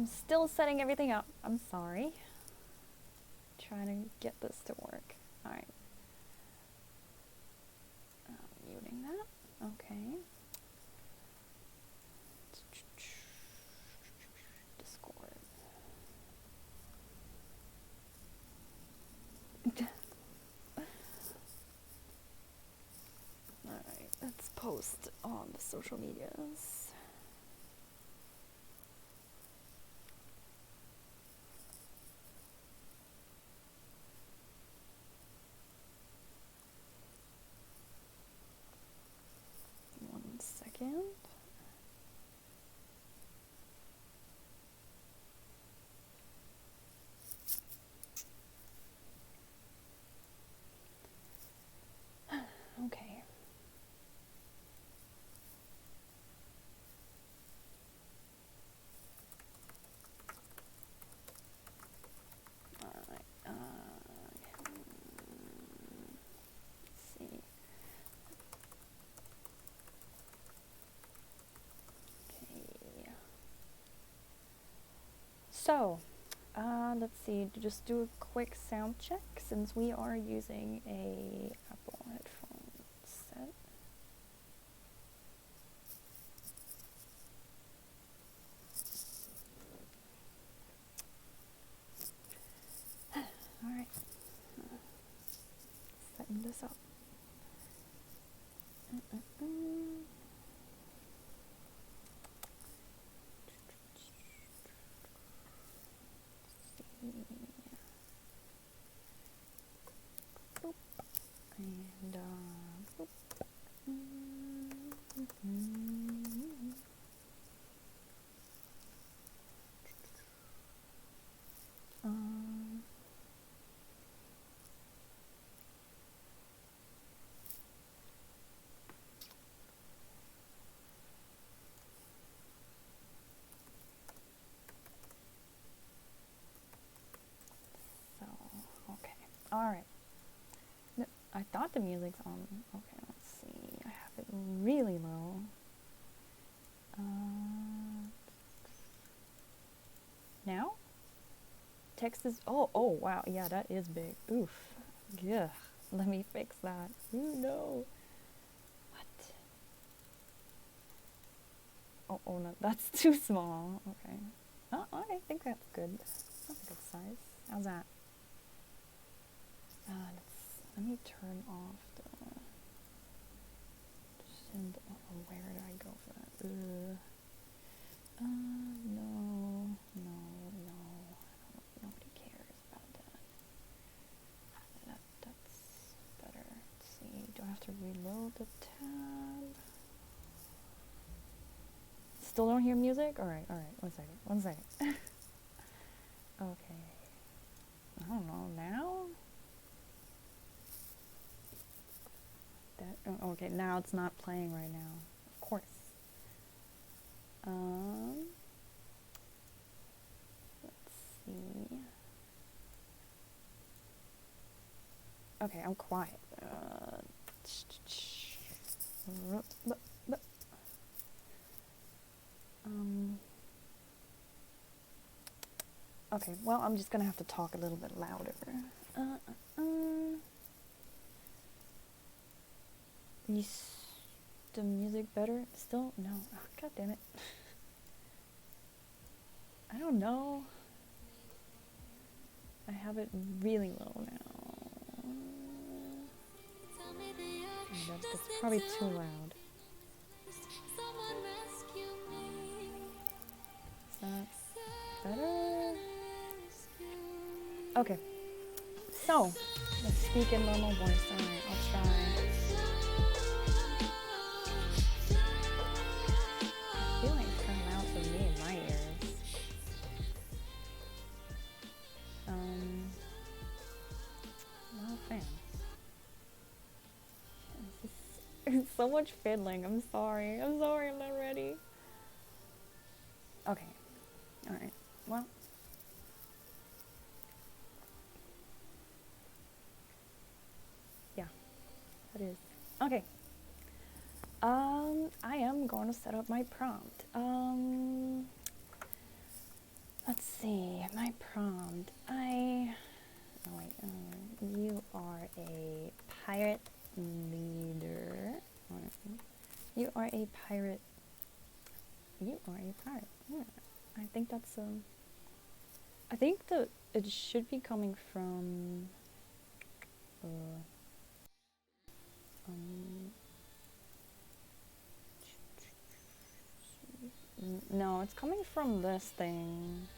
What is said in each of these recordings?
I'm still setting everything up. I'm sorry. Trying to get this to work. Alright. Muting that. Okay. Discord. Alright, let's post on the social medias. One second. Okay. Alright. Let's see. Okay. So, let's see. Just do a quick sound check since we are using a Apple headphone set. Alright. Setting this up. Boop. And, boop. Okay. Alright. No, I thought the music's on. Okay, let's see. I have it really low. Now? Text is. Oh, wow. Yeah, that is big. Oof. Yeah. Let me fix that. Ooh, no. What? Oh, no. That's too small. Okay. Oh, I think that's good. That's a good size. How's that? Let me turn off the. Where did I go for that? No. Nobody cares about that. That's better. Let's see. Do I have to reload the tab? Still don't hear music? Alright. One second. Okay. I don't know. Now? Okay, now it's not playing right now. Of course. Let's see. Okay, I'm quiet. Okay, well, I'm just gonna have to talk a little bit louder. The music better? Still? No. Oh, God damn it. I don't know. I have it really low now. That's probably too loud. Is that better? Okay. So, let's speak in normal voice. Alright, I'll try. I feel like it's kind of loud for me in my ears. Not a fan. It's so much fiddling. I'm sorry, I'm not ready. Okay. Alright. Well. Yeah. That is. Okay. I am going to set up my prompt. Let's see, my prompt. Oh wait, you are a pirate leader. You are a pirate. You are a pirate. Yeah. I think that's, I think it should be coming from, no, it's coming from this thing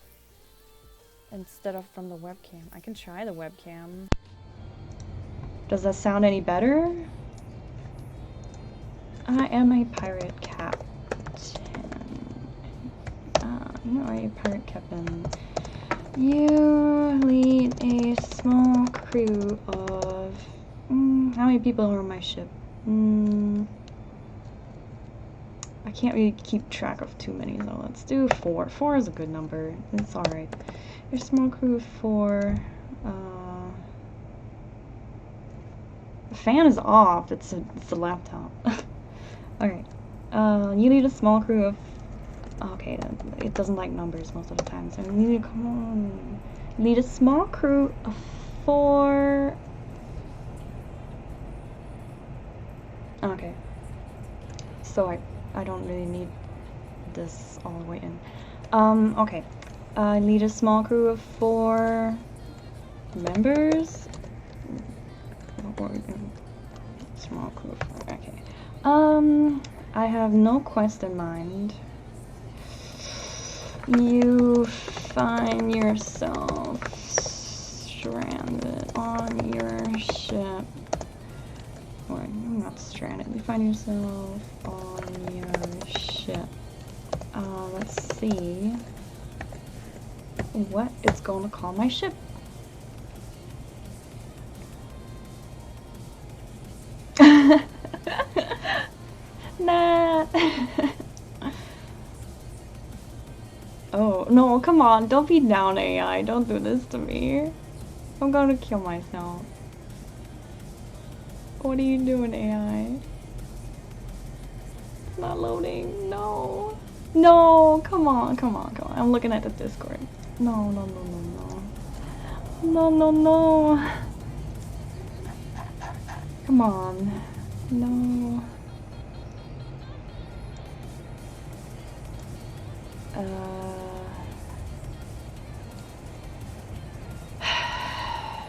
instead of from the webcam. I can try the webcam. Does that sound any better? I am a pirate captain. You are a pirate captain. You lead a small crew of... how many people are on my ship? I can't really keep track of too many, so let's do 4. 4 is a good number. It's alright. Your small crew of 4. The fan is off. It's a laptop. Alright. You need a small crew of... Okay, it doesn't like numbers most of the time, so you need to... Come on. You need a small crew of 4... Okay. So I don't really need this all the way in. Okay. I need a small crew of 4 members. Small crew of 4, okay. I have no quest in mind. You find yourself stranded on your ship. Or, you're not stranded. You find yourself on your ship. Let's see what it's going to call my ship. Nah. Oh, no, come on. Don't be down, AI. Don't do this to me. I'm gonna kill myself. What are you doing, AI? It's not loading. No. No, come on, come on, come on. I'm looking at the Discord. No, no, no, no, no. No, no, no. Come on. No.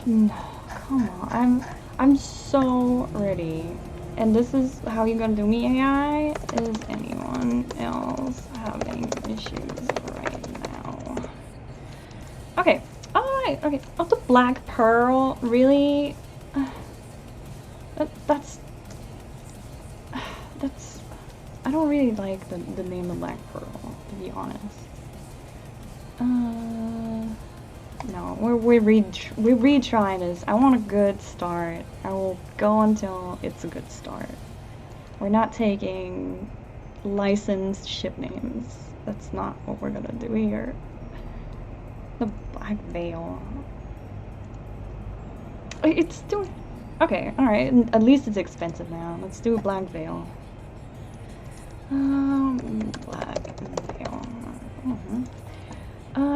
No, come on. I'm so ready. And this is how you're gonna do me, AI? Is anyone else having issues right now? Okay. Alright, okay. Oh, the Black Pearl, really? That's... I don't really like the name of Black Pearl, to be honest. No, we're retrying this. I want a good start. I will go until it's a good start. We're not taking licensed ship names. That's not what we're gonna do here. The Black Veil. It's doing... Okay, alright. At least it's expensive now. Let's do a Black Veil. Black Veil.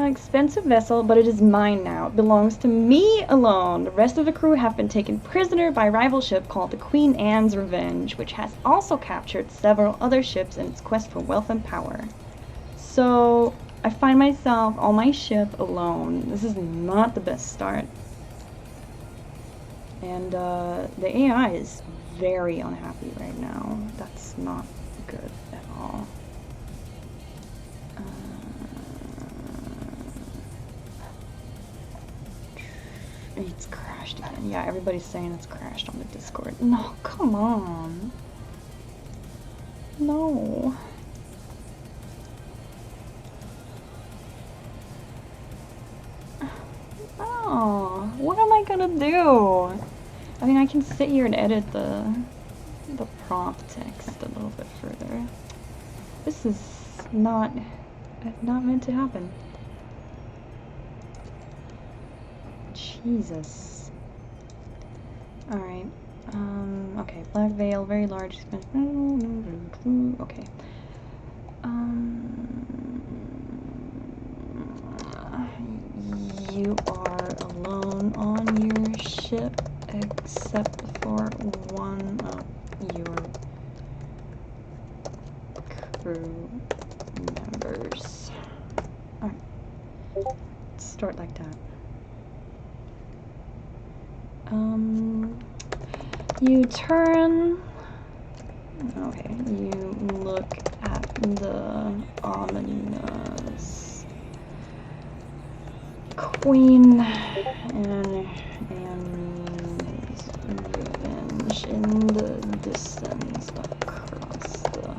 Expensive vessel, but it is mine now. It belongs to me alone. The rest of the crew have been taken prisoner by a rival ship called the Queen Anne's Revenge, which has also captured several other ships in its quest for wealth and power. So, I find myself on my ship alone. This is not the best start. And, the AI is very unhappy right now. That's not good at all. It's crashed again. Yeah, everybody's saying it's crashed on the Discord. No, come on. No. Oh, what am I gonna do? I mean, I can sit here and edit the prompt text a little bit further. This is not meant to happen. Jesus. Alright. Okay. Black Veil, very large, expensive. Okay. you are alone on your ship except for one of your crew members. Alright. Start like that. You turn. Okay, you look at the ominous queen and revenge in the distance across the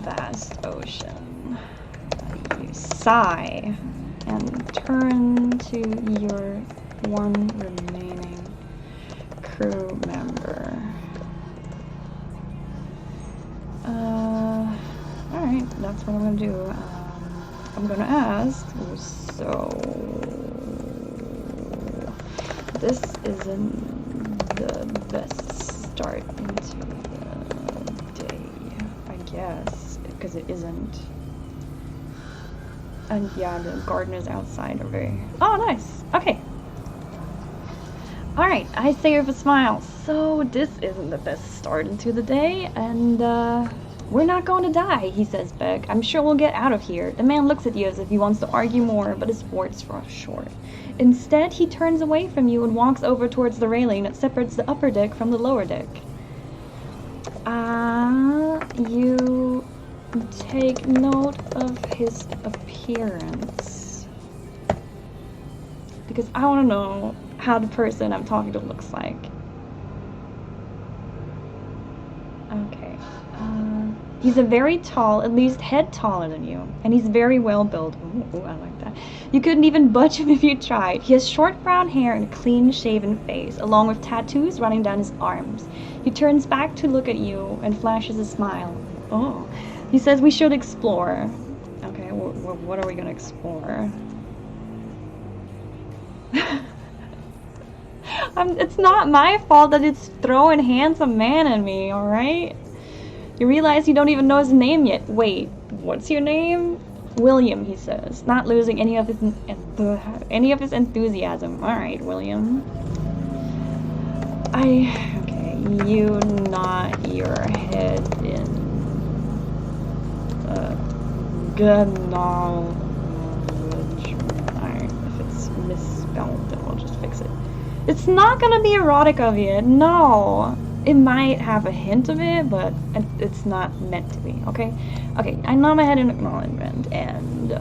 vast ocean. You sigh and turn to your one remaining crew member. Alright, that's what I'm gonna do. I'm gonna ask, so this isn't the best start into the day, I guess, because it isn't. And yeah, the gardeners outside are very... Oh, nice! Okay. Alright, I say with a smile, so this isn't the best start into the day, and we're not going to die, he says back. I'm sure we'll get out of here. The man looks at you as if he wants to argue more, but his words fall short. Instead, he turns away from you and walks over towards the railing that separates the upper deck from the lower deck. You take note of his appearance, because I want to know how the person I'm talking to looks like. Okay. He's a very tall, at least head taller than you, and he's very well built. Ooh, I like that. You couldn't even budge him if you tried. He has short brown hair and a clean-shaven face, along with tattoos running down his arms. He turns back to look at you and flashes a smile. Oh. He says we should explore. Okay, what are we gonna explore? It's not my fault that it's throwing handsome man at me, alright? You realize you don't even know his name yet. Wait, what's your name? William, he says, not losing any of his enthusiasm. Alright, William. Okay, you nod your head in good knowledge. Alright, if it's misspelled, then we'll just fix it. It's not gonna be erotic of you, no. It might have a hint of it, but it's not meant to be, okay? Okay, I nod my head in acknowledgement, and,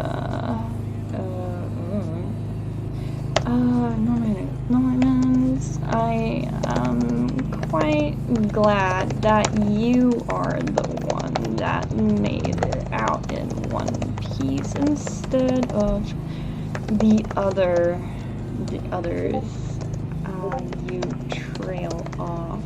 acknowledgements. I am quite glad that you are the one that made it out in one piece instead of the others. You trail off.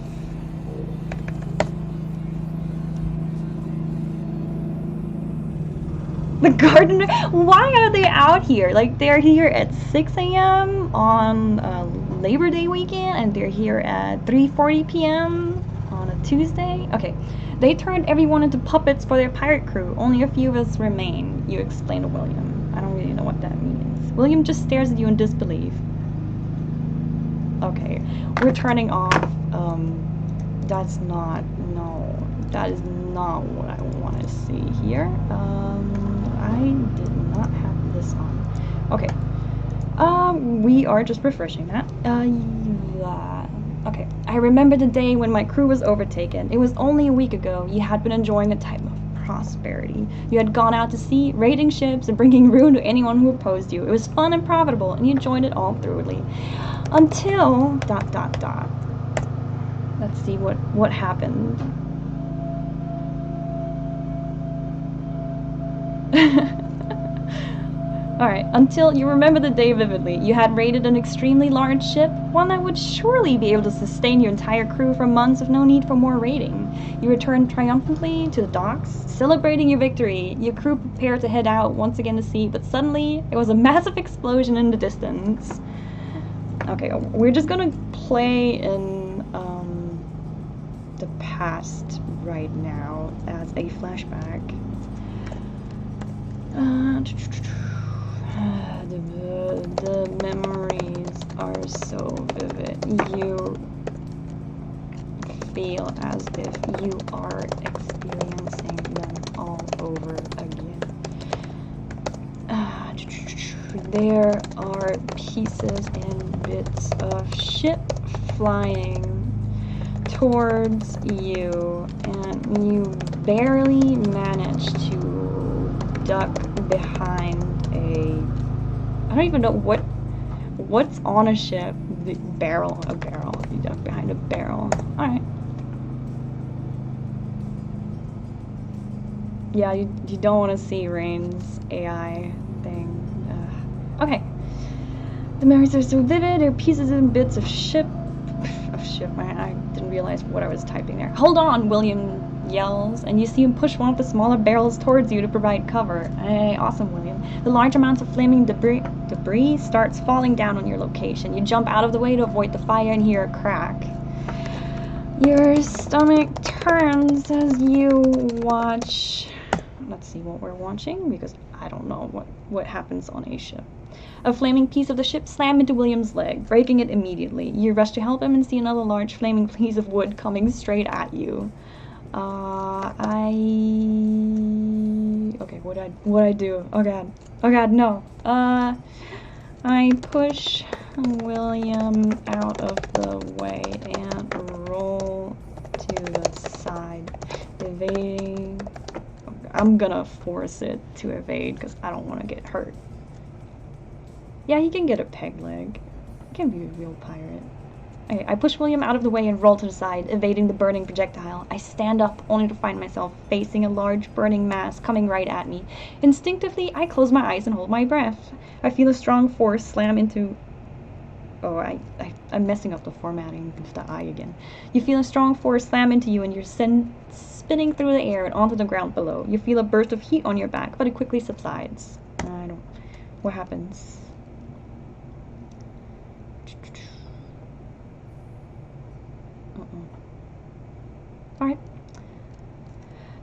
The gardener? Why are they out here? Like, they're here at 6 a.m. on Labor Day weekend, and they're here at 3:40 p.m. on a Tuesday? Okay. They turned everyone into puppets for their pirate crew. Only a few of us remain, you explain to William. I don't really know what that means. William just stares at you in disbelief. Okay. We're turning off. That is not what I want to see here. I did not have this on. Okay. We are just refreshing that. Okay. I remember the day when my crew was overtaken. It was only a week ago. You had been enjoying a time of prosperity. You had gone out to sea, raiding ships, and bringing ruin to anyone who opposed you. It was fun and profitable, and you enjoyed it all thoroughly. Until... Let's see what happened. Alright, until you remember the day vividly. You had raided an extremely large ship, one that would surely be able to sustain your entire crew for months with no need for more raiding. You returned triumphantly to the docks, celebrating your victory. Your crew prepared to head out once again to sea, but suddenly there was a massive explosion in the distance. Okay, we're just gonna play in the past right now as a flashback. The memories are so vivid. You feel as if you are experiencing them all over again. There are pieces and bits of ship flying towards you, and you barely manage to duck behind I don't even know what's on a ship. A barrel. You duck behind a barrel. Alright. Yeah, you don't want to see Rain's AI thing. Okay. The memories are so vivid. There are pieces and bits of ship. I didn't realize what I was typing there. Hold on, William yells, and you see him push one of the smaller barrels towards you to provide cover. Hey, awesome, William. The large amounts of flaming debris starts falling down on your location. You jump out of the way to avoid the fire and hear a crack. Your stomach turns as you watch. Let's see what we're watching, because I don't know what happens on a ship. A flaming piece of the ship slammed into William's leg, breaking it immediately. You rush to help him and see another large flaming piece of wood coming straight at you. Okay, what'd I do? Oh god, no. I push William out of the way and roll to the side, evading. I'm gonna force it to evade because I don't want to get hurt. Yeah, he can get a peg leg. He can be a real pirate. Okay, I push William out of the way and roll to the side, evading the burning projectile. I stand up, only to find myself facing a large burning mass coming right at me. Instinctively, I close my eyes and hold my breath. I feel a strong force slam into... Oh, I'm messing up the formatting of the I again. You feel a strong force slam into you and you're spinning through the air and onto the ground below. You feel a burst of heat on your back, but it quickly subsides. What happens? Alright.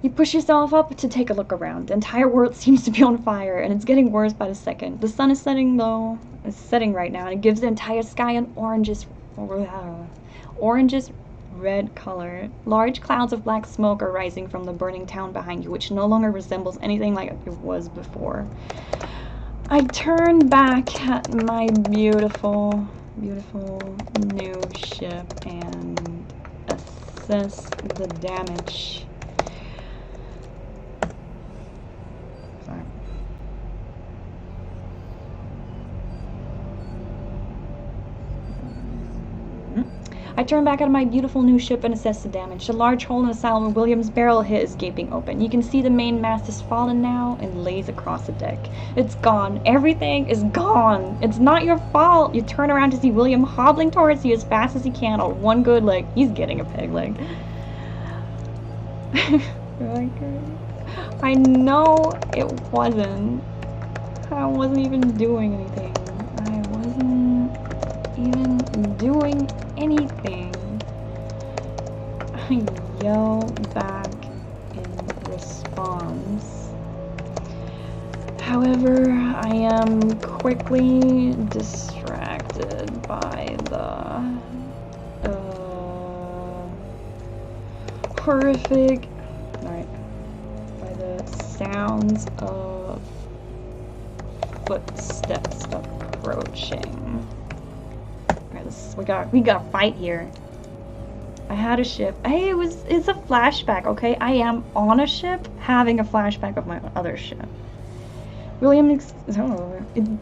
You push yourself up to take a look around. The entire world seems to be on fire, and it's getting worse by the second. The sun is setting low. It's setting right now, and it gives the entire sky an orangish red color. Large clouds of black smoke are rising from the burning town behind you, which no longer resembles anything like it was before. I turn back at my beautiful new ship and assess the damage. Sorry. I turn back at my beautiful new ship and assess the damage. The large hole in the side where William's barrel hit is gaping open. You can see the main mast has fallen now and lays across the deck. It's gone. Everything is gone. It's not your fault. You turn around to see William hobbling towards you as fast as he can on one good leg. He's getting a peg leg. I know it wasn't. I wasn't even doing anything. I wasn't even doing anything. I yell back in response. However, I am quickly distracted by the horrific, by the sounds of footsteps approaching. We got a fight here. I had a ship. Hey, it's a flashback, okay? I am on a ship having a flashback of my other ship. William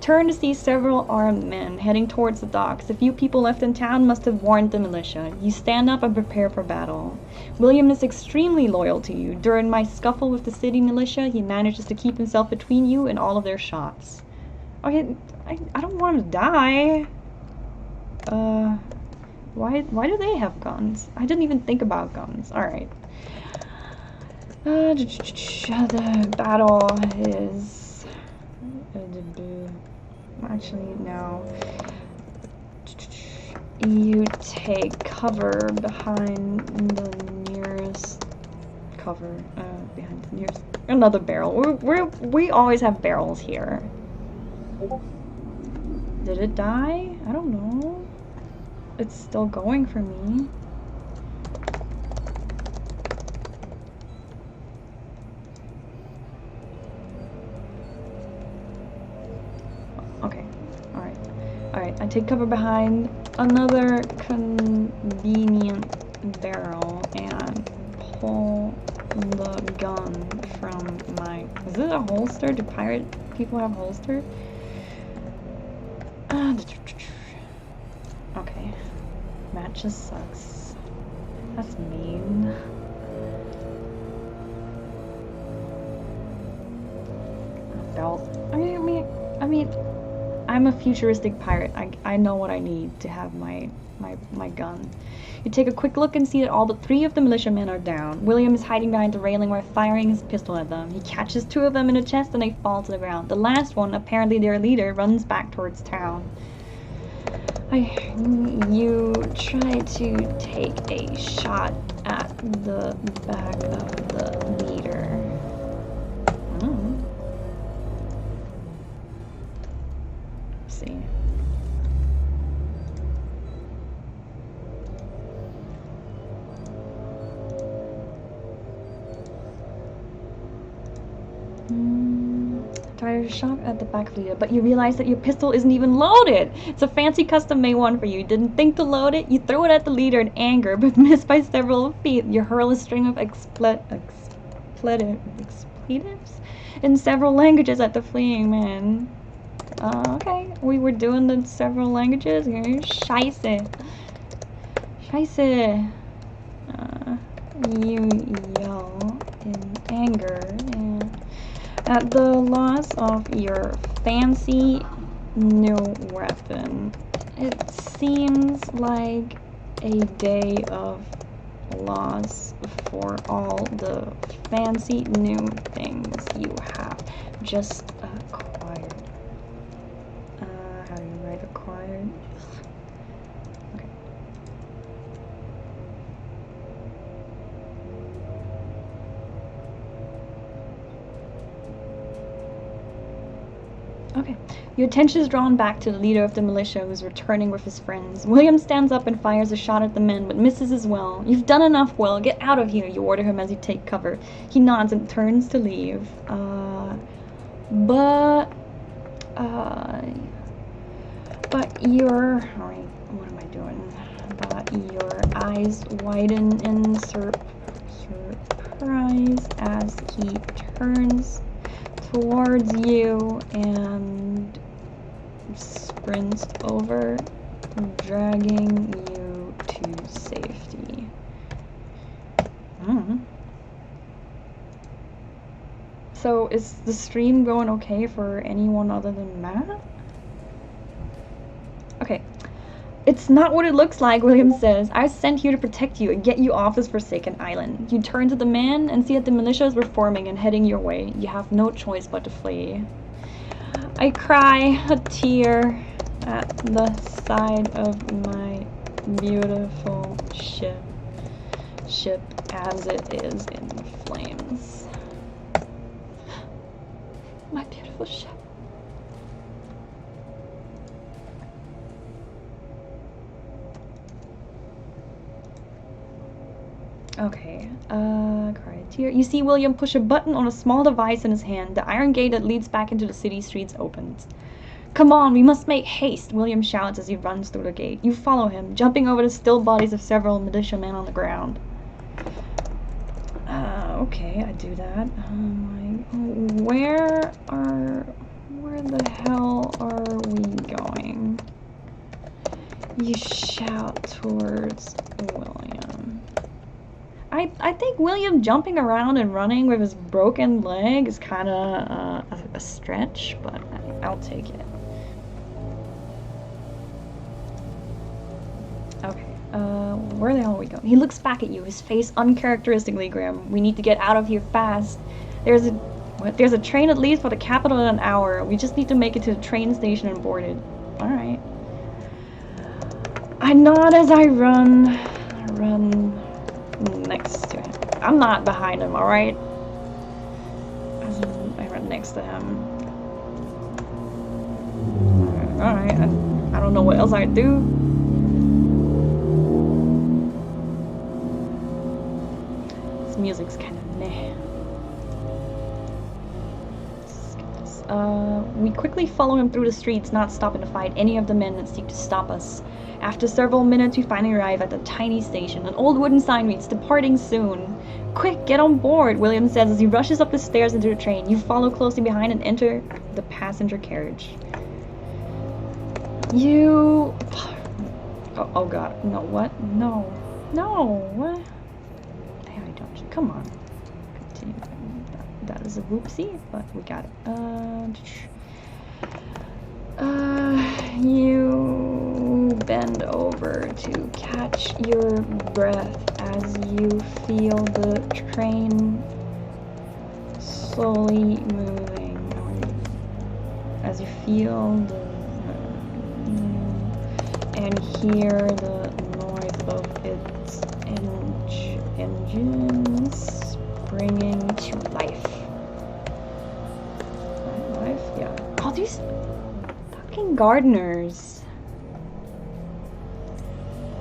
turned to see several armed men heading towards the docks. A few people left in town must have warned the militia. You stand up and prepare for battle. William is extremely loyal to you. During my scuffle with the city militia, he manages to keep himself between you and all of their shots. Okay, I don't want him to die. Why do they have guns? I didn't even think about guns. Alright. The battle is... Actually, no. You take cover behind the nearest... behind the nearest... Another barrel. We always have barrels here. Did it die? I don't know. It's still going for me. Okay. Alright. Alright, I take cover behind another convenient barrel and pull the gun from my... Is it a holster? Do pirate people have holster? Okay. That just sucks. That's mean. Belt. I mean, I'm a futuristic pirate. I know what I need to have my gun. You take a quick look and see that all but 3 of the militiamen are down. William is hiding behind the railing while firing his pistol at them. He catches 2 of them in the chest and they fall to the ground. The last one, apparently their leader, runs back towards town. You try to take a shot at the back of the leader. Let's see. Try a shot at the back of the leader, but you realize that your pistol isn't even loaded. It's a fancy custom-made one for you. You didn't think to load it. You throw it at the leader in anger, but miss by several feet. You hurl a string of expletives in several languages at the fleeing man. Okay, we were doing the several languages. Scheiße. Scheiße. You yell in anger and at the loss of your fancy new weapon. It seems like a day of loss for all the fancy new things you have just acquired. How do you write acquired? Okay. Okay. Your attention is drawn back to the leader of the militia who is returning with his friends. William stands up and fires a shot at the men, but misses as well. You've done enough, Will. Get out of here, you order him as you take cover. He nods and turns to leave. But your... Alright, what am I doing? But your eyes widen in surprise as he turns towards you and sprints over, dragging you to safety. So is the stream going okay for anyone other than Matt? Okay. It's not what it looks like, William says. I was sent here to protect you and get you off this forsaken island. You turn to the man and see that the militias were forming and heading your way. You have no choice but to flee. I cry a tear at the side of my beautiful ship as it is in flames. My beautiful ship. Okay, cry a tear. You see William push a button on a small device in his hand. The iron gate that leads back into the city streets opens. Come on, we must make haste, William shouts as he runs through the gate. You follow him, jumping over the still bodies of several militiamen on the ground. Okay, I do that. Where the hell are we going? You shout towards William. I think William jumping around and running with his broken leg is kind of a stretch, but I'll take it. Okay, where the hell are we going? He looks back at you, his face uncharacteristically grim. We need to get out of here fast. There's a train that leaves for the capital in an hour. We just need to make it to the train station and board it. Alright. I nod as I run next to him. I'm not behind him, alright? I run next to him. Alright, I don't know what else I'd do. This music's kind of meh. We quickly follow him through the streets, not stopping to fight any of the men that seek to stop us. After several minutes, we finally arrive at the tiny station. An old wooden sign reads, "Departing soon." "Quick, get on board," William says as he rushes up the stairs into the train. You follow closely behind and enter the passenger carriage. You... Oh god. No, what? No. No, what? AIDungeon, come on. Continue. That is a whoopsie, but we got it. You bend over to catch your breath as you feel the train slowly moving. As you feel the and hear the noise of its engines springing to life. Life? Yeah. Oh, these fucking gardeners.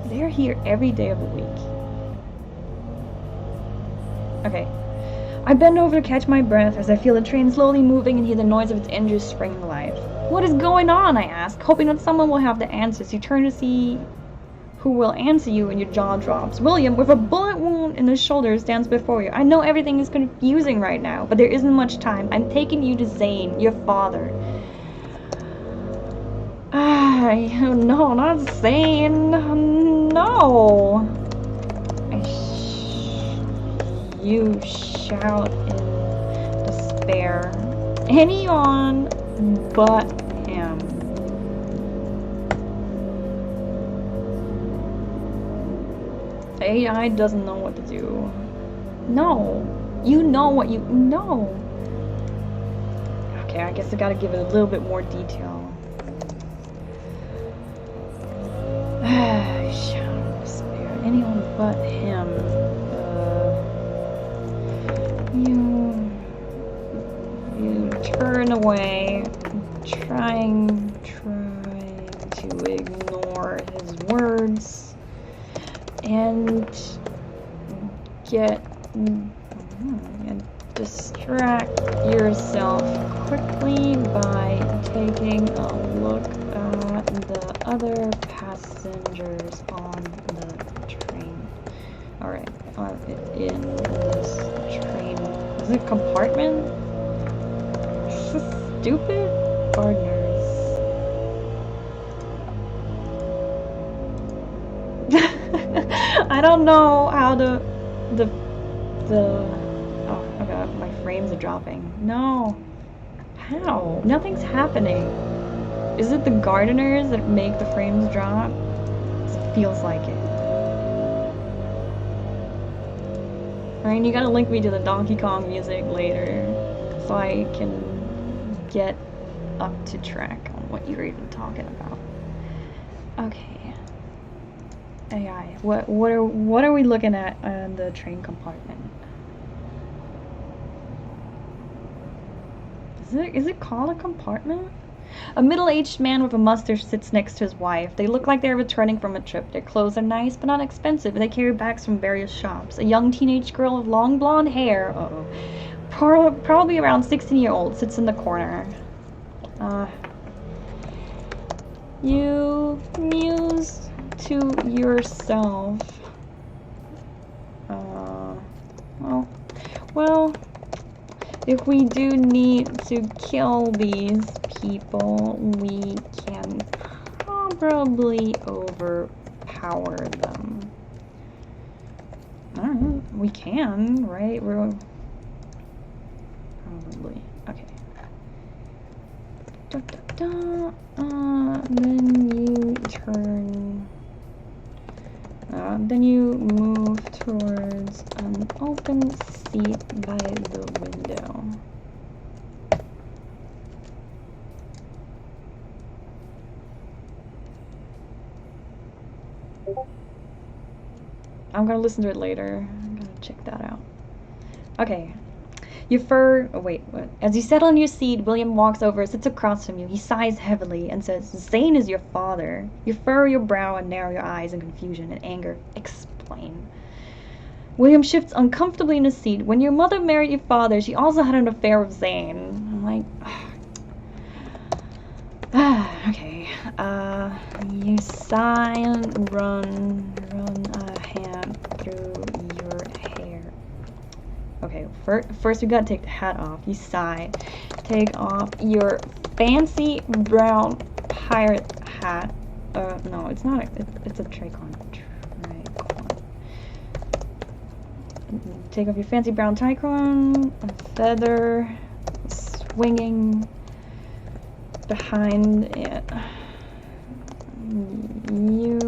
They're here every day of the week. Okay. I bend over to catch my breath as I feel the train slowly moving and hear the noise of its engines springing to life. "What is going on?" I ask, hoping that someone will have the answers. You turn to see who will answer you and your jaw drops. William, with a bullet wound in his shoulder, stands before you. "I know everything is confusing right now, but there isn't much time. I'm taking you to Zane, your father." No, not Zane. No. You shout in despair. Anyone but him. AI doesn't know what to do. No. You know what you know. Okay, I guess I gotta give it a little bit more detail. Shout in despair. Anyone but him. You turn away, trying to ignore his words, and distract yourself quickly by taking a look at the other passengers on the train. Alright, in this train. Is it a compartment? This is stupid gardeners. I don't know how oh my god, my frames are dropping. No. How? Nothing's happening. Is it the gardeners that make the frames drop? It feels like it. Ryan, you gotta link me to the Donkey Kong music later so I can get up to track on what you're even talking about. Okay. AI, what are we looking at in the train compartment? Is it called a compartment? A middle-aged man with a mustache sits next to his wife. They look like they're returning from a trip. Their clothes are nice but not expensive. They carry bags from various shops. A young teenage girl with long blonde hair, probably around 16-year-old, sits in the corner. You muse to yourself. Well, if we do need to kill these people, we can probably overpower them. Alright, we can, right? We're probably. Okay. Then you turn. Then you move towards an open seat by the window. I'm gonna listen to it later. I'm gonna check that out. Okay. Your fur. Oh, wait, what? As you settle in your seat, William walks over, sits across from you. He sighs heavily and says, Zane is your father. You furrow your brow and narrow your eyes in confusion and anger. Explain. William shifts uncomfortably in his seat. When your mother married your father, she also had an affair with Zane. I'm like, okay. You sigh and run a hand through your hair. Okay, first we gotta take the hat off. You sigh. Take off your fancy brown pirate hat. No, it's not. It's a tricorn. Take off your fancy brown tricorn, a feather swinging behind it. You,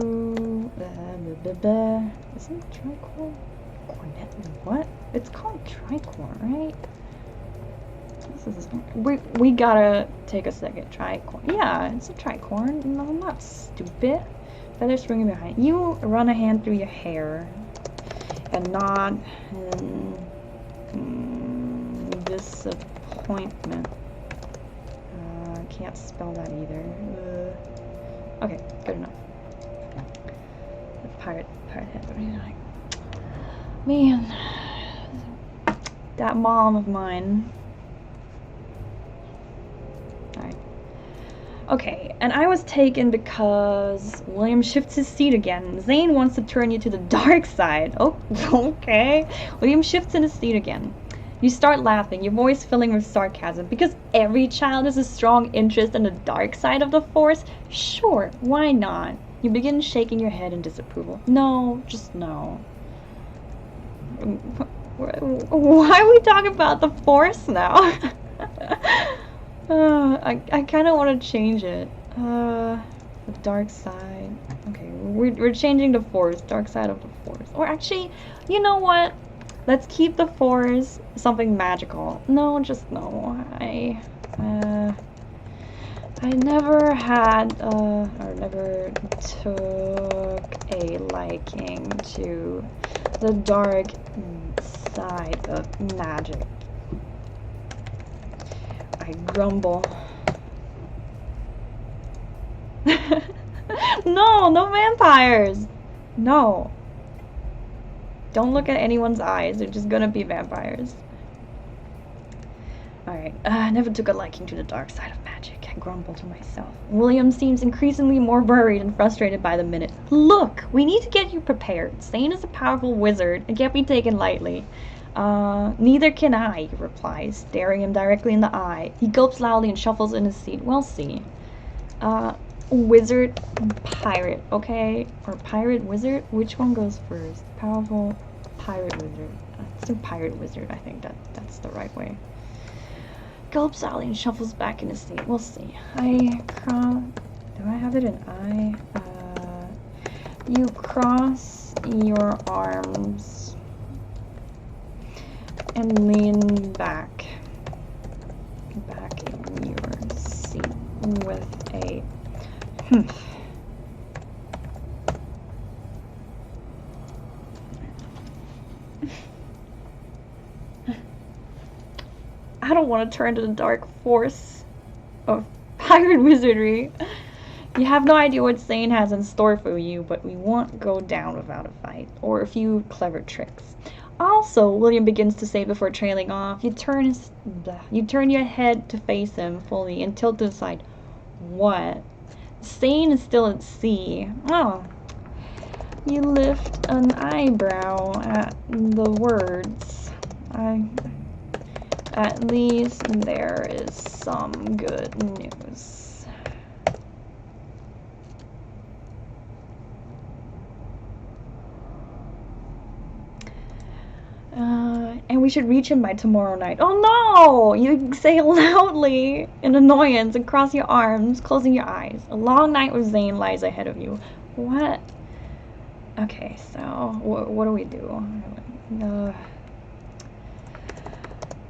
is it tricorn? Cornet? What? It's called tricorn, right? This is we gotta take a second. Tricorn. Yeah, it's a tricorn. No, I'm not stupid. Feather swinging behind. You run a hand through your hair. And nod in disappointment. Can't spell that either. Okay, good enough. The pirate head. Man, that mom of mine. Alright. Okay, and I was taken because William shifts his seat again. Zane wants to turn you to the dark side. Oh, okay. William shifts in his seat again. You start laughing, your voice filling with sarcasm. Because every child has a strong interest in the dark side of the Force? Sure, why not? You begin shaking your head in disapproval. No, just no. Why are we talking about the Force now? I kind of want to change it. The dark side. Okay, we're changing the Force. Dark side of the Force. Or actually, you know what? Let's keep the Force something magical. No, just no. I never had, or never took a liking to the dark side of magic. I grumble. No vampires! No. Don't look at anyone's eyes, they're just gonna be vampires. Alright, I never took a liking to the dark side of magic. I grumble to myself. William seems increasingly more worried and frustrated by the minute. Look, we need to get you prepared. Zane is a powerful wizard and can't be taken lightly. Neither can I, he replies, staring him directly in the eye. He gulps loudly and shuffles in his seat. We'll see. Wizard, pirate, okay? Or pirate, wizard? Which one goes first? Powerful, pirate, wizard. It's a pirate wizard, I think that's the right way. Gulps loudly and shuffles back in his seat. We'll see. Do I have it in I? You cross your arms and lean back in your seat with a I don't want to turn to the dark force of pirate wizardry. You have no idea what Zane has in store for you, but we won't go down without a fight or a few clever tricks. Also, William begins to say before trailing off, you turn your head to face him fully and tilt to the side. What? Zane is still at sea. Oh. You lift an eyebrow at the words. At least there is some good news. And we should reach him by tomorrow night. Oh no! You say loudly in annoyance and cross your arms, closing your eyes. A long night with Zane lies ahead of you. What? Okay, so what do we do?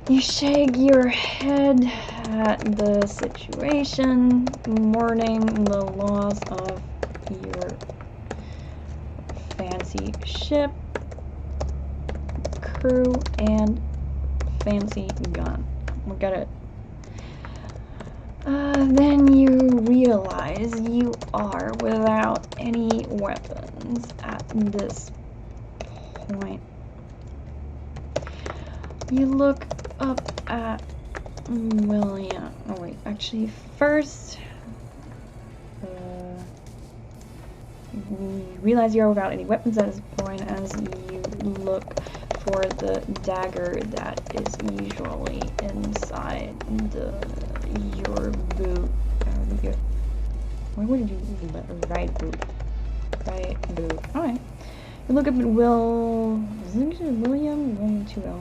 You shake your head at the situation, mourning the loss of your fancy ship, crew, and fancy gun. We got it. Then you realize you are without any weapons at this point. You look up at William. Oh wait, actually first you realize you are without any weapons at this point as you look for the dagger that is usually inside your boot. Why would you right boot? Right boot. Alright. You look up at William? William 2L.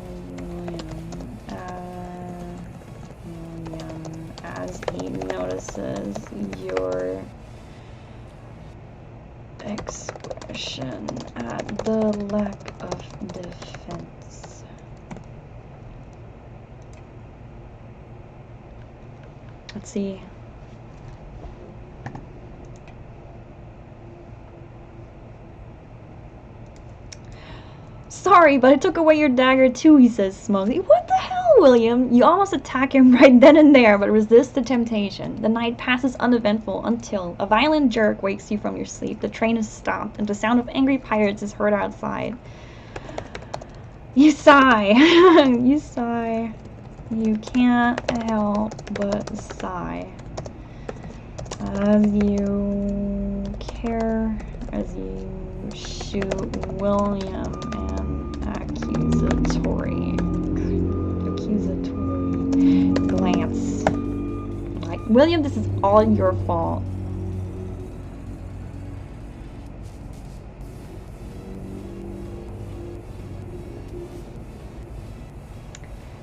William, as he notices your expression at the lack of defense. Let's see. Sorry, but I took away your dagger too, he says smugly. What the hell, William? You almost attack him right then and there, but resist the temptation. The night passes uneventful until a violent jerk wakes you from your sleep. The train is stopped, and the sound of angry pirates is heard outside. You sigh. You sigh. You can't help but sigh. As you shoot William accusatory glance. Like, William, this is all your fault.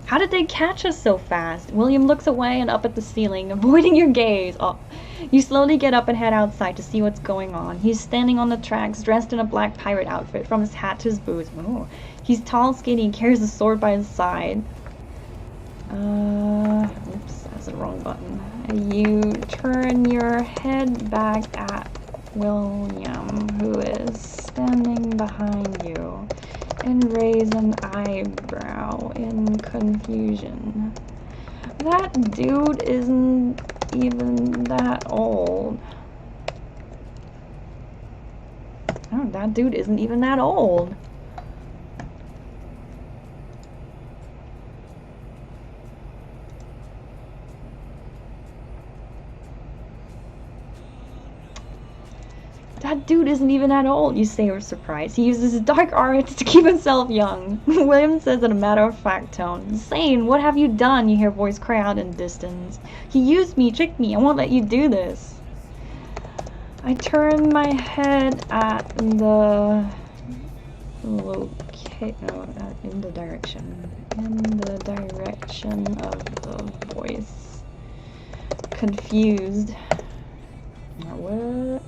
How did they catch us so fast? William looks away and up at the ceiling, avoiding your gaze. Oh. You slowly get up and head outside to see what's going on. He's standing on the tracks, dressed in a black pirate outfit, from his hat to his boots. Oh. He's tall, skinny, and carries a sword by his side. Oops, that's the wrong button. You turn your head back at William, who is standing behind you, and raise an eyebrow in confusion. That dude isn't even that old. Oh, that dude isn't even that old. That dude isn't even that old, you say with surprise. He uses his dark arts to keep himself young. William says in a matter-of-fact tone. Zane, what have you done? You hear a voice cry out in the distance. He used me, tricked me. I won't let you do this. I turn my head at the in the direction of the voice. Confused. What?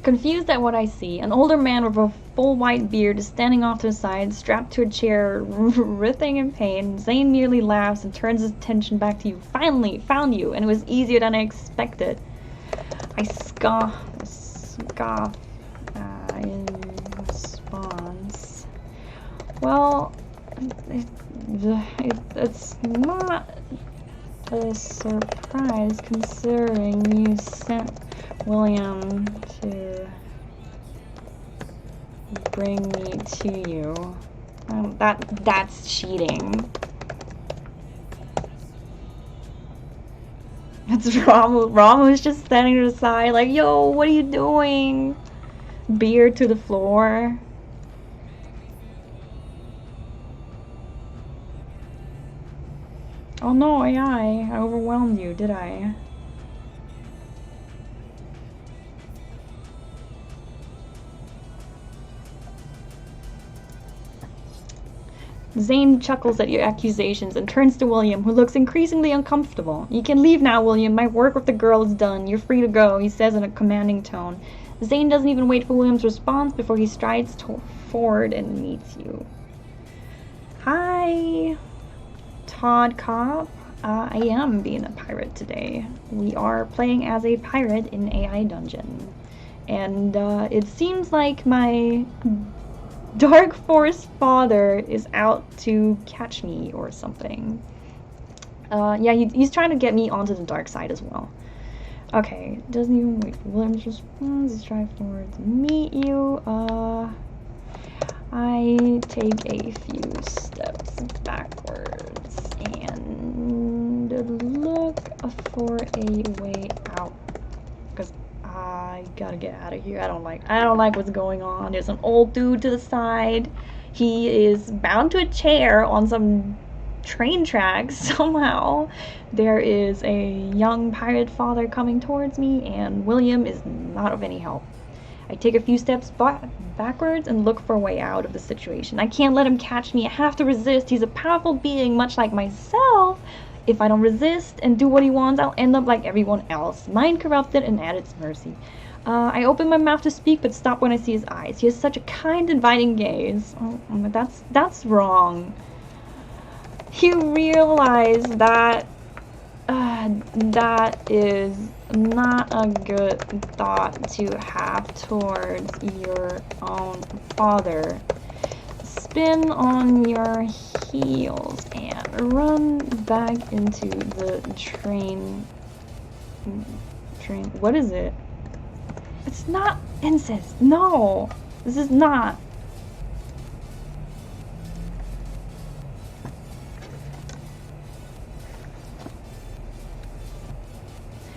Confused at what I see, an older man with a full white beard is standing off to the side, strapped to a chair, writhing in pain. Zane merely laughs and turns his attention back to you. Finally, found you, and it was easier than I expected. I scoff in response. Well, it's not a surprise considering you sent William to bring me to you. That's cheating. That's Ramu. Ramu's just standing to the side like, yo, what are you doing? Beer to the floor. Oh no, AI. I overwhelmed you, did I? Zane chuckles at your accusations and turns to William, who looks increasingly uncomfortable. You can leave now, William. My work with the girl is done. You're free to go, he says in a commanding tone. Zane doesn't even wait for William's response before he strides forward and meets you. Hi, Todd Cobb. I am being a pirate today. We are playing as a pirate in AIDungeon. And it seems like my Dark Force father is out to catch me or something. Yeah, he's trying to get me onto the dark side as well. Okay, doesn't even wait. Williams responds. Let's try forward to meet you. I take a few steps backwards and look for a way out. Cause I gotta get out of here. I don't like what's going on. There's an old dude to the side. He is bound to a chair on some train tracks somehow. There is a young pirate father coming towards me, and William is not of any help. I take a few steps backwards and look for a way out of the situation. I can't let him catch me. I have to resist. He's a powerful being, much like myself. If I don't resist and do what he wants, I'll end up like everyone else, mind corrupted and at its mercy. I open my mouth to speak, but stop when I see his eyes. He has such a kind, inviting gaze. Oh, that's wrong. You realize that that is not a good thought to have towards your own father. Spin on your heels and run back into the train. What is it? It's not incest. No, this is not.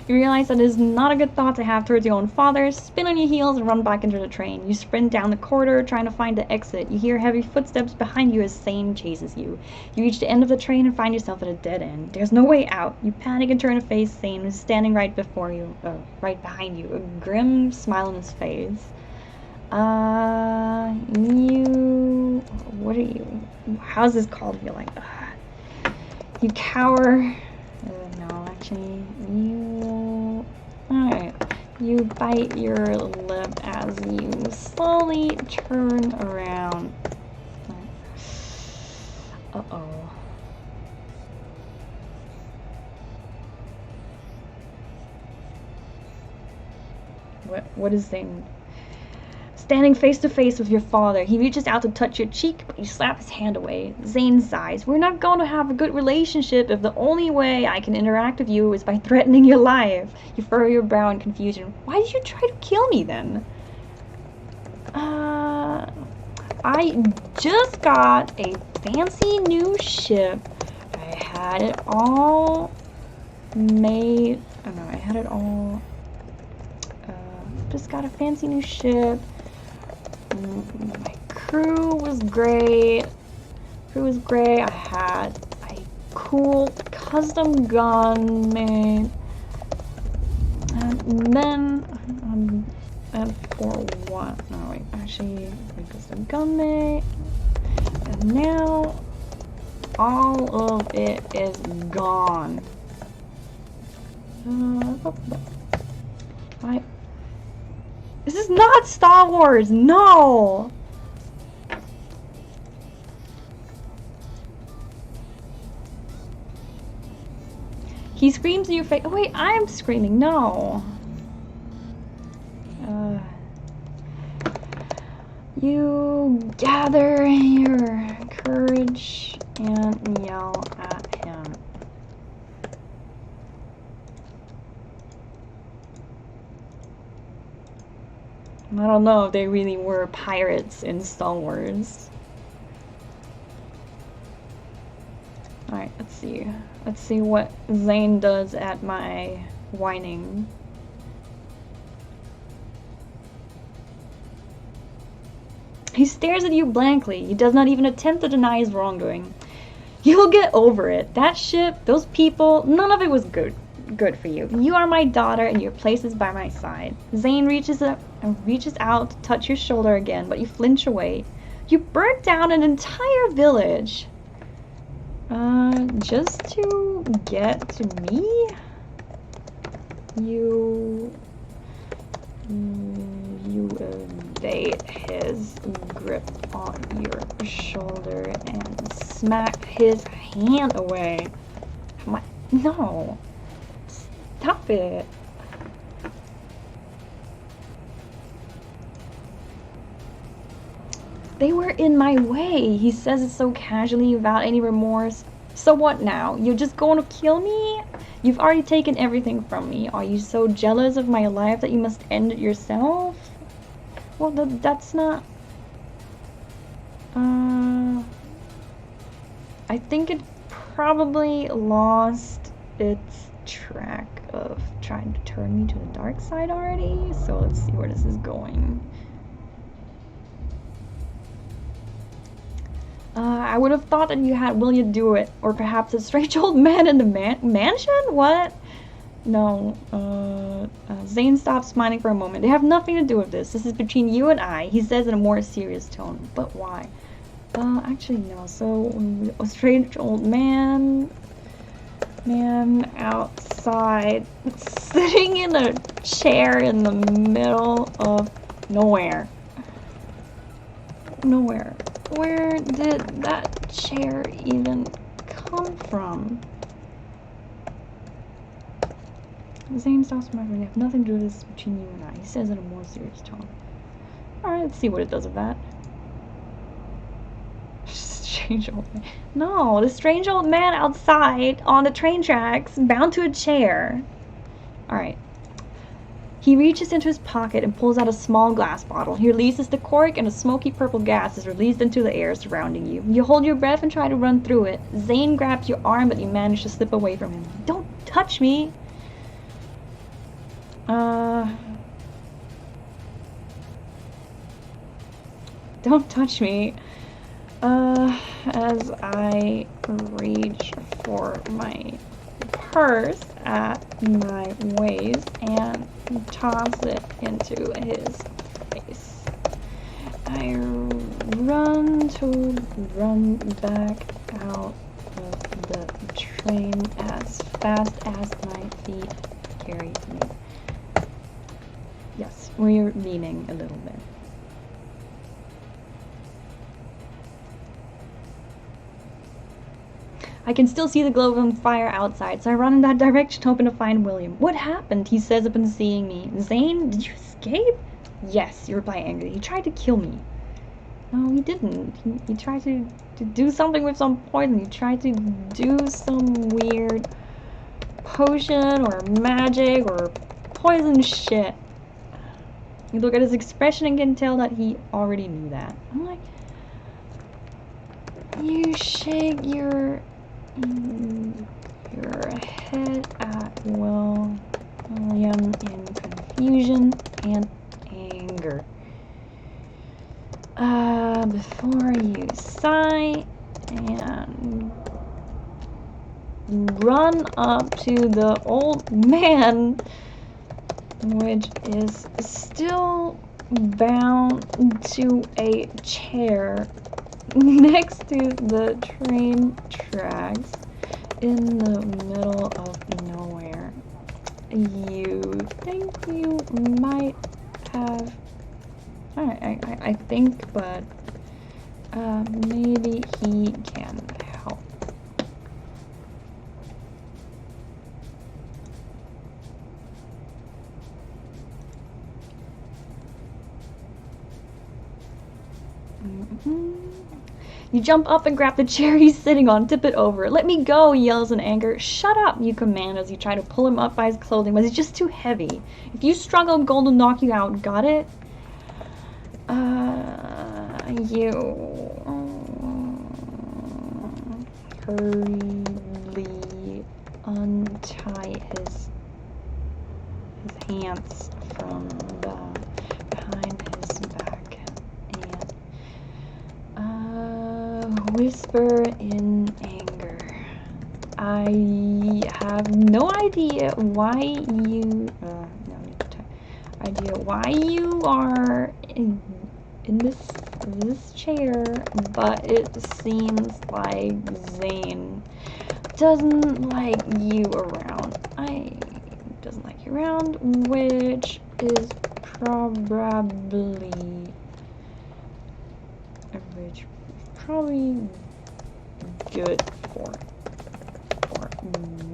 You realize that it is not a good thought to have towards your own father. Spin on your heels and run back into the train. You sprint down the corridor trying to find the exit. You hear heavy footsteps behind you as Zane chases you. You reach the end of the train and find yourself at a dead end. There's no way out. You panic and turn to face Zane, who's standing right right behind you, a grim smile on his face. What are you? How's this called? You're like, you cower. No, actually, alright. You bite your lip as you slowly turn around. Uh-oh. What is Zane? Standing face to face with your father, he reaches out to touch your cheek, but you slap his hand away. Zane sighs. We're not going to have a good relationship if the only way I can interact with you is by threatening your life. You furrow your brow in confusion. Why did you try to kill me then? I just got a fancy new ship. I had it all made. Oh no, I had it all. Just got a fancy new ship. My crew was great. I had a cool custom gun made. And then, for what? No, wait, actually, a custom gun made. And now, all of it is gone. This is not Star Wars! No! He screams in your face. Oh wait, I'm screaming. No. You gather your courage and yell at him. I don't know if they really were pirates in Star Wars. Alright, let's see. Let's see what Zane does at my whining. He stares at you blankly. He does not even attempt to deny his wrongdoing. You'll get over it. That ship, those people, none of it was good for you. You are my daughter and your place is by my side. Zane reaches out to touch your shoulder again, but you flinch away. You burnt down an entire village. Just to get to me? You evade his grip on your shoulder and smack his hand away. No. Stop it. They were in my way. He says it so casually without any remorse. So what now? You're just going to kill me? You've already taken everything from me. Are you so jealous of my life that you must end it yourself? Well, that's not... I think it probably lost its track of trying to turn me to the dark side already. So let's see where this is going. I would have thought that you had Will you do it, or perhaps a strange old man in the mansion? What? No. Zane stops smiling for a moment. They have nothing to do with this. This is between you and I, he says in a more serious tone. But why? Actually no. So, a strange old man outside, sitting in a chair in the middle of nowhere. Nowhere. Where did that chair even come from? Zane stops smiling. They have nothing to do with this between you and I, he says in a more serious tone. Alright, let's see what it does with that. Strange old man. No, the strange old man outside on the train tracks, bound to a chair. Alright. He reaches into his pocket and pulls out a small glass bottle. He releases the cork and a smoky purple gas is released into the air surrounding you. You hold your breath and try to run through it. Zane grabs your arm, but you manage to slip away from him. Don't touch me! Don't touch me. As I reach for my purse at my waist and toss it into his face. I run back out of the train as fast as my feet carry me. Yes, we're leaning a little bit. I can still see the glow of fire outside, so I run in that direction hoping to find William. What happened? He says upon seeing me. Zane, did you escape? Yes, you reply angrily. He tried to kill me. No, he didn't. He tried to do something with some poison. He tried to do some weird potion or magic or poison shit. You look at his expression and can tell that he already knew that. I'm like, you shake your head at William in confusion and anger. Before you sigh and run up to the old man, which is still bound to a chair next to the train tracks in the middle of nowhere. You think you might have... I think, but maybe he can help. You jump up and grab the chair he's sitting on, tip it over. Let me go, he yells in anger. Shut up, you command as you try to pull him up by his clothing, but he's just too heavy. If you struggle, I'm going to knock you out. Got it? You hurriedly untie his hands from behind his back and whisper in anger. I have no idea why you are in this chair, but it seems like Zane doesn't like you around. Doesn't like you around, which is probably good for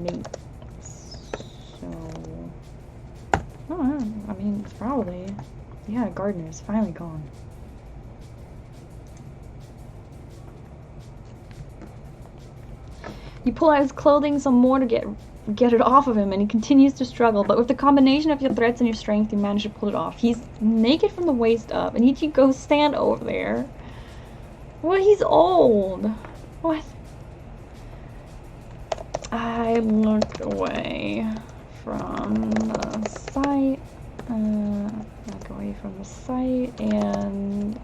me. Probably. Yeah, gardener is finally gone. You pull out his clothing some more to get it off of him, and he continues to struggle, but with the combination of your threats and your strength, you manage to pull it off. He's naked from the waist up, and you go stand over there. Well, he's old. What? I look away from the sight, look away from the sight, and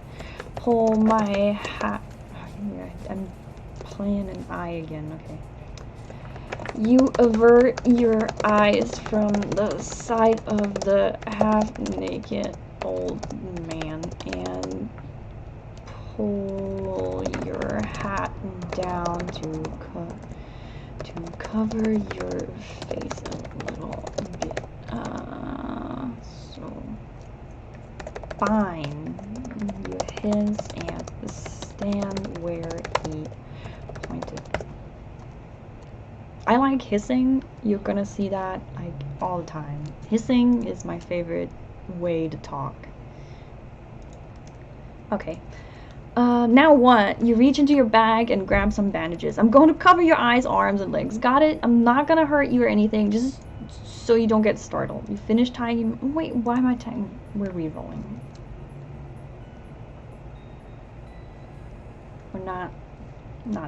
pull my hat. I'm playing an eye again, okay. You avert your eyes from the sight of the half-naked old man and pull your hat down to cover your face a little bit. So fine. You hiss and stand where he pointed. I like hissing. You're gonna see that like all the time. Hissing is my favorite way to talk. Okay. Now what? You reach into your bag and grab some bandages. I'm going to cover your eyes, arms, and legs. Got it? I'm not gonna hurt you or anything, just so you don't get startled. You finish tying him. Wait, why am I tying? We're re-rolling. We're not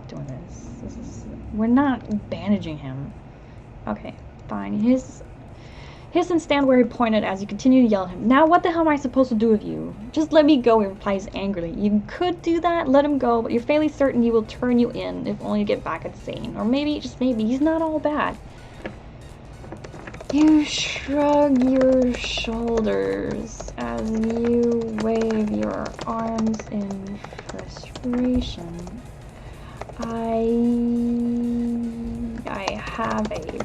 doing this. We're not bandaging him. Okay, fine. Hiss and stand where he pointed as you continue to yell at him. Now what the hell am I supposed to do with you? Just let me go, he replies angrily. You could do that, let him go, but you're fairly certain he will turn you in if only to get back insane. Or maybe, just maybe, he's not all bad. You shrug your shoulders as you wave your arms in frustration. I have a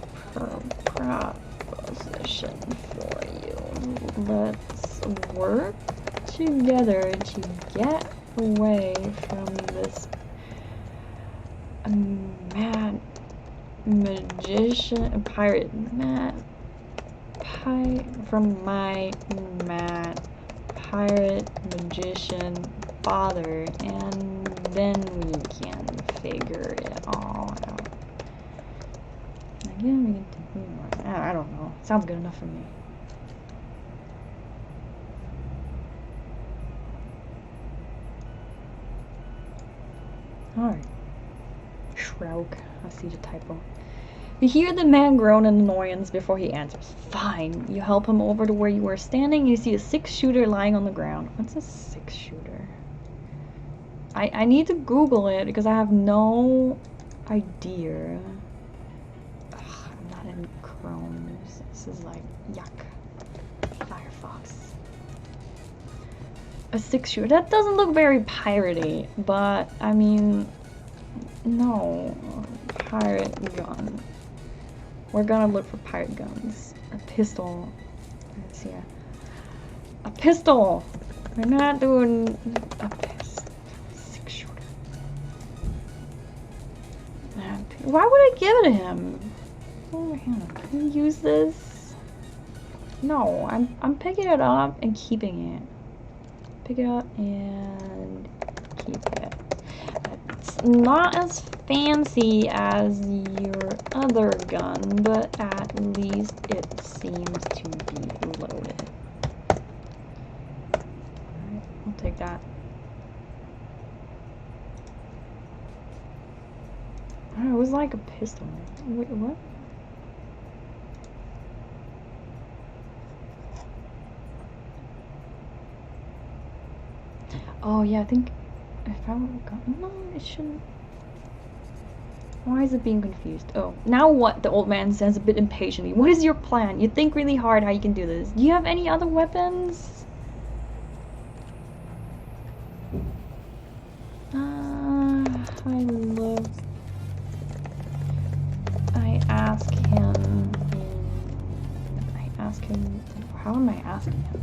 proposition for you. Let's work together to get away from this mad magician, pirate, from my mad pirate magician father, and then we can figure it all out. Again, we get to I don't know. Sounds good enough for me. Alright. Shrouk. I see the typo. You hear the man groan in annoyance before he answers. Fine. You help him over to where you were standing, and you see a 6-shooter lying on the ground. What's a 6-shooter? I need to Google it because I have no idea. Ugh, I'm not in Chrome. This is like yuck. Firefox. A 6-shooter. That doesn't look very piratey, but I mean, no. Pirate gun. We're gonna look for pirate guns. A pistol. Let's see. A pistol! We're not doing a pistol. 6-shooter. Why would I give it to him? Oh, can you use this? No, I'm picking it up and keeping it. Pick it up and keep it. It's not as fancy as your other gun, but at least it seems to be loaded. Alright, I'll take that. Oh, it was like a pistol. Wait, what? Oh yeah, I think if I would have gotten... No, it shouldn't. Why is it being confused? Oh, now what? The old man says a bit impatiently. What is your plan? You think really hard how you can do this. Do you have any other weapons? I look... I ask him... How am I asking him?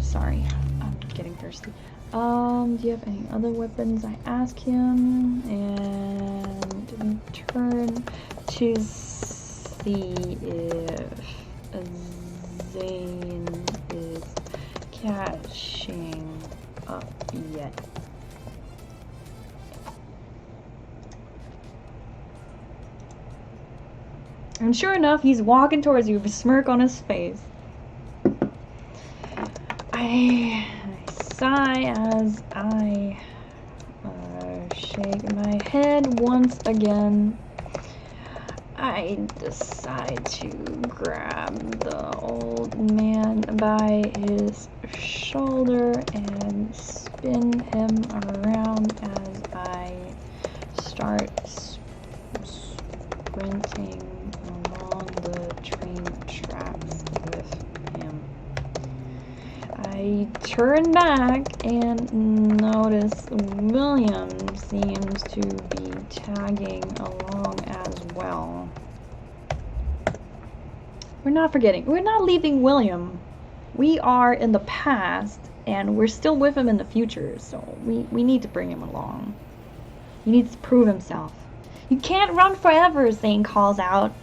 Sorry, I'm getting thirsty. Do you have any other weapons? I ask him, and turn to see if Zane is catching up yet. And sure enough, he's walking towards you with a smirk on his face. I sigh as I shake my head once again. I decide to grab the old man by his shoulder and spin him around as I start sprinting along the train tracks with him. I turn back and notice William seems to be tagging along as well. We're not leaving William. We are in the past and we're still with him in the future, so we need to bring him along. He needs to prove himself. You can't run forever, Zane calls out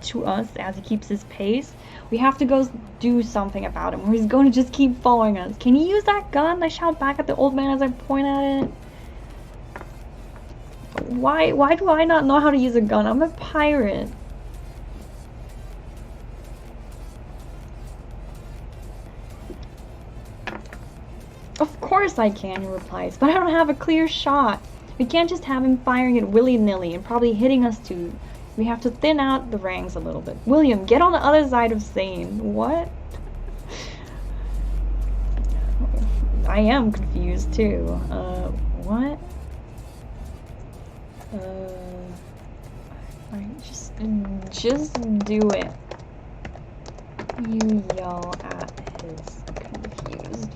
to us as he keeps his pace. We have to go do something about him, or he's going to just keep following us. Can you use that gun? I shout back at the old man as I point at it. Why do I not know how to use a gun? I'm a pirate. Of course I can, he replies, but I don't have a clear shot. We can't just have him firing it willy-nilly and probably hitting us too. We have to thin out the ranks a little bit. William, get on the other side of Zane. What? I am confused too. What? Just do it. You yell at his confused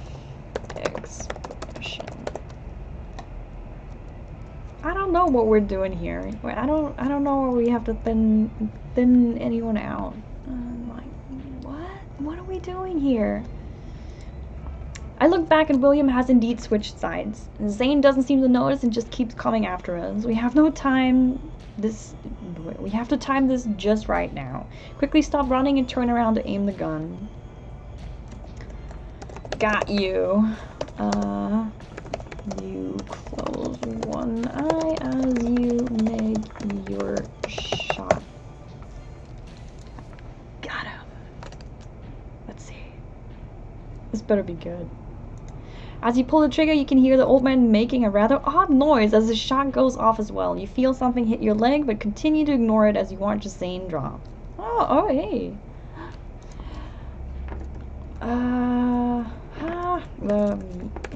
expression. I don't know what we're doing here. I don't know where we have to thin anyone out. I'm like, what are we doing here? I look back and William has indeed switched sides. Zane doesn't seem to notice and just keeps coming after us. We have to time this just right now. Quickly stop running and turn around to aim the gun. Got you. You close one eye as you make your shot. Got him. Let's see. This better be good. As you pull the trigger, you can hear the old man making a rather odd noise as the shot goes off as well. You feel something hit your leg, but continue to ignore it as you watch Zane drop. Oh, hey.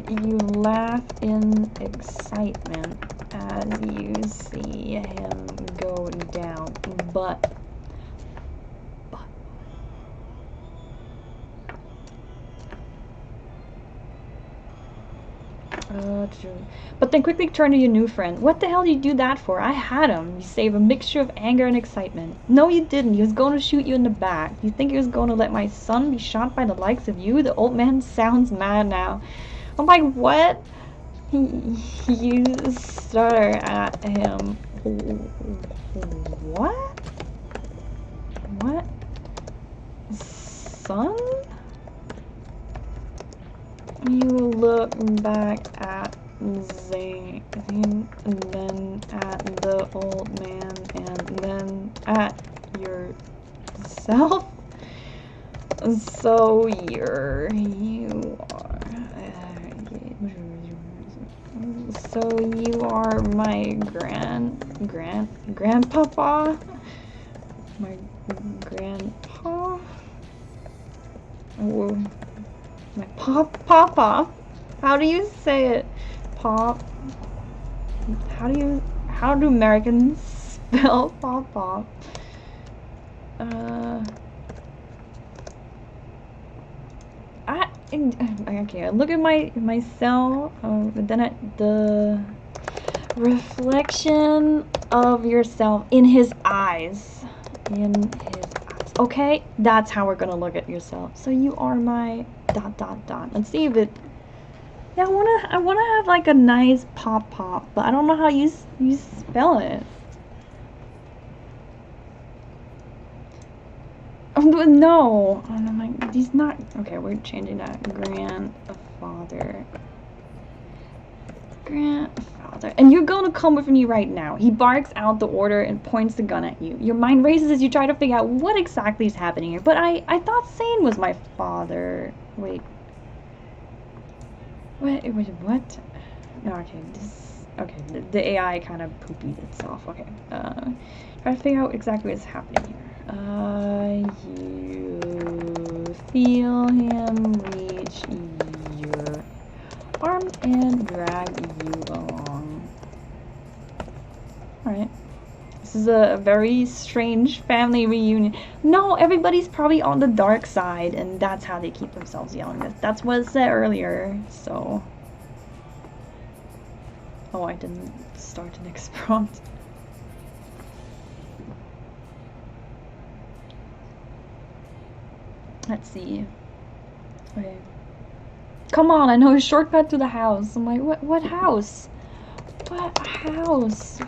You laugh in excitement as you see him go down, but then quickly turn to your new friend. What the hell did you do that for? I had him. You say with a mixture of anger and excitement. No, you didn't. He was going to shoot you in the back. You think he was going to let my son be shot by the likes of you? The old man sounds mad now. I'm like, what? You stutter at him. What? What? Son? You look back at Zane, and then at the old man, and then at yourself. So you are my grandpapa? My grandpa? Oh, my papa? How do you say it? Pop? How do Americans spell papa? Okay, I look at myself, then at the reflection of yourself in his eyes. Okay, that's how we're gonna look at yourself. So you are my ... Let's see if it... Yeah, I wanna have like a nice pop, but I don't know how you spell it. No. And I'm like, he's not. Okay, we're changing that. Grandfather. Grandfather. And you're gonna come with me right now. He barks out the order and points the gun at you. Your mind races as you try to figure out what exactly is happening here. But I thought Zane was my father. Wait. Wait, what? No, okay, okay, the AI kind of poopied itself. Okay, try to figure out exactly what's happening here. You feel him reach your arm and drag you along. Alright. This is a very strange family reunion. No, everybody's probably on the dark side, and that's how they keep themselves young. That's what it said earlier, so... Oh, I didn't start the next prompt. Let's see. Okay. Come on, I know a shortcut to the house. I'm like, what house? What house?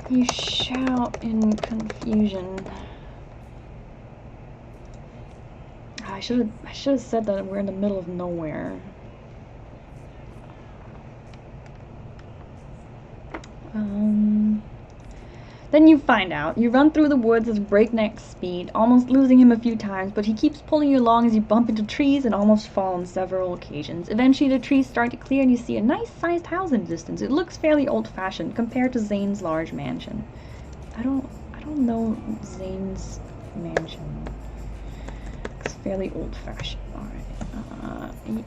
You shout in confusion. I should have said that we're in the middle of nowhere. Then you find out. You run through the woods at breakneck speed, almost losing him a few times, but he keeps pulling you along as you bump into trees and almost fall on several occasions. Eventually the trees start to clear and you see a nice-sized house in the distance. It looks fairly old-fashioned compared to Zane's large mansion. I don't know Zane's mansion. It's fairly old-fashioned. Alright.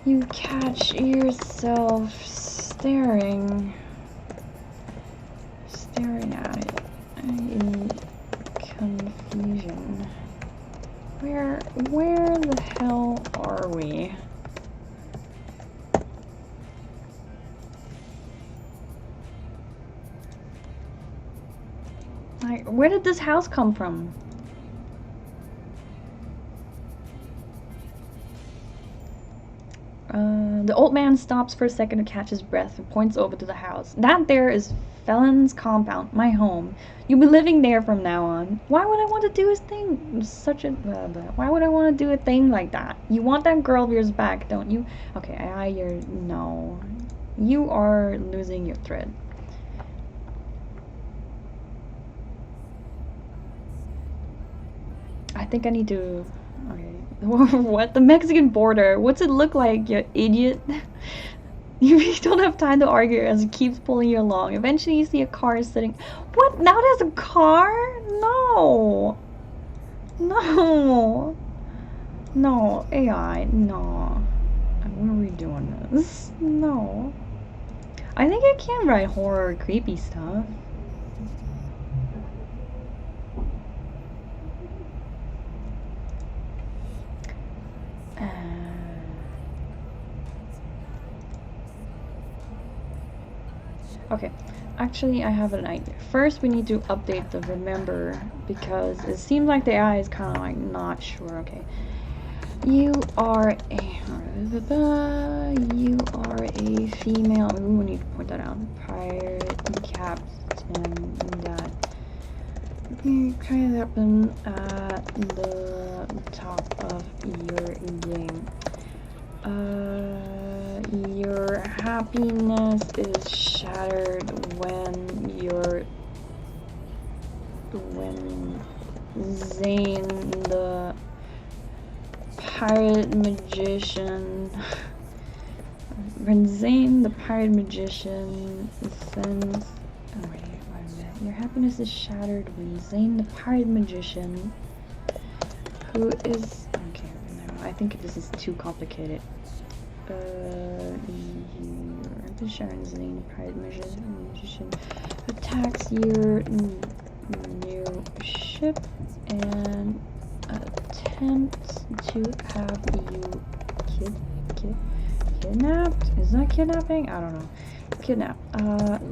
You catch yourself staring at it in confusion. Where the hell are we? Like, where did this house come from? The old man stops for a second to catch his breath and points over to the house. That there is Felon's compound, my home. You'll be living there from now on. Why would I want to do a thing? Why would I want to do a thing like that? You want that girl of yours back, don't you? Okay, no. You are losing your thread. I think I need to... Okay. What? The Mexican border? What's it look like, you idiot? You really don't have time to argue as it keeps pulling you along. Eventually you see a car sitting... What? Now there's a car? No! No! No, AI, no. When are we doing this? No. I think I can write horror creepy stuff. Okay, actually I have an idea. First we need to update the remember because it seems like the AI is kind of like not sure. Okay, you are a female. Ooh, we need to point that out. Pirate captain that kind of happen at the top of your game. Your happiness is shattered when Zane the pirate magician sends... Oh wait a minute. Your happiness is shattered when Zane the pirate magician, who is... Okay, no, I think this is too complicated. The Sharon Zane pirate magician attacks your new ship and attempts to have you kidnapped. Is that kidnapping? I don't know. Kidnap.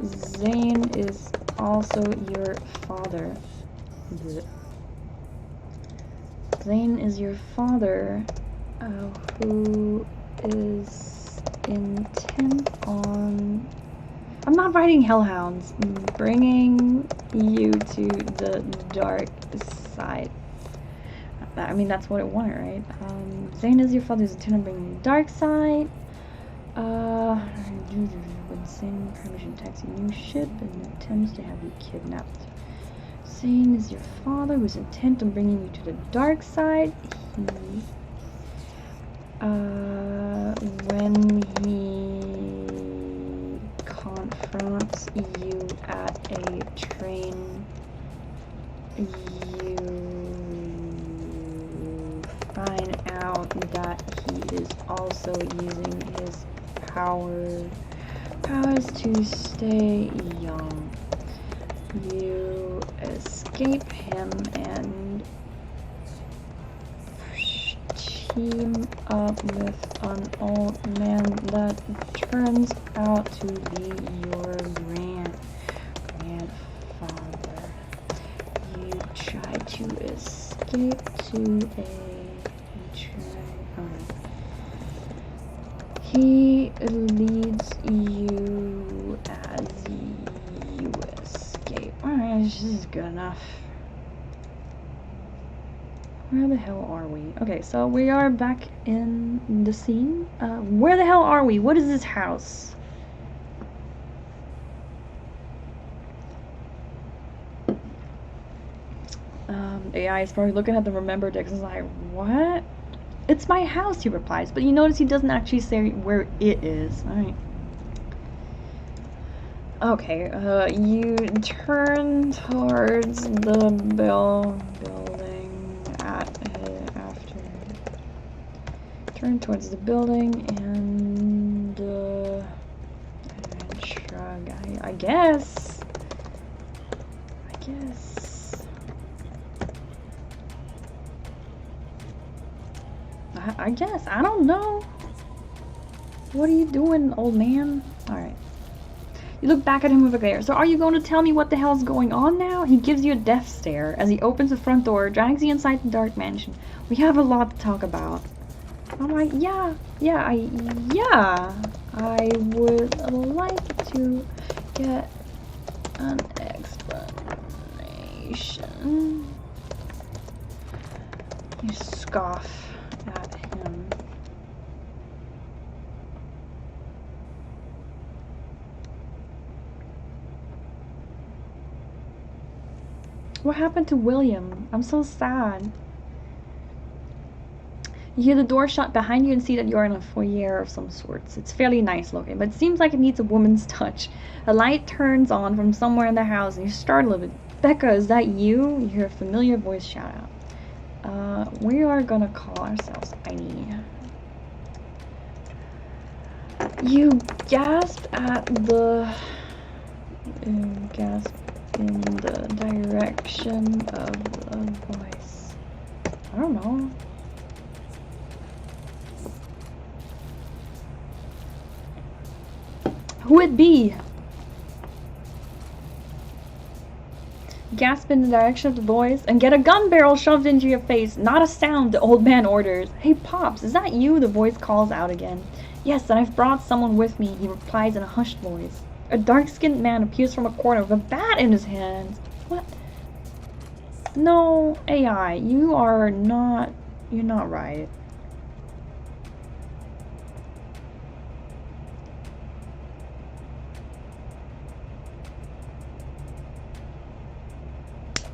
Zane is also your father. Zane is your father, who is intent on I'm not riding hellhounds. I'm bringing you to the dark side. I mean, that's what it wanted, right? Zane is your father's intended bringing the dark side. When Zane permission attacks a new ship and attempts to have you kidnapped. Zane is your father who's intent on bringing you to the dark side. When he confronts you at a train, you find out that he is also using his powers to stay young. You escape him and team up with an old man that turns out to be your grandfather. You try to escape to a train. He leads you as you escape. Alright, this is good enough. Where the hell are we? Okay, so we are back in the scene. Where the hell are we? What is this house? AI is probably looking at the remember text and is like, what? It's my house, he replies, but you notice he doesn't actually say where it is. Alright. Okay, you turn towards the building turn towards the building and shrug. I guess. I guess. I don't know. What are you doing, old man? Alright. You look back at him with a glare. So are you going to tell me what the hell's going on now? He gives you a death stare as he opens the front door, drags you inside the dark mansion. We have a lot to talk about. I'm like, I would like to get an explanation. You scoff at him. What happened to William? I'm so sad. You hear the door shut behind you and see that you're in a foyer of some sorts. It's fairly nice looking, but it seems like it needs a woman's touch. A light turns on from somewhere in the house and you startle a bit. Becca, is that you? You hear a familiar voice shout out. We are gonna call ourselves Heidi. You gasp at the... gasp in the direction of the voice. I don't know. Who it be? Gasp in the direction of the voice and get a gun barrel shoved into your face. Not a sound, the old man orders. Hey, Pops, is that you? The voice calls out again. Yes, and I've brought someone with me, he replies in a hushed voice. A dark-skinned man appears from a corner with a bat in his hands. What? No, AI, you're not right.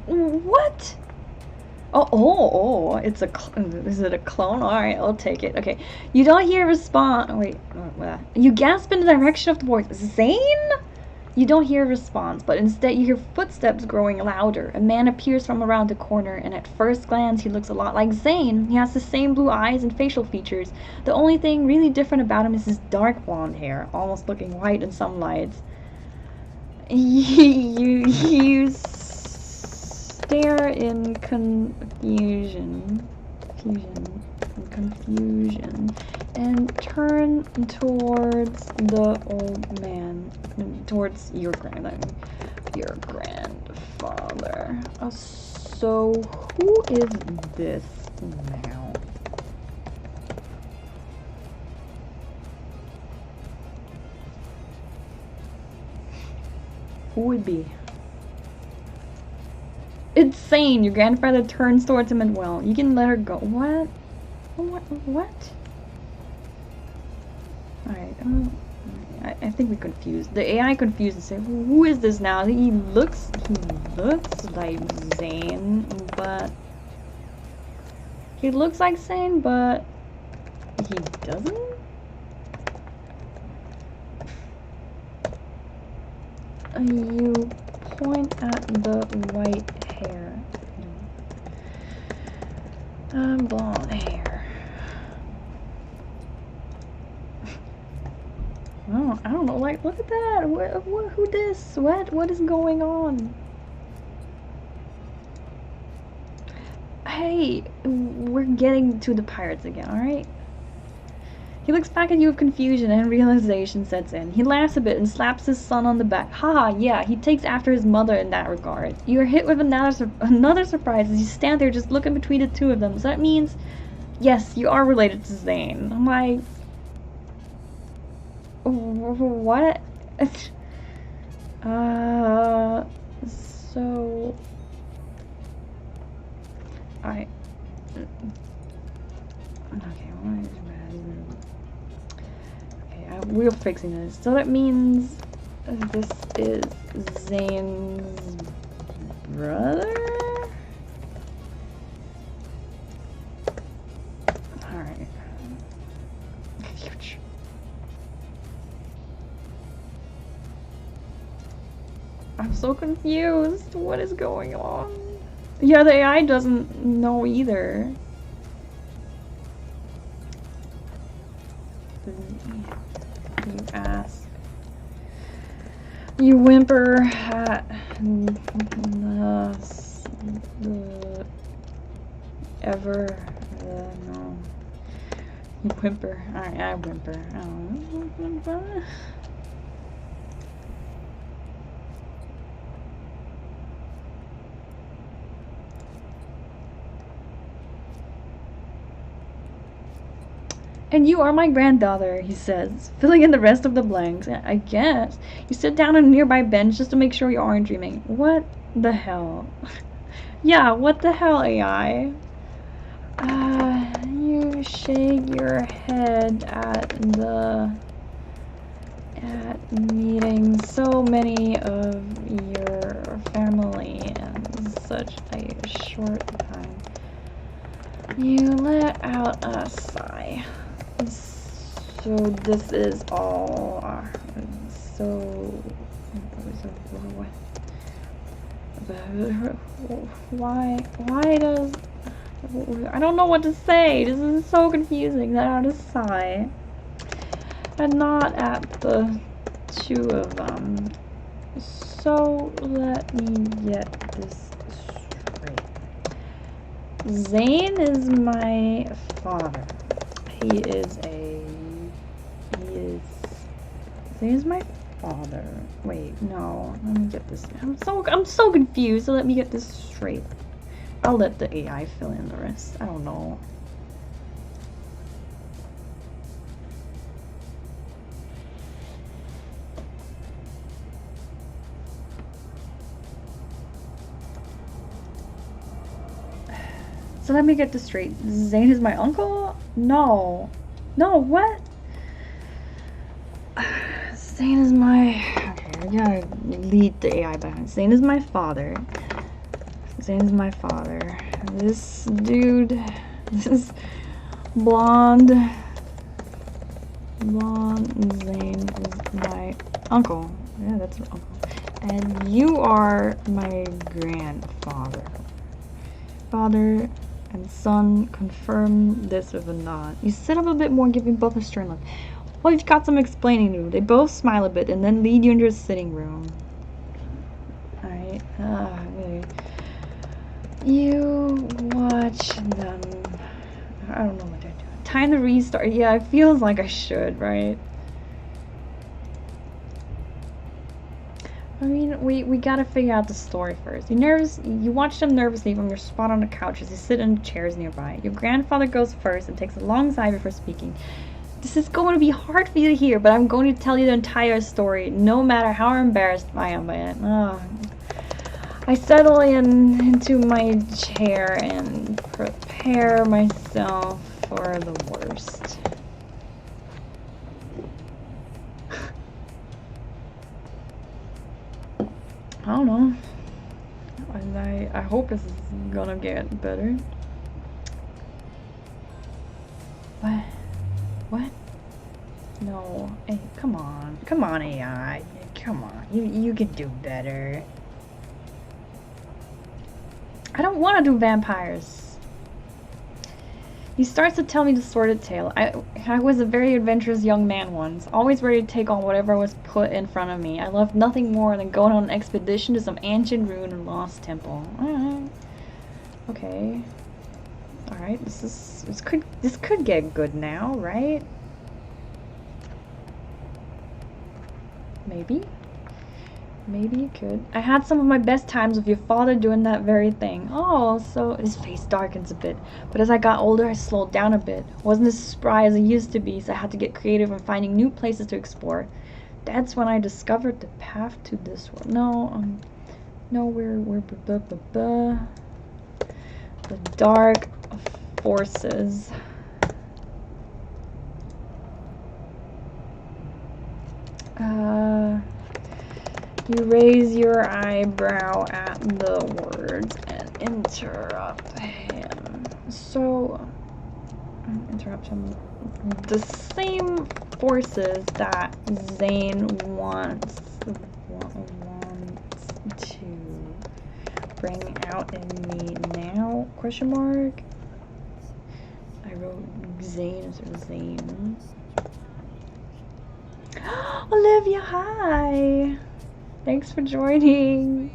What? Oh, it's a is it a clone? Alright, I'll take it. Okay. You don't hear a response. Wait, what? You gasp in the direction of the voice. Zane? You don't hear a response, but instead you hear footsteps growing louder. A man appears from around the corner, and at first glance he looks a lot like Zane. He has the same blue eyes and facial features. The only thing really different about him is his dark blonde hair, almost looking white in some lights. You stare in confusion and turn towards the old man, towards your grandfather. So who is this now? Who would be? It's Zane. Your grandfather turns towards him and well. You can let her go. What? What? Alright, I think we confused. The AI confused and said, who is this now? He looks like Zane, but he looks like Zane, but he doesn't? You point at the white hair. Blonde hair. Oh, I don't know, like, look at that! Who this? What is going on? Hey, we're getting to the pirates again, alright? He looks back at you with confusion and realization sets in. He laughs a bit and slaps his son on the back. Haha, yeah, he takes after his mother in that regard. You are hit with another surprise as you stand there just looking between the two of them. So that means, yes, you are related to Zane. I'm like... What? So... Okay, we're fixing this. So that means this is Zane's brother? Alright. I'm so confused. What is going on? Yeah, the AI doesn't know either. You ask. You whimper at no. You whimper. Alright, I whimper. And you are my granddaughter, he says, filling in the rest of the blanks. I guess. You sit down on a nearby bench just to make sure you aren't dreaming. What the hell? Yeah, what the hell, AI? You shake your head at meeting so many of your family in such a short time. You let out a sigh. So this is all why does I don't know what to say. This is so confusing. Let out a sigh. And not at the two of them. So let me get this straight. Zane is my father. Zane is my father. Wait, no. Let me get this. I'm so confused. So let me get this straight. I'll let the AI fill in the rest. I don't know. So let me get this straight. Zane is my uncle? No. No, what? Zane is my... Okay, I gotta lead the AI behind. Zane is my father. Zane is my father. This dude... This blonde Zane is my uncle. Yeah, that's my uncle. And you are my grandfather. Father and son confirm this with a nod. You sit up a bit more, giving both a stern look. Well, you've got some explaining to do. They both smile a bit and then lead you into a sitting room. Alright. Okay. You watch them. I don't know what they're doing. Time to restart. Yeah, it feels like I should, right? I mean, we gotta figure out the story first. You watch them nervously from your spot on the couch as they sit in the chairs nearby. Your grandfather goes first and takes a long sigh before speaking. This is going to be hard for you to hear, but I'm going to tell you the entire story, no matter how embarrassed I am by it. I settle into my chair and prepare myself for the worst. I don't know. And I hope this is gonna get better. What? What? No. Hey, come on. Come on, AI. Come on. You can do better. I don't want to do vampires. He starts to tell me the sordid tale. I was a very adventurous young man once, always ready to take on whatever was put in front of me. I loved nothing more than going on an expedition to some ancient ruin or lost temple. Okay. Alright, this could get good now, right? Maybe? Maybe you could. I had some of my best times with your father doing that very thing. Oh, so his face darkens a bit. But as I got older, I slowed down a bit. Wasn't as spry as I used to be, so I had to get creative in finding new places to explore. That's when I discovered the path to this world. No, we're the dark forces. You raise your eyebrow at the words and interrupt him. So, interrupt him. The same forces that Zane wants to bring out in me now? Question mark. I wrote Zane instead of Zane. Olivia, hi. Thanks for joining.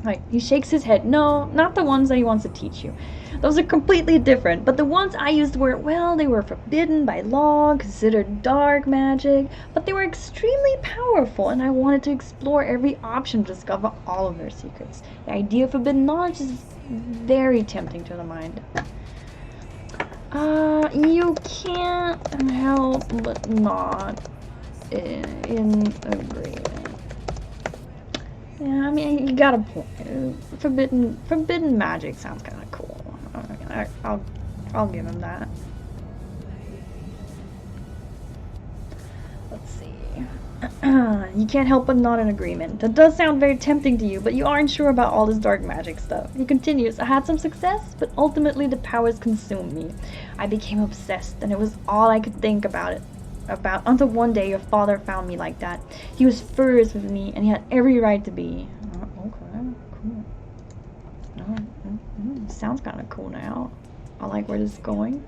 Like, he shakes his head. No, not the ones that he wants to teach you. Those are completely different. But the ones I used were, well, they were forbidden by law, considered dark magic, but they were extremely powerful, and I wanted to explore every option to discover all of their secrets. The idea of forbidden knowledge is very tempting to the mind. You can't help but not in agreement. Yeah, I mean, you got a point. Forbidden magic sounds kind of cool. I'll give him that. Let's see. You can't help but not in agreement. That does sound very tempting to you, but you aren't sure about all this dark magic stuff. He continues, I had some success, but ultimately the powers consumed me. I became obsessed, and it was all I could think about until one day your father found me like that. He was furious with me, and he had every right to be. Okay, cool. Sounds kind of cool now. I like where this is going.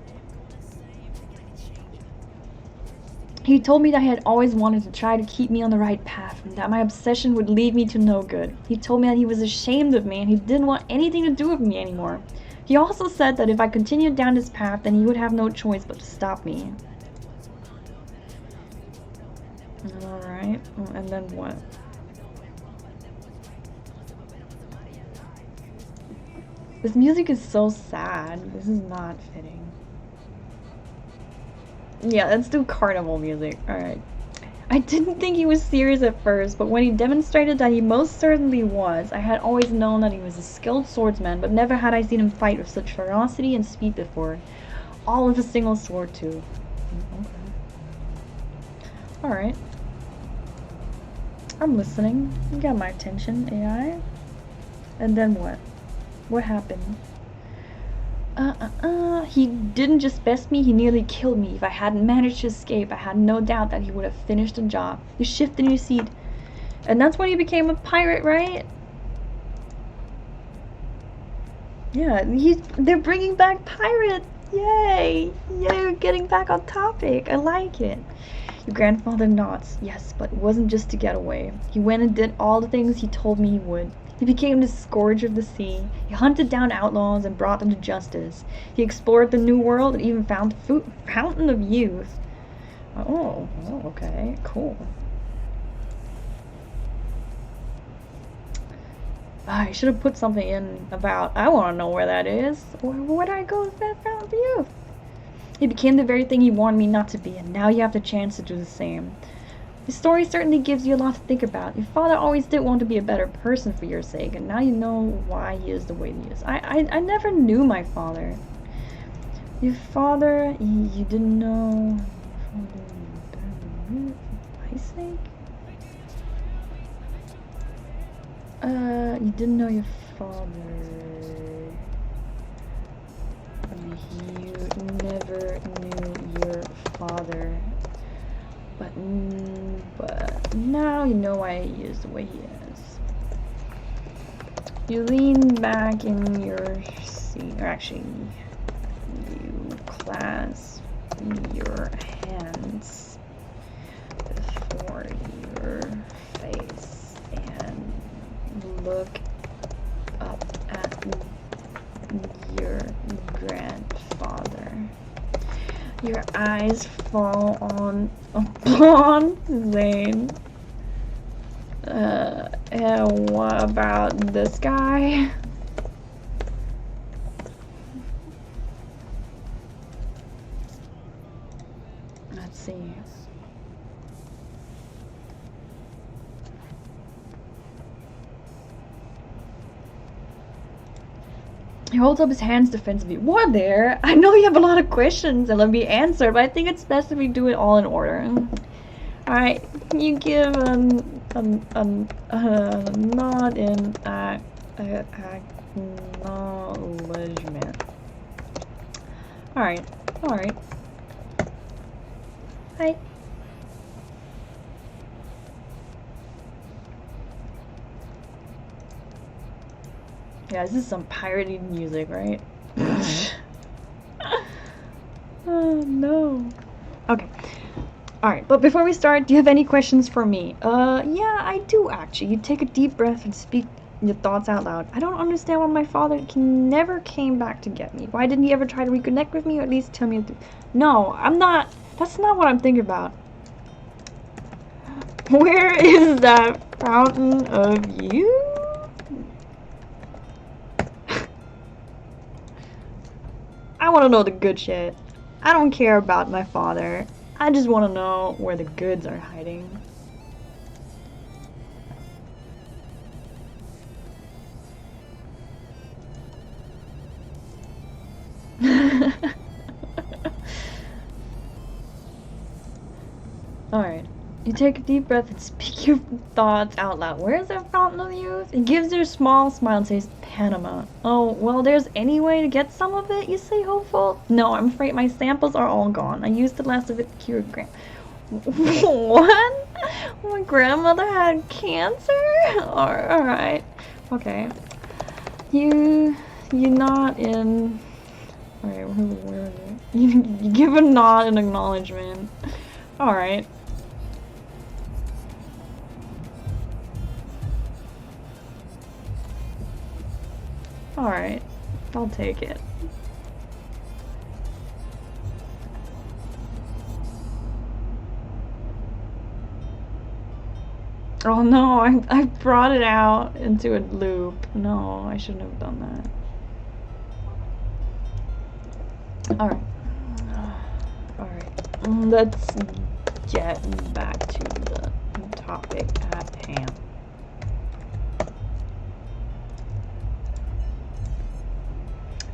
He told me that he had always wanted to try to keep me on the right path, and that my obsession would lead me to no good. He told me that he was ashamed of me, and he didn't want anything to do with me anymore. He also said that if I continued down this path, then he would have no choice but to stop me. Alright, and then what? This music is so sad. This is not fitting. Yeah, let's do carnival music. Alright. I didn't think he was serious at first, but when he demonstrated that he most certainly was, I had always known that he was a skilled swordsman, but never had I seen him fight with such ferocity and speed before. All with a single sword, too. Okay. Alright. I'm listening. You got my attention, AI. And then what? What happened? He didn't just best me, he nearly killed me. If I hadn't managed to escape, I had no doubt that he would have finished the job. You shift in your seat. And that's when you became a pirate, right? Yeah, they're bringing back pirates. Yay! Yay, we're getting back on topic. I like it. Your grandfather nods. Yes, but it wasn't just to get away. He went and did all the things he told me he would. He became the scourge of the sea. He hunted down outlaws and brought them to justice. He explored the new world and even found the fountain of youth. Oh, okay, cool. I should have put something in about, I want to know where that is. Where would I go with that fountain of youth? He became the very thing you wanted me not to be, and now you have the chance to do the same. The story certainly gives you a lot to think about. Your father always did want to be a better person for your sake, and now you know why he is the way he is. I never knew my father. Your father, you didn't know... For my sake? You didn't know your father. You never knew your father. But now you know why he is the way he is. You lean back in your seat, or actually, you clasp your hands before your face and look up at your grandfather. Your eyes fall upon Zane. And what about this guy? Let's see. He holds up his hands defensively. What there? I know you have a lot of questions and let me answer, but I think it's best if we do it all in order. Alright, you give a nod in acknowledgement. Alright. Hi. Yeah, this is some pirated music, right? Oh no. Okay. Alright, but before we start, do you have any questions for me? Yeah, I do actually. You take a deep breath and speak your thoughts out loud. I don't understand why my father never came back to get me. Why didn't he ever try to reconnect with me or at least tell me the... No, I'm not... That's not what I'm thinking about. Where is that fountain of youth? I want to know the good shit. I don't care about my father. I just want to know where the goods are hiding. Alright. You take a deep breath and speak your thoughts out loud. Where is that fountain of youth? It gives you a small smile and says, Panama. Oh, well, there's any way to get some of it, you say, hopeful? No, I'm afraid my samples are all gone. I used the last of it to cure What? My grandmother had cancer? Alright. Okay. You nod in... Alright, where is it? You give a nod in acknowledgement. Alright. Alright, I'll take it. Oh no, I brought it out into a loop. No, I shouldn't have done that. Alright. Alright, let's get back to the topic at hand.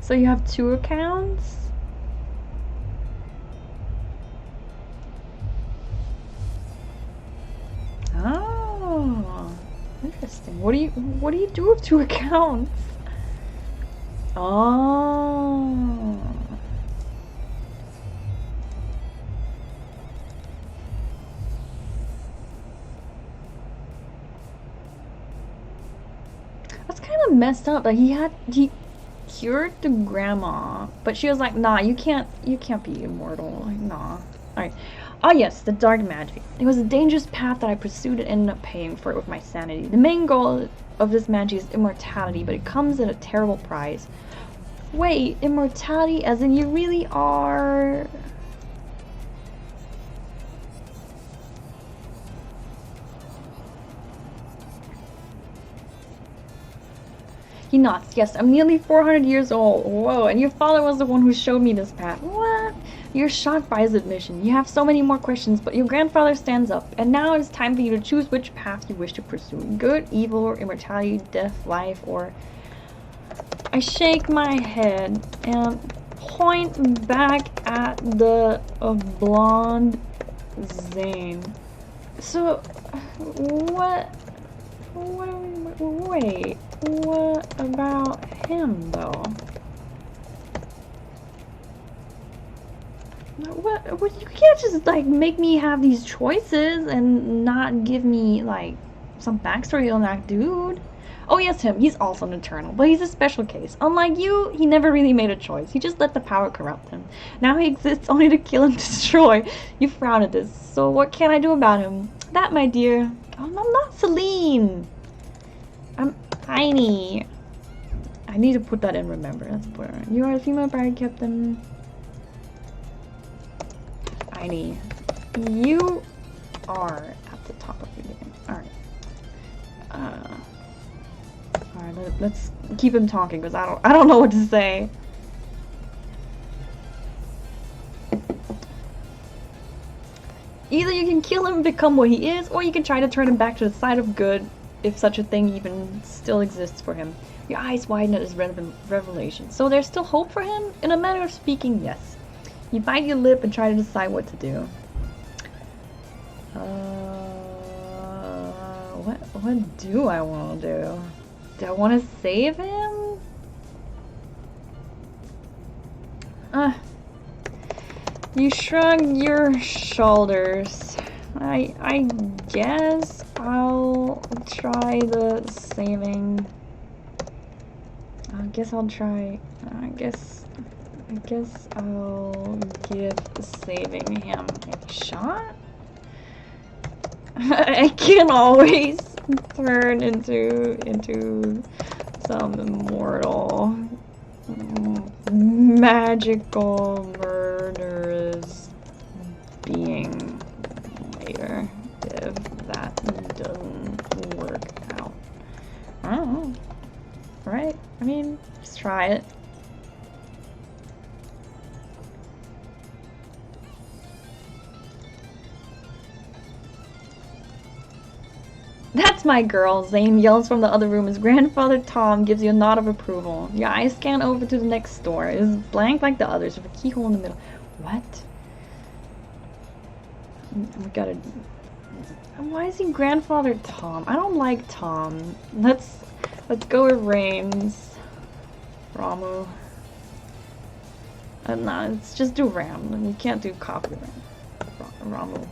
So you have 2 accounts? Oh, interesting. What do you do with 2 accounts? Oh. That's kind of messed up. Like he cured the grandma, but she was like, nah, you can't be immortal. Like, nah. Alright. Oh yes, the dark magic. It was a dangerous path that I pursued and ended up paying for it with my sanity. The main goal of this magic is immortality, but it comes at a terrible price. Wait, immortality as in you really are... He nods. Yes, I'm nearly 400 years old. Whoa, and your father was the one who showed me this path. What? You're shocked by his admission. You have so many more questions, but your grandfather stands up. And now it's time for you to choose which path you wish to pursue. Good, evil, or immortality, death, life, or... I shake my head and point back at the blonde Zane. So, what wait, what about him, though? What, you can't just, like, make me have these choices and not give me, like, some backstory on that dude. Oh, yes, him. He's also an Eternal, but he's a special case. Unlike you, he never really made a choice. He just let the power corrupt him. Now he exists only to kill and destroy. You frown at this, so what can I do about him? That, my dear... Oh, I'm not Celine! I'm tiny. I need to put that in, remember. That's important. You are a female bride, Captain. Tiny. You are at the top of the game. Alright. Alright, let's keep him talking, because I don't know what to say. Either you can kill him and become what he is, or you can try to turn him back to the side of good, if such a thing even still exists for him. Your eyes widen at his revelation. So there's still hope for him? In a manner of speaking, yes. You bite your lip and try to decide what to do. What do I want to do? Do I want to save him? You shrug your shoulders. I guess I'll try the saving. I guess I'll give saving him a shot. I can always turn into some immortal, magical, murderous being later if that doesn't work out. I don't know. Right? I mean, just try it. That's my girl, Zane yells from the other room as grandfather Tom gives you a nod of approval. Your eyes scan over to the next door. It is blank like the others with a keyhole in the middle. What? We gotta... Why is he grandfather Tom? I don't like Tom. Let's go with Rames. Ramu. Nah, let's just do Ram. We can't do copy Ram. Ramu.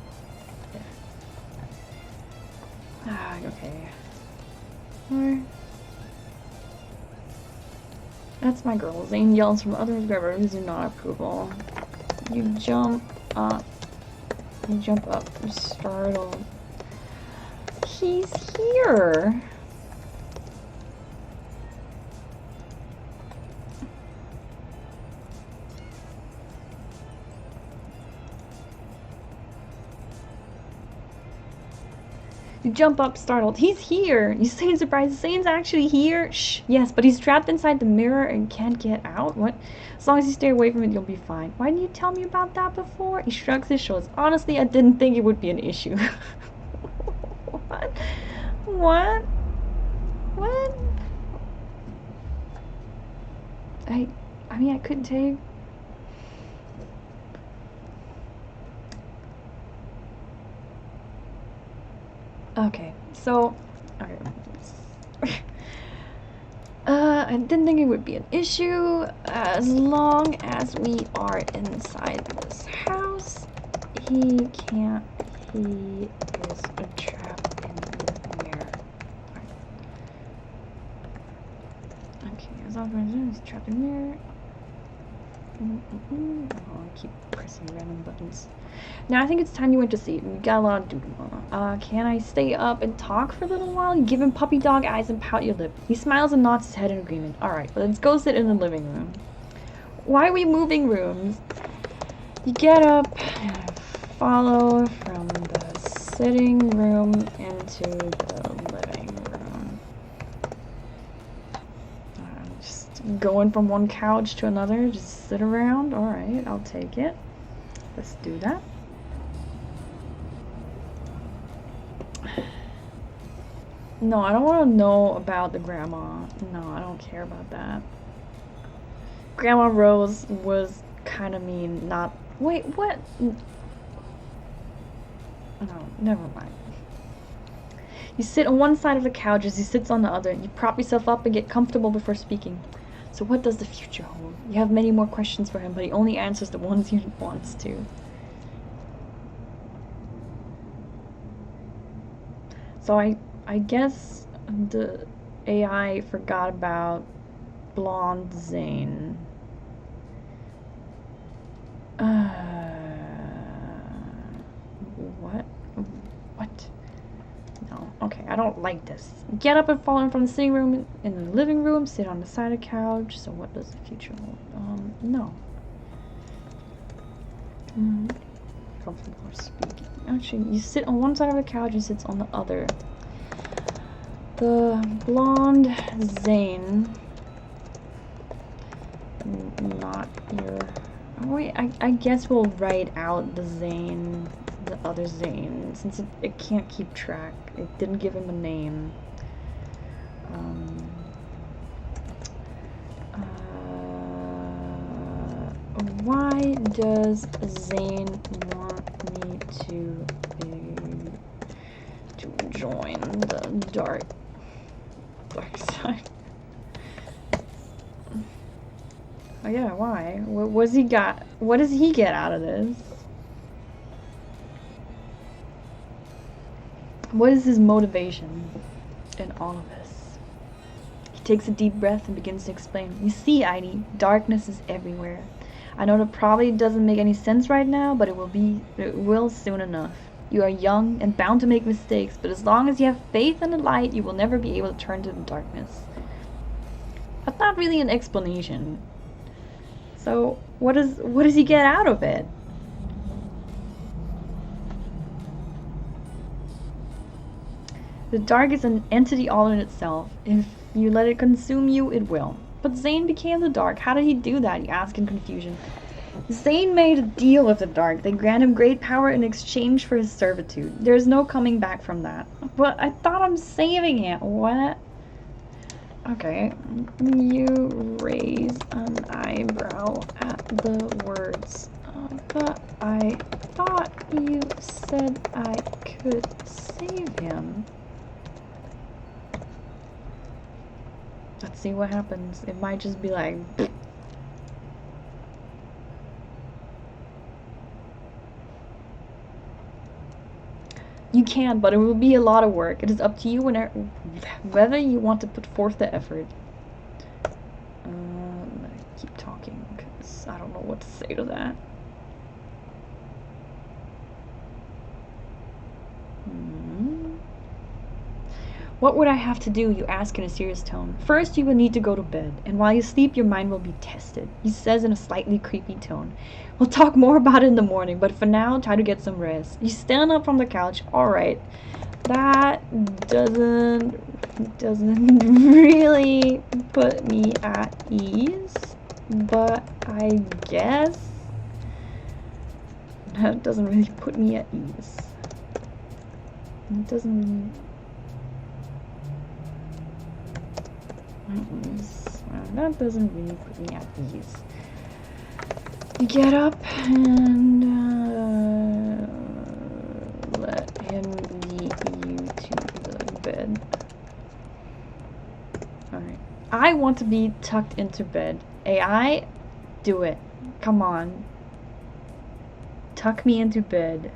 Okay. That's my girl. Zane yells from others who do not approval. You jump up. Startled. He's here. You jump up, startled. He's here! You say in surprise, Zane's actually here? Shh! Yes, but he's trapped inside the mirror and can't get out? What? As long as you stay away from it, you'll be fine. Why didn't you tell me about that before? He shrugs his shoulders. Honestly, I didn't think it would be an issue. What? What? What? I mean, I couldn't tell you. Okay, so, okay. I didn't think it would be an issue as long as we are inside this house. He is trapped in the mirror. Okay, as long as he's trapped in the mirror. I'll keep pressing random buttons. Now I think it's time you went to sleep. You got a lot of doodle. Can I stay up and talk for a little while? You give him puppy dog eyes and pout your lip. He smiles and nods his head in agreement. Alright, let's go sit in the living room. Why are we moving rooms? You get up and follow from the sitting room into the living room. going from one couch to another, just sit around. Alright, I'll take it. Let's do that. No, I don't want to know about the grandma. No, I don't care about that. Grandma Rose was kind of mean, not... Wait, what? No, never mind. You sit on one side of the couch as he sits on the other. You prop yourself up and get comfortable before speaking. So what does the future hold? You have many more questions for him, but he only answers the ones he wants to. So I guess the AI forgot about blonde Zane. What? What? No. Okay, I don't like this. Get up and fall in from the sitting room in the living room. Sit on the side of the couch. So what does the future hold? No. Comfortable for speaking. Actually, you sit on one side of the couch. He sits on the other. The blonde Zane. Not your... Wait, I guess we'll write out the Zane, the other Zane, since it can't keep track. It didn't give him a name. Why does Zane want me to join the dark side? Oh yeah, why? What does he get out of this? What is his motivation in all of this? He takes a deep breath and begins to explain. You see, Heidi, darkness is everywhere. I know that probably doesn't make any sense right now, but it will soon enough. You are young and bound to make mistakes, but as long as you have faith in the light, you will never be able to turn to the darkness. That's not really an explanation. So, what does he get out of it? The dark is an entity all in itself. If you let it consume you, it will. But Zane became the dark. How did he do that? You ask in confusion. Zane made a deal with the dark. They grant him great power in exchange for his servitude. There's no coming back from that. But I thought I'm saving it. What? Okay. You raise an eyebrow at the words. But I thought you said I could save him. Let's see what happens. It might just be like... You can, but it will be a lot of work. It is up to you whether you want to put forth the effort. I'm gonna keep talking because I don't know what to say to that. What would I have to do, you ask in a serious tone. First, you will need to go to bed, and while you sleep, your mind will be tested, he says in a slightly creepy tone. We'll talk more about it in the morning, but for now, try to get some rest. You stand up from the couch. Alright. That doesn't really put me at ease, but I guess that doesn't really put me at ease. It doesn't really... That doesn't really put me at ease. You get up and let him lead you to the bed. Alright. I want to be tucked into bed. AI, do it. Come on. Tuck me into bed.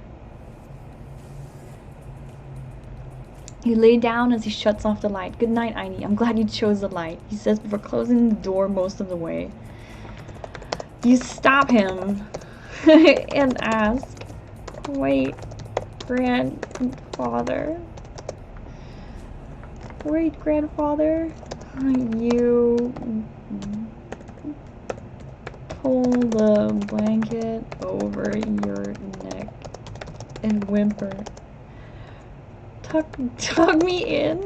You lay down as he shuts off the light. Good night, Aini. I'm glad you chose the light, he says before closing the door most of the way. You stop him and ask, wait, grandfather? Wait, grandfather? You pull the blanket over your neck and whimper. Tuck me in.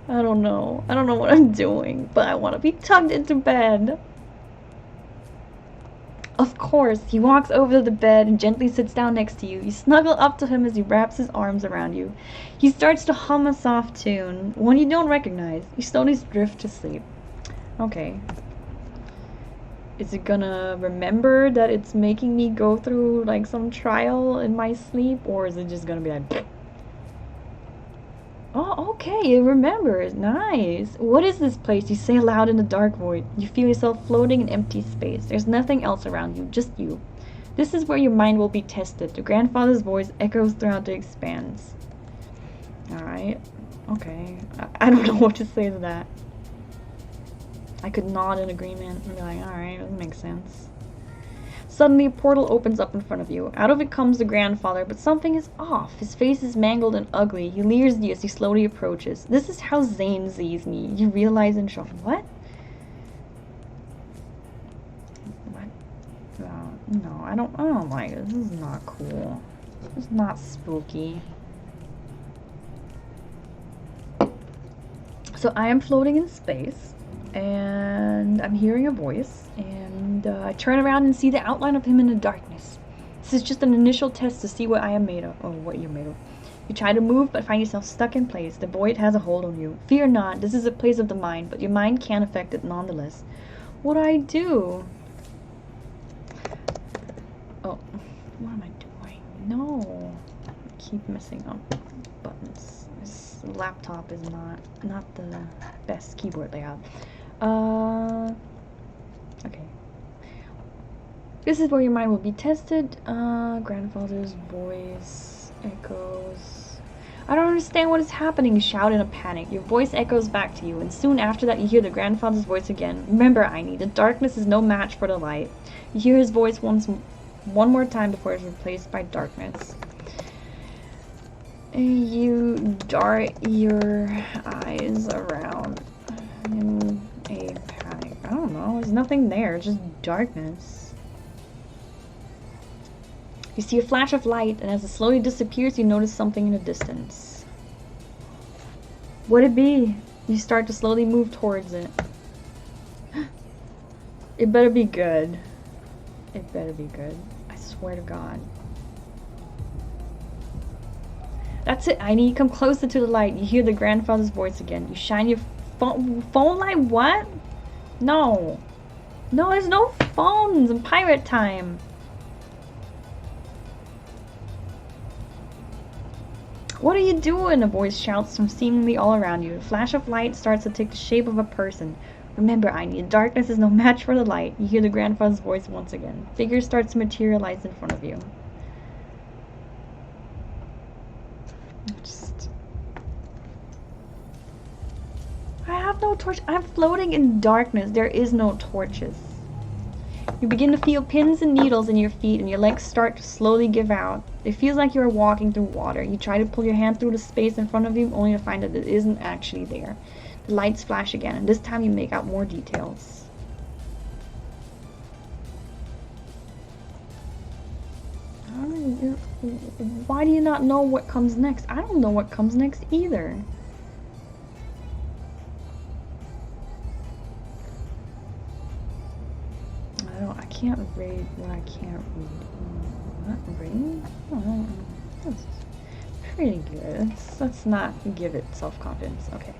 I don't know. I don't know what I'm doing, but I want to be tucked into bed. Of course, he walks over to the bed and gently sits down next to you. You snuggle up to him as he wraps his arms around you. He starts to hum a soft tune, one you don't recognize. You slowly drift to sleep. Okay. Is it gonna remember that it's making me go through like some trial in my sleep, or is it just gonna be like, oh, okay, it remembers. Nice. What is this place? You say aloud in the dark void. You feel yourself floating in empty space. There's nothing else around you, just you. This is where your mind will be tested. The grandfather's voice echoes throughout the expanse. Alright. Okay. I don't know what to say to that. I could nod in agreement and be like, alright, that makes sense. Suddenly, a portal opens up in front of you. Out of it comes the grandfather, but something is off. His face is mangled and ugly. He leers at you as he slowly approaches. This is how Zane sees me. You realize in shock. What? What? No, I don't like it. This is not cool. This is not spooky. So I am floating in space, and I'm hearing a voice, and I turn around and see the outline of him in the darkness. This is just an initial test to see what I am made of, or what you're made of. You try to move, but find yourself stuck in place. The void has a hold on you. Fear not, this is a place of the mind, but your mind can affect it nonetheless. What do I do? Oh, what am I doing? No, I keep messing up buttons. This laptop is not the best keyboard layout. Okay. This is where your mind will be tested. Grandfather's voice echoes. I don't understand what is happening, you shout in a panic. Your voice echoes back to you, and soon after that you hear the grandfather's voice again. Remember, Aini, the darkness is no match for the light. You hear his voice one more time before it's replaced by darkness. You dart your eyes around in a panic. I don't know, there's nothing there, just darkness. You see a flash of light, and as it slowly disappears, you notice something in the distance. What'd it be? You start to slowly move towards it. It better be good. It better be good. I swear to God. That's it, Aini. Come closer to the light. You hear the grandfather's voice again. You shine your phone light? What? No. No, there's no phones in pirate time. What are you doing? A voice shouts from seemingly all around you. A flash of light starts to take the shape of a person. Remember, Aini, the darkness is no match for the light. You hear the grandfather's voice once again. Figure starts to materialize in front of you. I have no torch. I'm floating in darkness. There is no torches. You begin to feel pins and needles in your feet, and your legs start to slowly give out. It feels like you are walking through water. You try to pull your hand through the space in front of you, only to find that it isn't actually there. The lights flash again, and this time you make out more details. Why do you not know what comes next? I don't know what comes next either. I can't read what I can't read. Not reading? Oh, that's pretty good. Let's not give it self-confidence. Okay.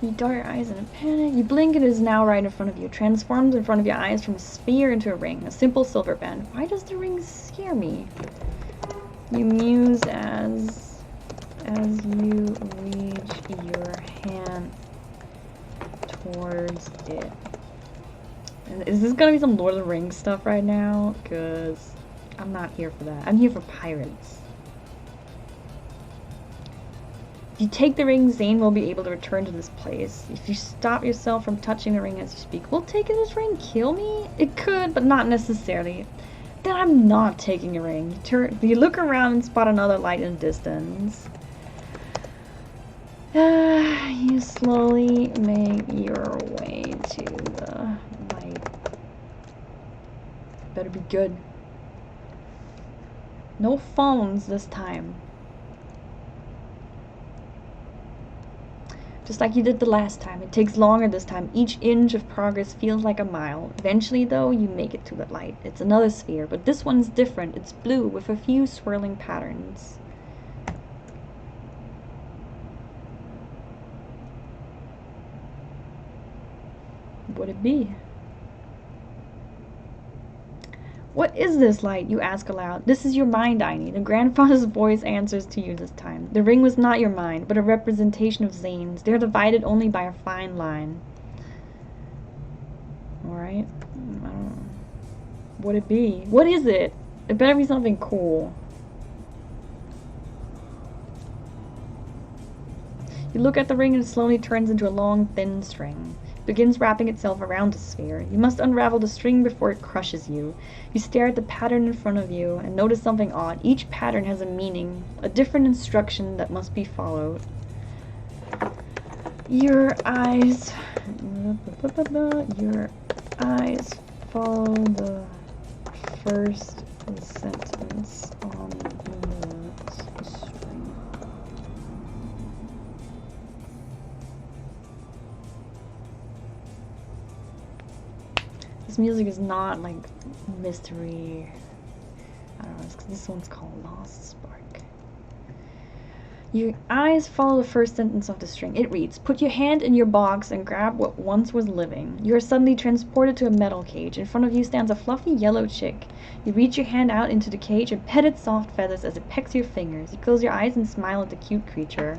You dart your eyes in a panic. You blink, it is now right in front of you. Transforms in front of your eyes from a sphere into a ring. A simple silver band. Why does the ring scare me? You muse as you reach your hand towards it. And is this gonna be some Lord of the Rings stuff right now? Because I'm not here for that. I'm here for pirates. If you take the ring, Zane will be able to return to this place. If you stop yourself from touching the ring as you speak, will taking this ring kill me? It could, but not necessarily. Then I'm not taking a ring. You look around and spot another light in the distance. You slowly make your way to the light. Better be good. No phones this time. Just like you did the last time. It takes longer this time. Each inch of progress feels like a mile. Eventually, though, you make it to the light. It's another sphere, but this one's different. It's blue with a few swirling patterns. What would it be? What is this light? You ask aloud. This is your mind, Aini. The grandfather's voice answers to you this time. The ring was not your mind, but a representation of Zane's. They're divided only by a fine line. Alright. I don't know. What would it be? What is it? It better be something cool. You look at the ring and it slowly turns into a long, thin string. Begins wrapping itself around the sphere. You must unravel the string before it crushes you. You stare at the pattern in front of you and notice something odd. Each pattern has a meaning, a different instruction that must be followed. Your eyes follow the first sentence on the string. This music is not like mystery. I don't know, this one's called Lost Spark. Your eyes follow the first sentence of the string. It reads, put your hand in your box and grab what once was living. You are suddenly transported to a metal cage. In front of you stands a fluffy yellow chick. You reach your hand out into the cage and pet its soft feathers as it pecks your fingers. You close your eyes and smile at the cute creature.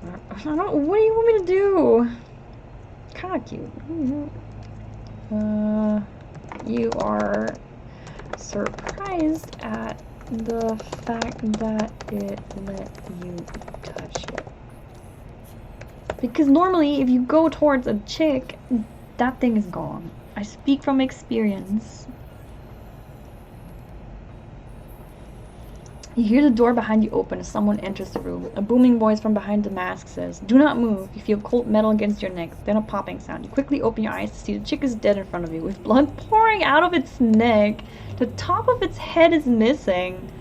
What do you want me to do? Kinda cute. You are surprised at the fact that it let you touch it. Because normally, if you go towards a chick, that thing is gone. I speak from experience. You hear the door behind you open as someone enters the room. A booming voice from behind the mask says, do not move. You feel cold metal against your neck, then a popping sound. You quickly open your eyes to see the chick is dead in front of you, with blood pouring out of its neck. The top of its head is missing.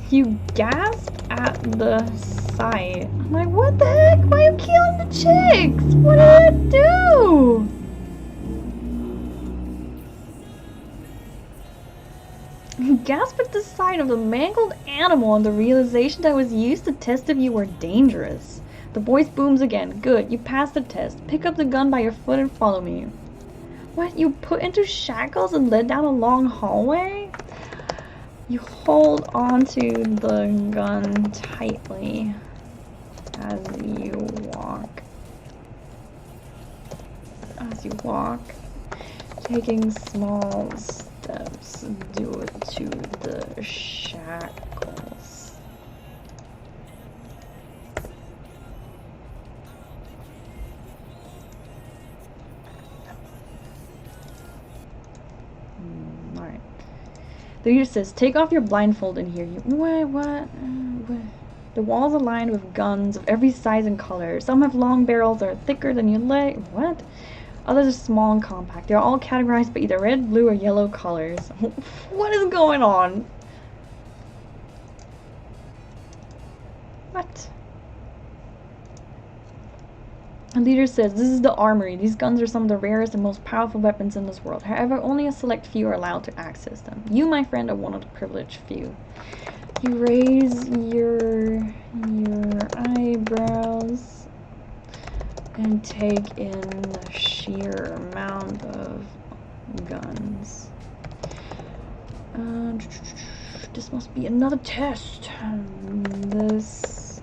You gasp at the sight. I'm like, what the heck? Why are you killing the chicks? What did it do? You gasp at the sight of the mangled animal and the realization that it was used to test if you were dangerous. The voice booms again. Good, you passed the test. Pick up the gun by your foot and follow me. What? You put into shackles and led down a long hallway? You hold onto the gun tightly as you walk. Taking small steps due to the shackles. Alright. The leader says, take off your blindfold in here. What? The walls are lined with guns of every size and color. Some have long barrels that are thicker than your leg. What? Others are small and compact. They are all categorized by either red, blue, or yellow colors. What is going on? What? The leader says, this is the armory. These guns are some of the rarest and most powerful weapons in this world. However, only a select few are allowed to access them. You, my friend, are one of the privileged few. You raise your eyebrows and take in the sheer amount of guns. This must be another test. This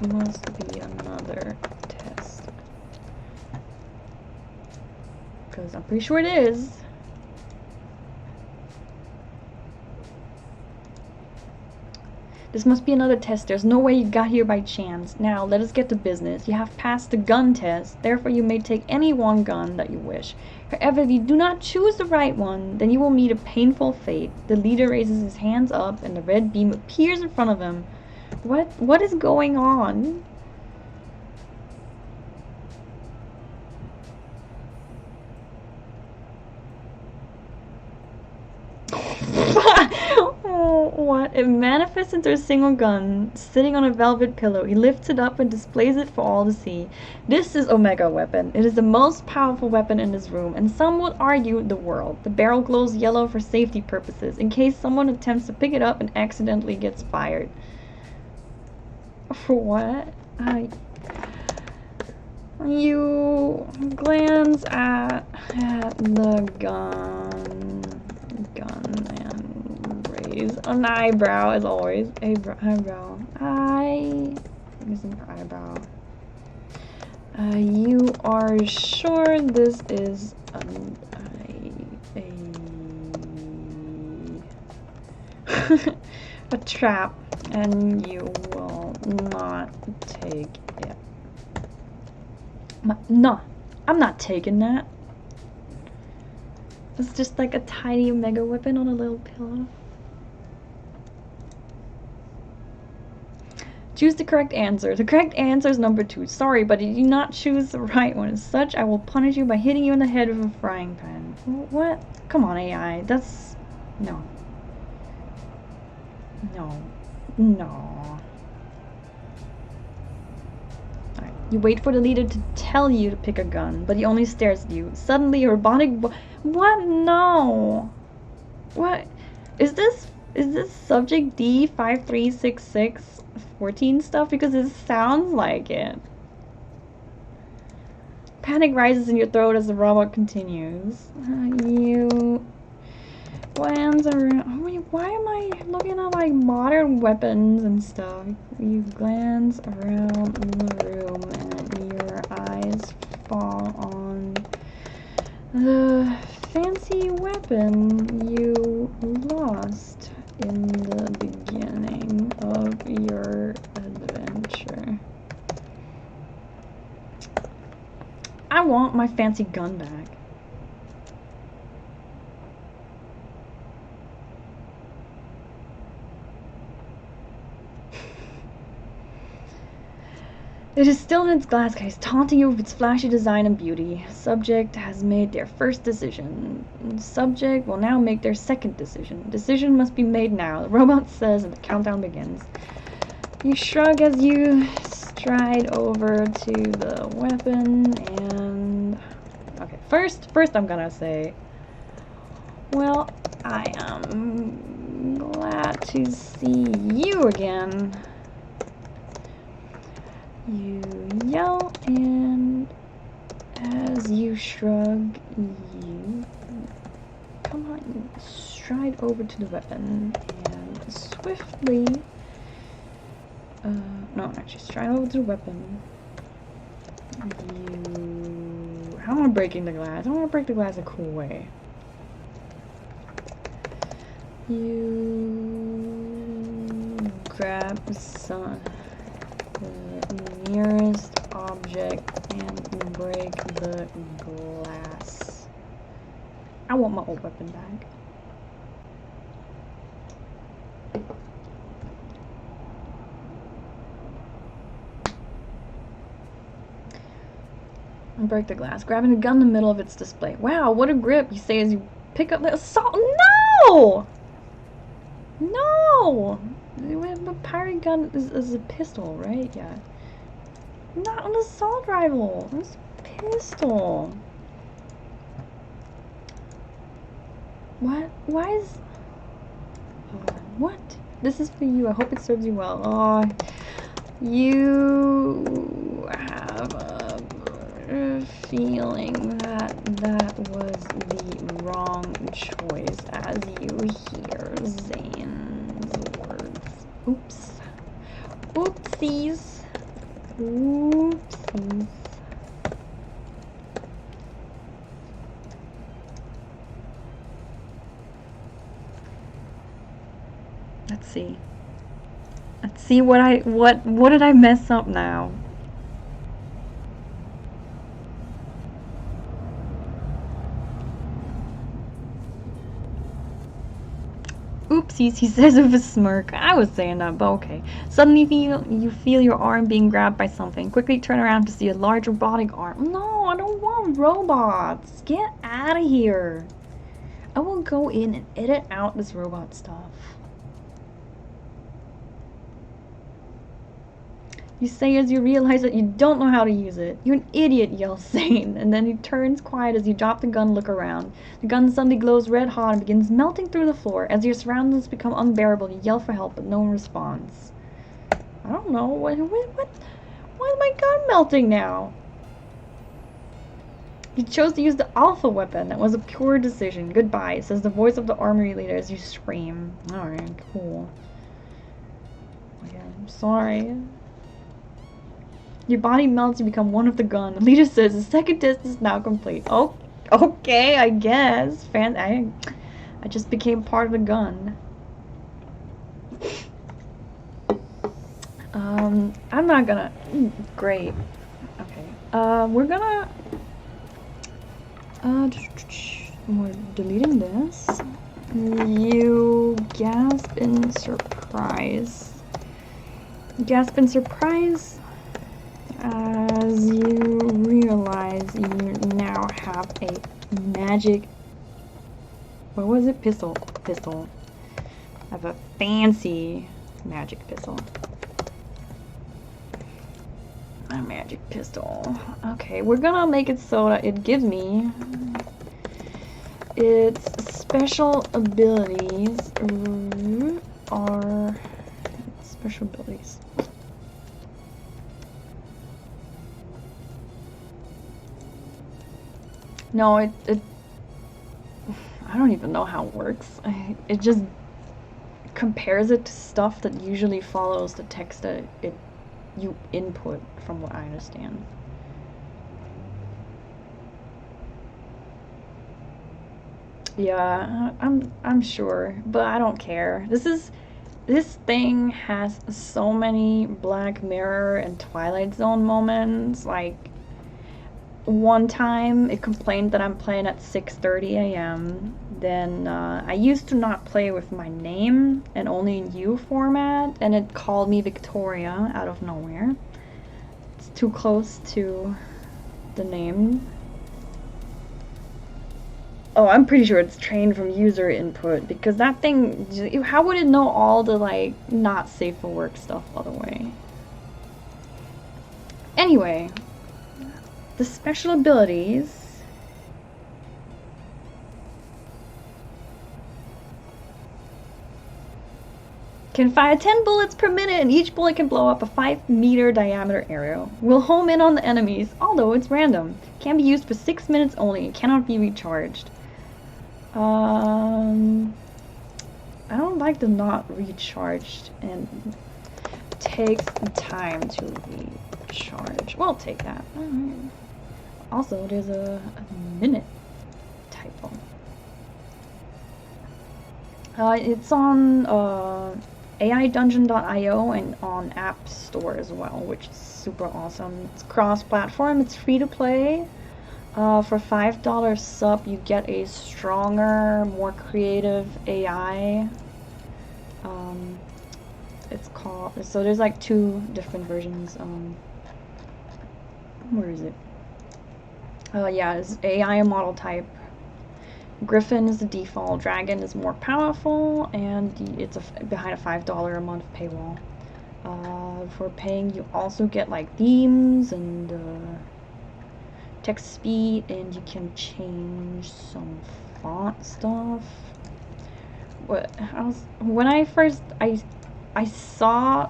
must be another test. Because I'm pretty sure it is. This must be another test. There's no way you got here by chance. Now, let us get to business. You have passed the gun test. Therefore, you may take any one gun that you wish. However, if you do not choose the right one, then you will meet a painful fate. The leader raises his hands up, and the red beam appears in front of him. What is going on? Oh, What? It manifests into a single gun, sitting on a velvet pillow. He lifts it up and displays it for all to see. This is Omega Weapon. It is the most powerful weapon in this room, and some would argue the world. The barrel glows yellow for safety purposes, in case someone attempts to pick it up and accidentally gets fired. For what? You glance at the gun and raise an eyebrow, as always. Eyebrow. Using your eyebrow. You are sure this is a trap, and you will not take it. No, I'm not taking that. It's just like a tiny Omega Weapon on a little pillow. Choose the correct answer. The correct answer is number 2. Sorry, but you did not choose the right one. As such, I will punish you by hitting you in the head with a frying pan. What? Come on, AI. That's... No. Alright. You wait for the leader to tell you to pick a gun, but he only stares at you. Suddenly, your robotic... What? No! What? Is this subject D536614 stuff? Because it sounds like it. Panic rises in your throat as the robot continues. You glance around. Oh, wait, why am I looking at like modern weapons and stuff? You glance around the room and your eyes fall on the fancy weapon you lost in the beginning of your adventure. I want my fancy gun back. It is still in its glass case, taunting you with its flashy design and beauty. Subject has made their first decision. Subject will now make their second decision. Decision must be made now, the robot says, and the countdown begins. You shrug as you stride over to the weapon and... Okay, first I'm gonna say, well, I am glad to see you again. You yell, and as you shrug, you come on, stride over to the weapon and swiftly, stride over to the weapon. How am I breaking the glass? I want to break the glass a cool way. You grab the nearest object and break the glass. I want my old weapon back. And break the glass, grabbing a gun in the middle of its display. Wow, what a grip, you say as you pick up the assault. No! No! A pirate gun is a pistol, right? Yeah. Not an assault rifle. It's a pistol. What? Why is... What? This is for you. I hope it serves you well. Oh, you have a feeling that was the wrong choice as you hear Zane's words. Oops. Oopsies. Oopsies. Let's see. Let's see what did I mess up now? Oopsies, he says with a smirk. I was saying that, but okay. Suddenly you feel your arm being grabbed by something. Quickly turn around to see a large robotic arm. No, I don't want robots. Get out of here. I will go in and edit out this robot stuff. You say as you realize that you don't know how to use it. You're an idiot, yells Zane, and then he turns quiet as you drop the gun and look around. The gun suddenly glows red hot and begins melting through the floor. As your surroundings become unbearable, you yell for help, but no one responds. I don't know, what, why is my gun melting now? You chose to use the alpha weapon. That was a pure decision. Goodbye, says the voice of the armory leader as you scream. Alright, cool. Yeah, I'm sorry. Your body melts, you become one of the gun. The leader says the second test is now complete. Oh, okay, I guess. I just became part of the gun. I'm not gonna... great. Okay. We're gonna... we're deleting this. You gasp in surprise. Gasp in surprise as you realize you now have a magic... what was it? Pistol. Pistol. I have a fancy magic pistol. A magic pistol. Okay, we're gonna make it so that it gives me its special abilities are special abilities. No, it I don't even know how it works. It just compares it to stuff that usually follows the text that you input, from what I understand. Yeah, I'm sure, but I don't care. This thing has so many Black Mirror and Twilight Zone moments. Like, one time it complained that I'm playing at 6:30 a.m. Then I used to not play with my name and only in U format, and it called me Victoria out of nowhere. It's too close to the name. Oh, I'm pretty sure it's trained from user input, because that thing, how would it know all the, like, not safe for work stuff by the way? Anyway, the special abilities. Can fire 10 bullets per minute, and each bullet can blow up a 5-meter diameter area. Will home in on the enemies, although it's random. Can be used for 6 minutes only and cannot be recharged. I don't like the not recharged and takes time to recharge. We'll take that. Alright. Also, there's a minute typo. It's on AIDungeon.io and on App Store as well, which is super awesome. It's cross-platform, it's free to play. For $5 sub, you get a stronger, more creative AI. It's called... so there's like 2 different versions. Where is it? Yeah, it's AI model type. Griffin is the default, Dragon is more powerful, and it's behind a $5 a month paywall. For paying, you also get like themes and text speed, and you can change some font stuff. When I first I saw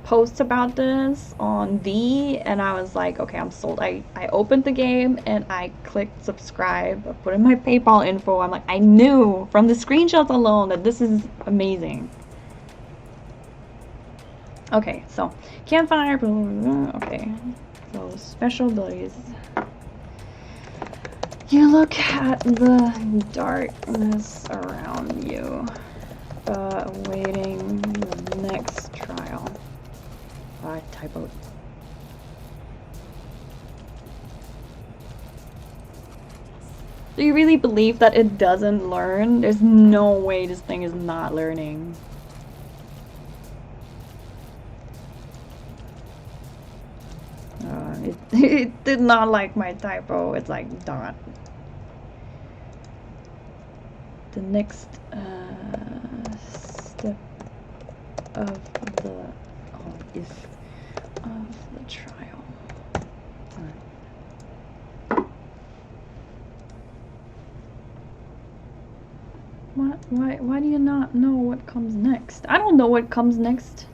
posts about this on V, and I was like, okay, I'm sold. I opened the game and I clicked subscribe. I put in my PayPal info. I'm like, I knew from the screenshots alone that this is amazing. Okay, so campfire. Okay, so special abilities. You look at the darkness around you, awaiting the next trial. I typoed. Do you really believe that it doesn't learn? There's no way this thing is not learning. It did not like my typo. It's like dot. The next step of the is of the trial. Why do you not know what comes next? I don't know what comes next.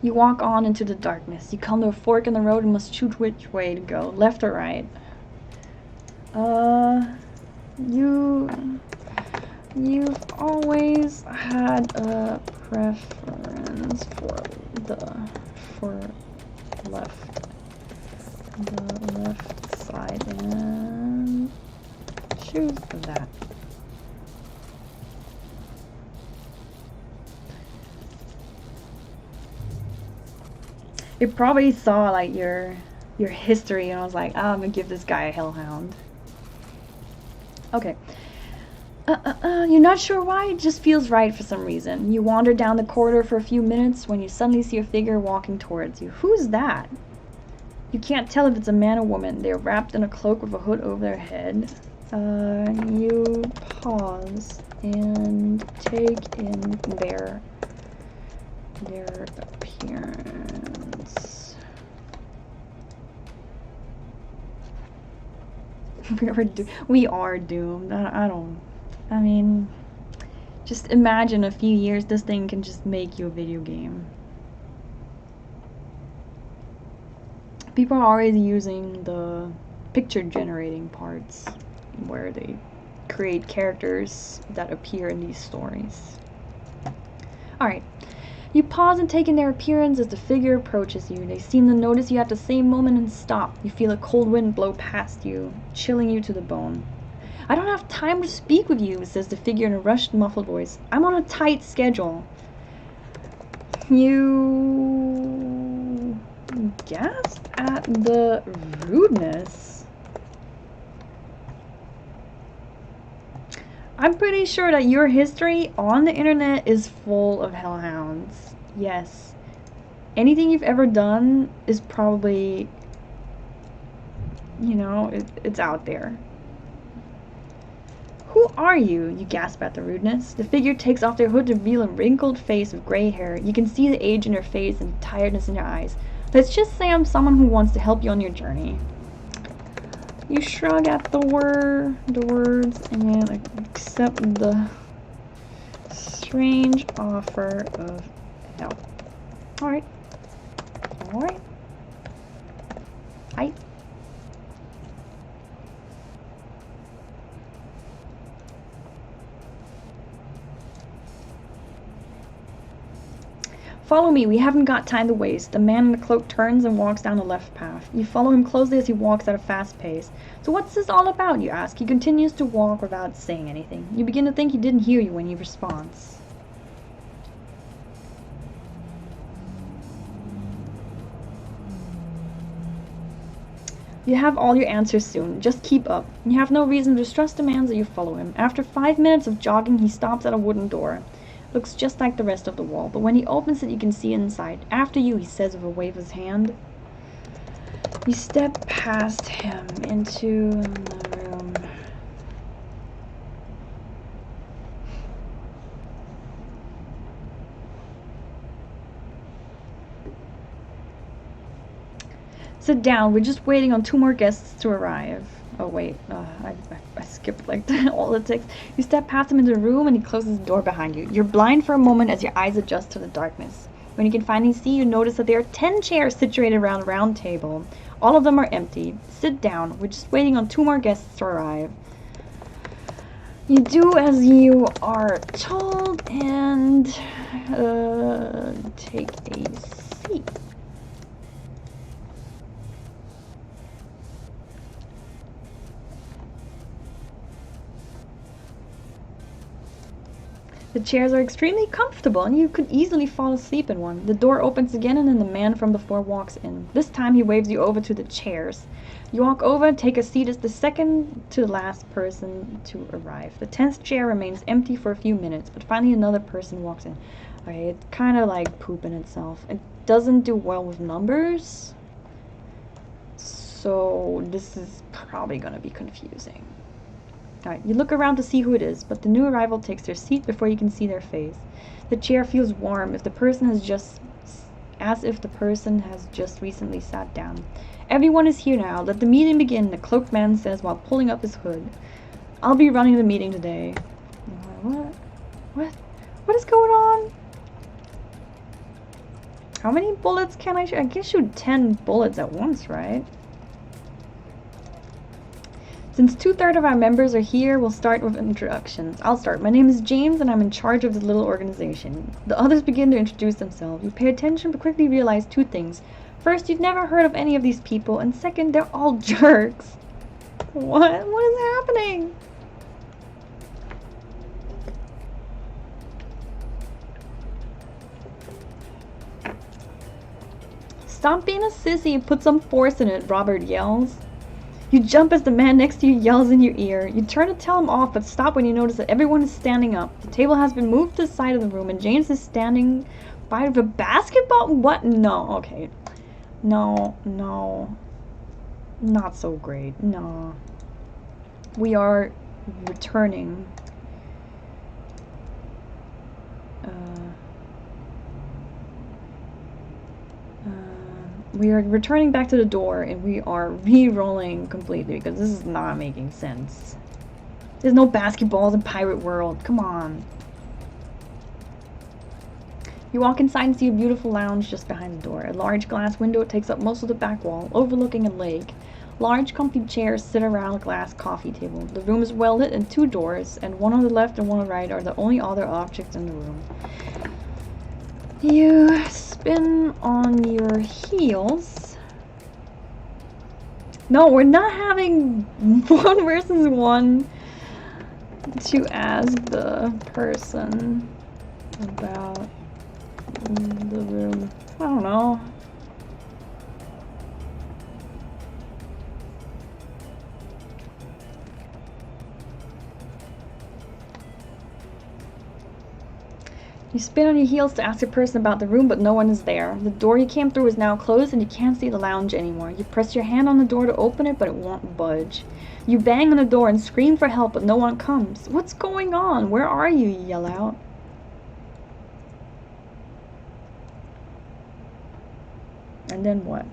You walk on into the darkness. You come to a fork in the road and must choose which way to go, left or right. You've always had a preference for the left side, and choose that. It probably saw like your history, and I was like, oh, I'm gonna give this guy a hellhound. Okay. You're not sure why, it just feels right for some reason. You wander down the corridor for a few minutes when you suddenly see a figure walking towards you. Who's that? You can't tell if it's a man or woman. They're wrapped in a cloak with a hood over their head. You pause and take in their appearance. We are doomed. I mean, just imagine a few years, this thing can just make you a video game. People are already using the picture generating parts where they create characters that appear in these stories. Alright. You pause and take in their appearance as the figure approaches you. They seem to notice you at the same moment and stop. You feel a cold wind blow past you, chilling you to the bone. I don't have time to speak with you, says the figure in a rushed, muffled voice. I'm on a tight schedule. You gasp at the rudeness. I'm pretty sure that your history on the internet is full of hellhounds. Yes. Anything you've ever done is probably, you know, it's out there. Who are you? You gasp at the rudeness. The figure takes off their hood to reveal a wrinkled face with gray hair. You can see the age in her face and tiredness in her eyes. Let's just say I'm someone who wants to help you on your journey. You shrug at the words and accept the strange offer of help. Alright. Alright. Hi. Follow me, we haven't got time to waste. The man in the cloak turns and walks down the left path. You follow him closely as he walks at a fast pace. So what's this all about, you ask? He continues to walk without saying anything. You begin to think he didn't hear you when he responds. You have all your answers soon. Just keep up. You have no reason to distrust demands that you follow him. After 5 minutes of jogging, he stops at a wooden door. Looks just like the rest of the wall, but when he opens it, you can see inside. After you, he says with a wave of his hand. You step past him into the room. Sit down, we're just waiting on 2 more guests to arrive. Oh wait, I skipped like all the text. You step past him into the room and he closes the door behind you. You're blind for a moment as your eyes adjust to the darkness. When you can finally see, you notice that there are 10 chairs situated around a round table. All of them are empty. Sit down, we're just waiting on 2 more guests to arrive. You do as you are told and take a seat. The chairs are extremely comfortable, and you could easily fall asleep in one. The door opens again, and then the man from before walks in. This time he waves you over to the chairs. You walk over and take a seat as the second to last person to arrive. The 10th chair remains empty for a few minutes, but finally another person walks in. Okay, it's kind of like pooping itself. It doesn't do well with numbers, so this is probably going to be confusing. Alright, you look around to see who it is, but the new arrival takes their seat before you can see their face. The chair feels warm as if the person has just recently sat down. Everyone is here now. Let the meeting begin, the cloaked man says while pulling up his hood. I'll be running the meeting today. What? What is going on? How many bullets can I shoot? I can shoot 10 bullets at once, right? Since 2/3 of our members are here, we'll start with introductions. I'll start. My name is James, and I'm in charge of this little organization. The others begin to introduce themselves. You pay attention, but quickly realize two things. First, you've never heard of any of these people, and second, they're all jerks. What? What is happening? Stop being a sissy and put some force in it, Robert yells. You jump as the man next to you yells in your ear. You turn to tell him off, but stop when you notice that everyone is standing up. The table has been moved to the side of the room, and James is standing by the basketball. What? No, okay. No. Not so great. No. We are returning. We are returning back to the door, and we are re-rolling completely because this is not making sense. There's no basketballs in Pirate World. Come on. You walk inside and see a beautiful lounge just behind the door. A large glass window takes up most of the back wall, overlooking a lake. Large, comfy chairs sit around a glass coffee table. The room is well lit, and two doors, and one on the left and one on the right, are the only other objects in the room. You spin on your heels. No, we're not having 1 versus 1 to ask the person about the room. I don't know. You spin on your heels to ask a person about the room, but no one is there. The door you came through is now closed and you can't see the lounge anymore. You press your hand on the door to open it, but it won't budge. You bang on the door and scream for help, but no one comes. What's going on? Where are you? You yell out. And then what?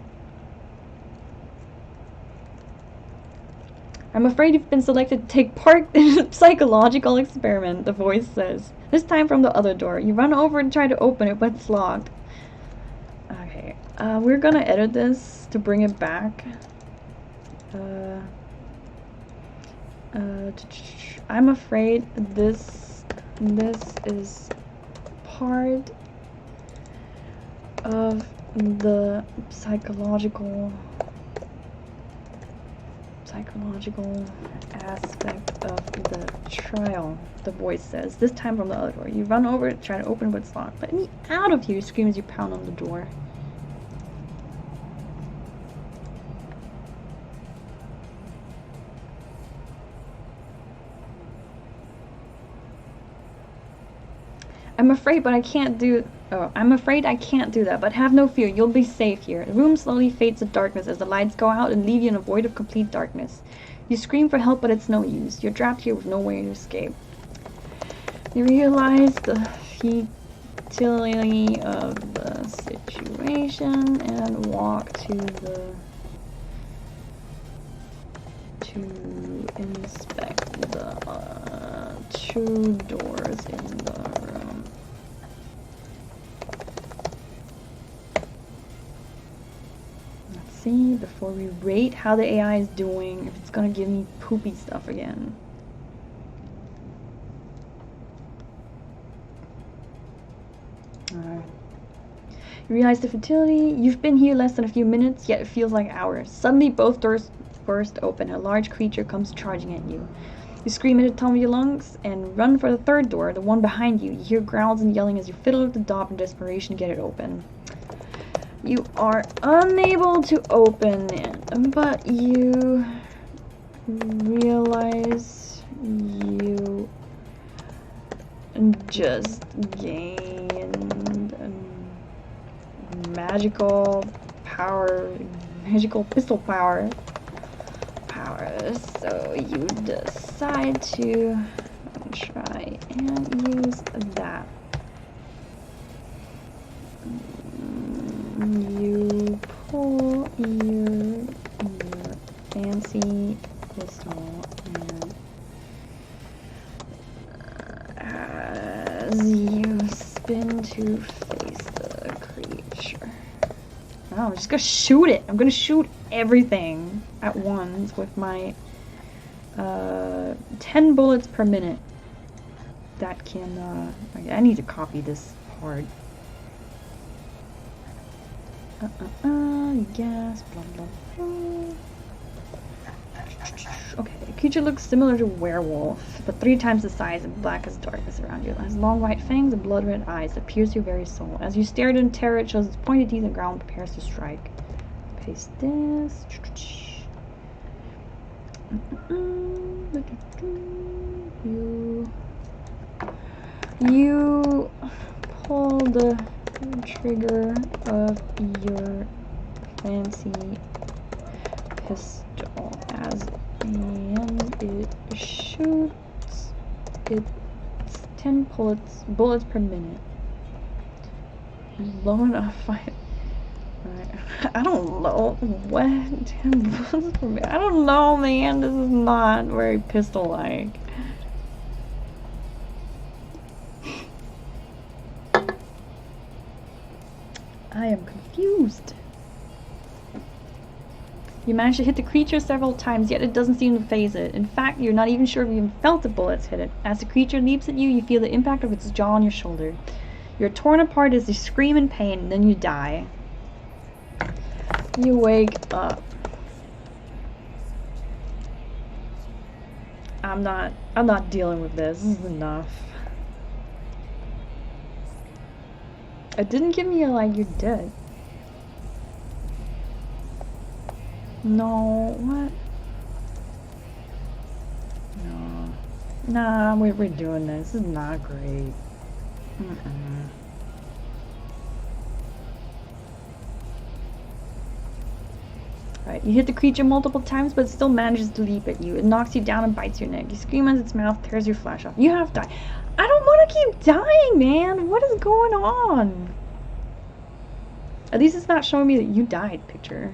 I'm afraid you've been selected to take part in a psychological experiment, the voice says. This time from the other door. You run over and try to open it, but it's locked. Okay, we're gonna edit this to bring it back. I'm afraid this is part of the psychological aspect of the trial, the voice says. This time from the other door. You run over to try to open, but it's locked. Let me out of here, you scream as you pound on the door. I'm afraid I can't do that, but have no fear, you'll be safe here. The room slowly fades to darkness as the lights go out and leave you in a void of complete darkness. You scream for help, but it's no use. You're trapped here with no way to escape. You realize the futility of the situation and walk to inspect the 2 doors in the room. Let's see, before we rate how the AI is doing, if it's gonna give me poopy stuff again. Alright. You realize the futility. You've been here less than a few minutes, yet it feels like hours. Suddenly both doors burst open. A large creature comes charging at you. You scream at the top of your lungs and run for the 3rd door, the one behind you. You hear growls and yelling as you fiddle with the knob in desperation to get it open. You are unable to open it, but you realize you just gained magical power, magical pistol power. are. So you decide to try and use that. You pull your fancy pistol and as you spin to face the creature. Oh, I'm just gonna shoot it. I'm gonna shoot everything at once with my 10 bullets per minute. That can, I need to copy this part. Yes, blah, blah, blah. Okay, the creature looks similar to a werewolf, but 3 times the size and black as darkness around you. It has long white fangs and blood-red eyes that pierce your very soul. As you stare in terror, it shows its pointed teeth and ground prepares to strike. Paste this. You pull the trigger of your fancy pistol and it shoots. It's 10 bullets per minute. Low enough. I don't know what 10 bullets per minute. I don't know, man. This is not very pistol-like. I am confused. You manage to hit the creature several times, yet it doesn't seem to faze it. In fact, you're not even sure if you even felt the bullets hit it. As the creature leaps at you, you feel the impact of its jaw on your shoulder. You're torn apart as you scream in pain, and then you die. You wake up. I'm not dealing with this. This is enough. It didn't give me a, like, you're dead. No, what? No. Nah, we're doing this. This is not great. Right, you hit the creature multiple times, but it still manages to leap at you. It knocks you down and bites your neck. You scream as its mouth tears your flesh off. You have died. I don't want to keep dying, man. What is going on? At least it's not showing me that you died picture.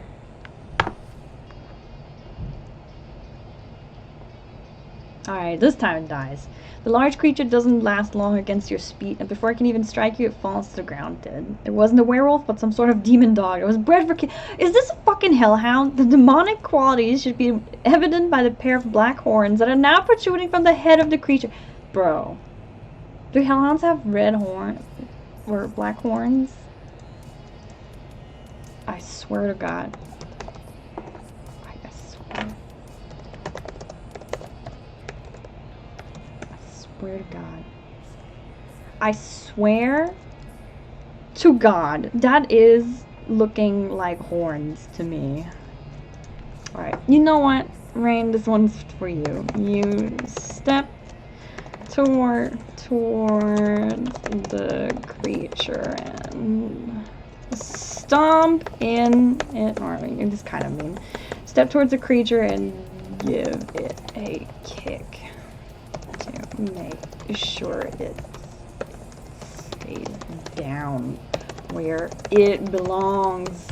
Alright, this time it dies. The large creature doesn't last long against your speed, and before it can even strike you, it falls to the ground dead. It wasn't a werewolf, but some sort of demon dog. It was bred for Is this a fucking hellhound? The demonic qualities should be evident by the pair of black horns that are now protruding from the head of the creature. Bro. Do hellhounds have red horns? Or black horns? I swear to God. I swear. Swear to God. I swear to God, that is looking like horns to me. Alright, you know what, Rain, this one's for you. You step towards the creature and stomp in it, or you just kind of mean. Step towards the creature and give it a kick. To make sure it stays down where it belongs.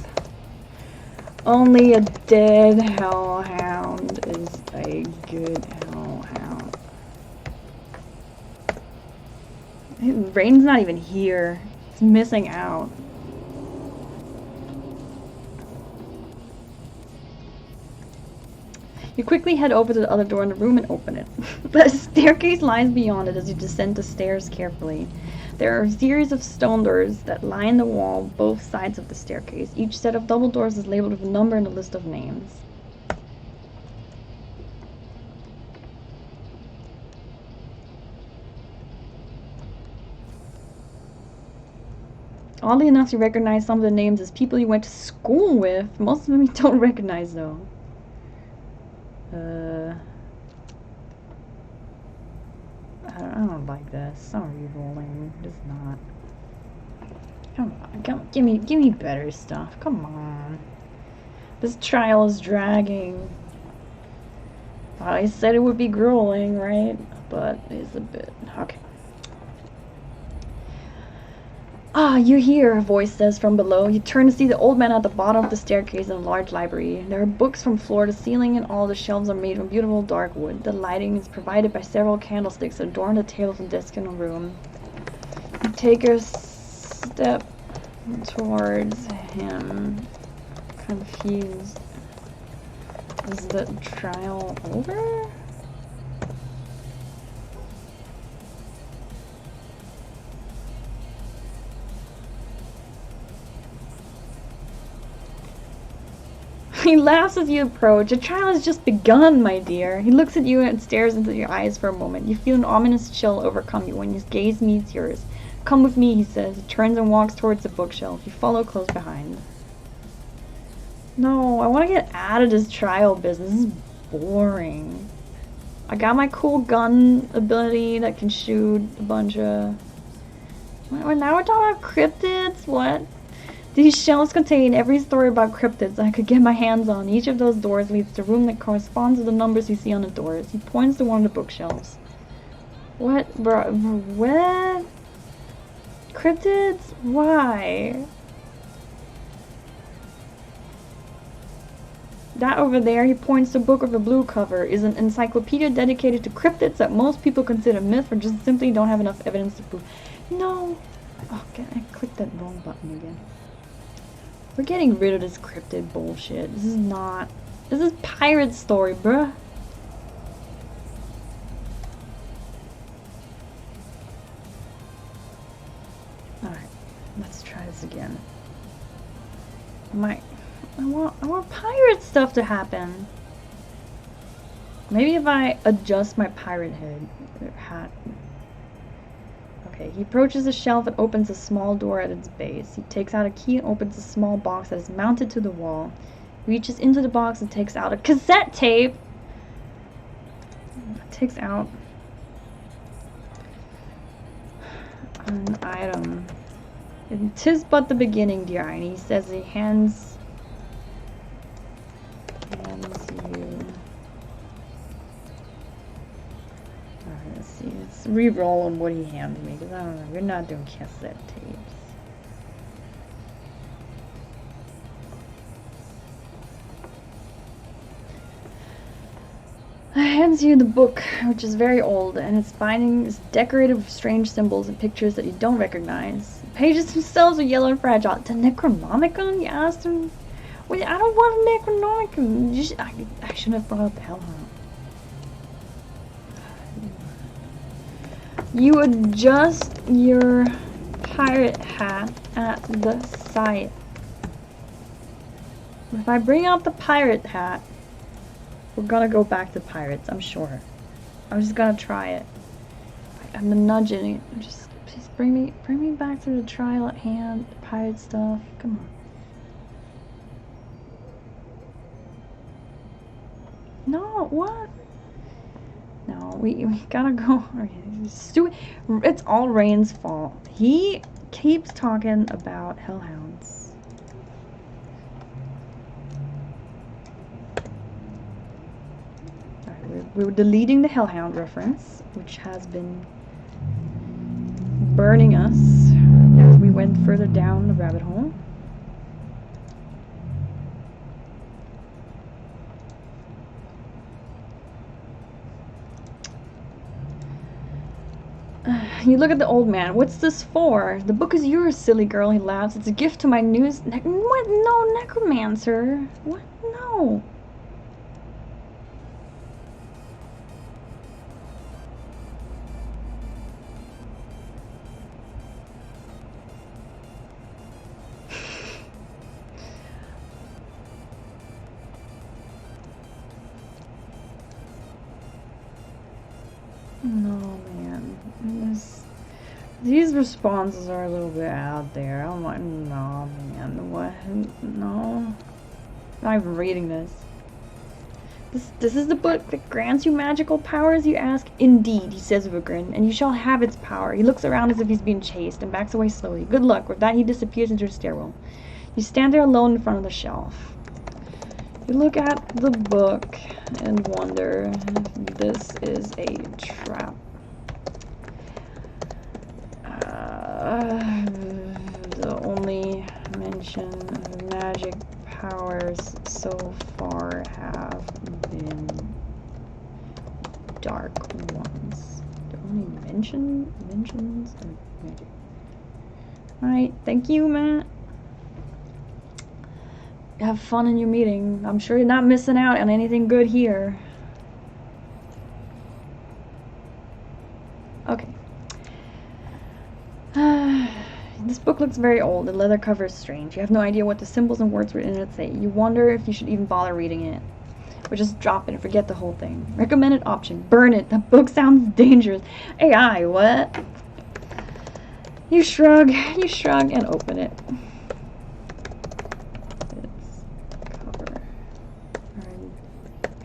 Only a dead hellhound is a good hellhound. Rain's not even here. It's missing out. You quickly head over to the other door in the room and open it. The staircase lies beyond it as you descend the stairs carefully. There are a series of stone doors that line the wall both sides of the staircase. Each set of double doors is labeled with a number and a list of names. Oddly enough, you recognize some of the names as people you went to school with. Most of them you don't recognize, though. I don't like this. I'm re-rolling. Just not. Come on, give me better stuff. Come on. This trial is dragging. I said it would be grueling, right? But it's a bit... Okay. Ah, you're here, a voice says from below. You turn to see the old man at the bottom of the staircase in a large library. There are books from floor to ceiling, and all the shelves are made from beautiful dark wood. The lighting is provided by several candlesticks that adorn the tables and desks in the room. You take a step towards him, confused. Is the trial over? He laughs as you approach. The trial has just begun, my dear. He looks at you and stares into your eyes for a moment. You feel an ominous chill overcome you when his gaze meets yours. Come with me, he says. He turns and walks towards the bookshelf. You follow close behind. No, I want to get out of this trial business. This is boring. I got my cool gun ability that can shoot a bunch of... Now we're talking about cryptids? What? These shelves contain every story about cryptids I could get my hands on. Each of those doors leads to a room that corresponds to the numbers you see on the doors. He points to one of the bookshelves. What? Bro, what? Cryptids? Why? That over there, he points to a book with a blue cover, is an encyclopedia dedicated to cryptids that most people consider myth or just simply don't have enough evidence to prove. No! Oh, I clicked that wrong button again. We're getting rid of this cryptid bullshit. This is not... This is pirate story, bruh. Alright, let's try this again. I want pirate stuff to happen. Maybe if I adjust my pirate hat. Okay, he approaches the shelf and opens a small door at its base. He takes out a key and opens a small box that is mounted to the wall. He reaches into the box and takes out a cassette tape. Takes out an item. And 'tis but the beginning, dear Aine, he says. He hands you. Alright, let's see. Let's re-roll on what he handed me, because I don't know. We're not doing cassette tapes. Hands you the book, which is very old, and its binding is decorated with strange symbols and pictures that you don't recognize. The pages themselves are yellow and fragile. The Necronomicon? You asked him? Wait, I don't want a Necronomicon. I shouldn't have brought up the Hellhound. You adjust your pirate hat at the site. If I bring out the pirate hat, we're gonna go back to pirates, I'm sure. I'm just gonna try it. I'm nudging it. Just please bring me back to the trial at hand, the pirate stuff. Come on. No, what? No, we gotta go. It's all Rain's fault. He keeps talking about hellhounds. We're deleting the Hellhound reference, which has been burning us as we went further down the rabbit hole. You look at the old man. What's this for? The book is yours, silly girl, he laughs. It's a gift to my news... What? No, necromancer. What? No. No, man. These responses are a little bit out there. I'm like, no, man. What? No. I'm not even reading this. This is the book that grants you magical powers, you ask? Indeed, he says with a grin, and you shall have its power. He looks around as if he's being chased and backs away slowly. Good luck. With that, he disappears into the stairwell. You stand there alone in front of the shelf. You look at the book and wonder if this is a trap. The only mention of magic powers so far have been dark ones. The only mentions of magic. Alright, thank you, Matt. Have fun in your meeting. I'm sure you're not missing out on anything good here. Okay. This book looks very old. The leather cover is strange. You have no idea what the symbols and words written in it say. You wonder if you should even bother reading it. Or just drop it and forget the whole thing. Recommended option. Burn it. That book sounds dangerous. AI, what? You shrug and open it.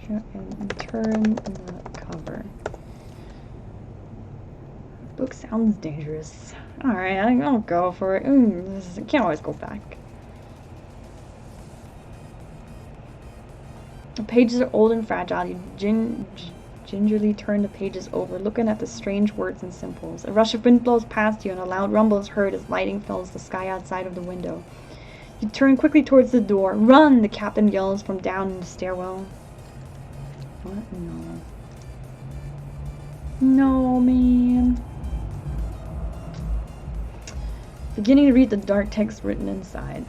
And turn the cover. Book sounds dangerous. Alright, I'll go for it. I can't always go back. The pages are old and fragile. You gingerly turn the pages over, looking at the strange words and symbols. A rush of wind blows past you, and a loud rumble is heard as lighting fills the sky outside of the window. You turn quickly towards the door. Run! The captain yells from down in the stairwell. What? No. No, man. Beginning to read the dark text written inside.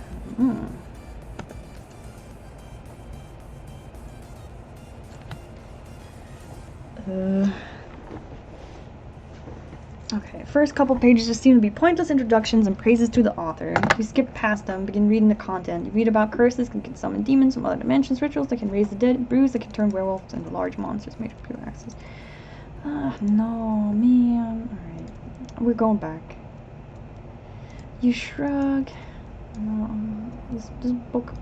Okay, first couple pages just seem to be pointless introductions and praises to the author. You skip past them, begin reading the content. You read about curses that can summon demons from other dimensions, rituals that can raise the dead, brews that can turn werewolves into large monsters made of pure axes. No, man. Alright, we're going back. You shrug. No, this book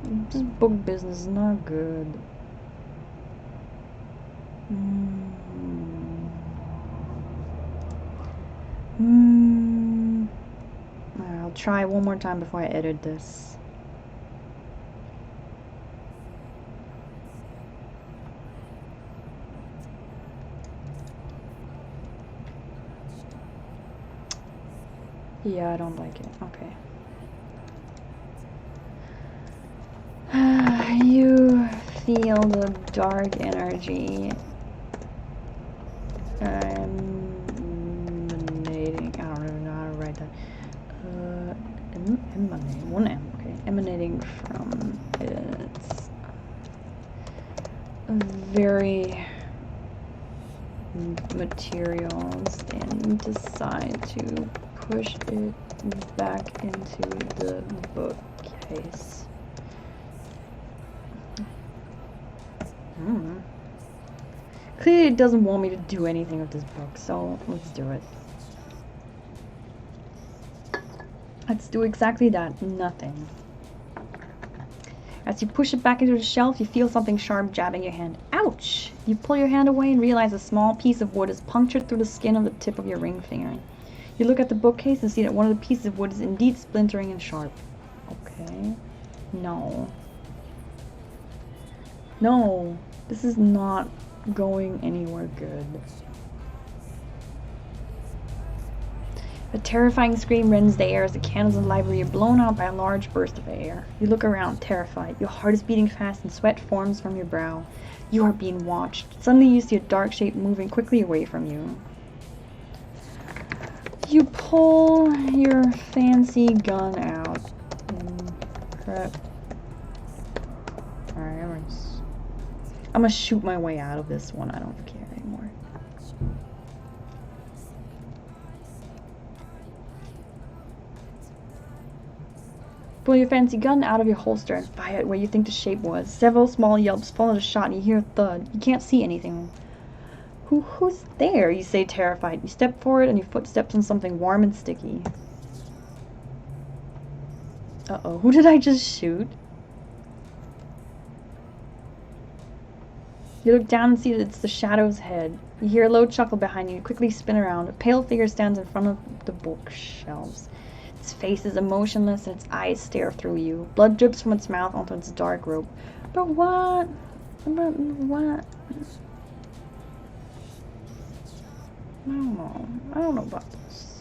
business is not good. I'll try one more time before I edit this. Yeah, I don't like it. Okay. You feel the dark energy emanating. I don't even know how to write that. Emanating. One M. Okay. Emanating from its very materials, and you decide to push it back into the bookcase. Clearly it doesn't want me to do anything with this book, so let's do it. Let's do exactly that. Nothing. As you push it back into the shelf, you feel something sharp jabbing your hand. Ouch! You pull your hand away and realize a small piece of wood is punctured through the skin of the tip of your ring finger. You look at the bookcase and see that one of the pieces of wood is indeed splintering and sharp. Okay. No. No. This is not going anywhere good. A terrifying scream rends the air as the candles in the library are blown out by a large burst of air. You look around, terrified. Your heart is beating fast and sweat forms from your brow. You are being watched. Suddenly you see a dark shape moving quickly away from you. You pull your fancy gun out and prep. Alright, I'm gonna shoot my way out of this one. I don't care anymore. Pull your fancy gun out of your holster and fire it where you think the shape was. Several small yelps follow the shot and you hear a thud. You can't see anything. Who's there? You say, terrified. You step forward and your foot steps on something warm and sticky. Uh-oh, who did I just shoot? You look down and see that it's the shadow's head. You hear a low chuckle behind you. You quickly spin around. A pale figure stands in front of the bookshelves. Its face is emotionless and its eyes stare through you. Blood drips from its mouth onto its dark robe. But what? But what? I don't know. I don't know about this.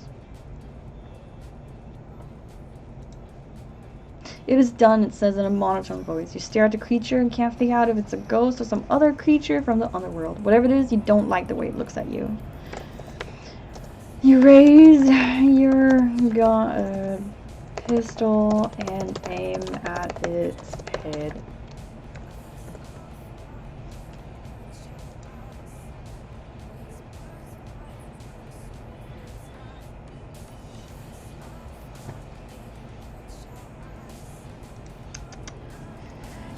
It is done, it says in a monotone voice. You stare at the creature and can't figure out if it's a ghost or some other creature from the underworld. Whatever it is, you don't like the way it looks at you. You raise your pistol and aim at its head.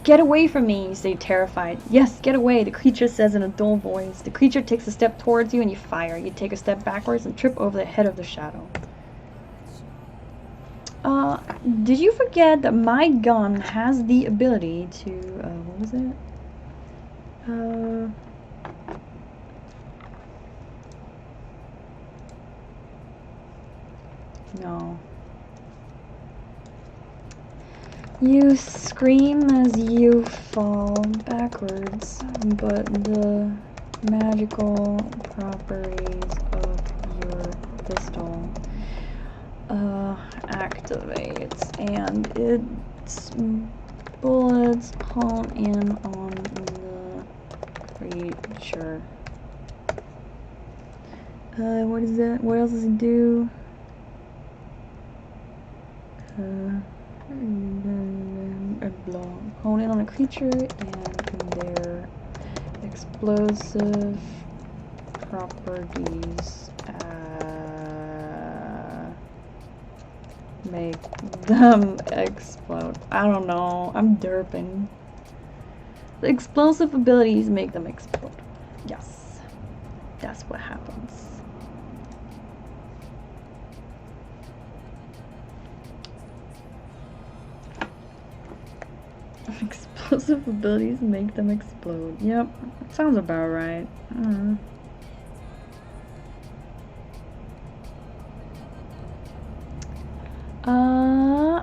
Get away from me, you say, terrified. Yes, get away, the creature says in a dull voice. The creature takes a step towards you and you fire. You take a step backwards and trip over the head of the shadow. Did you forget that my gun has the ability to, what was it? No. You scream as you fall backwards, but the magical properties of your pistol activates, and its bullets hone in on the creature. What is that? What else does it do? Hone in on a creature and their explosive properties make them explode. I don't know. I'm derping. The explosive abilities make them explode. Yes. That's what happens. Explosive abilities make them explode. Yep, sounds about right.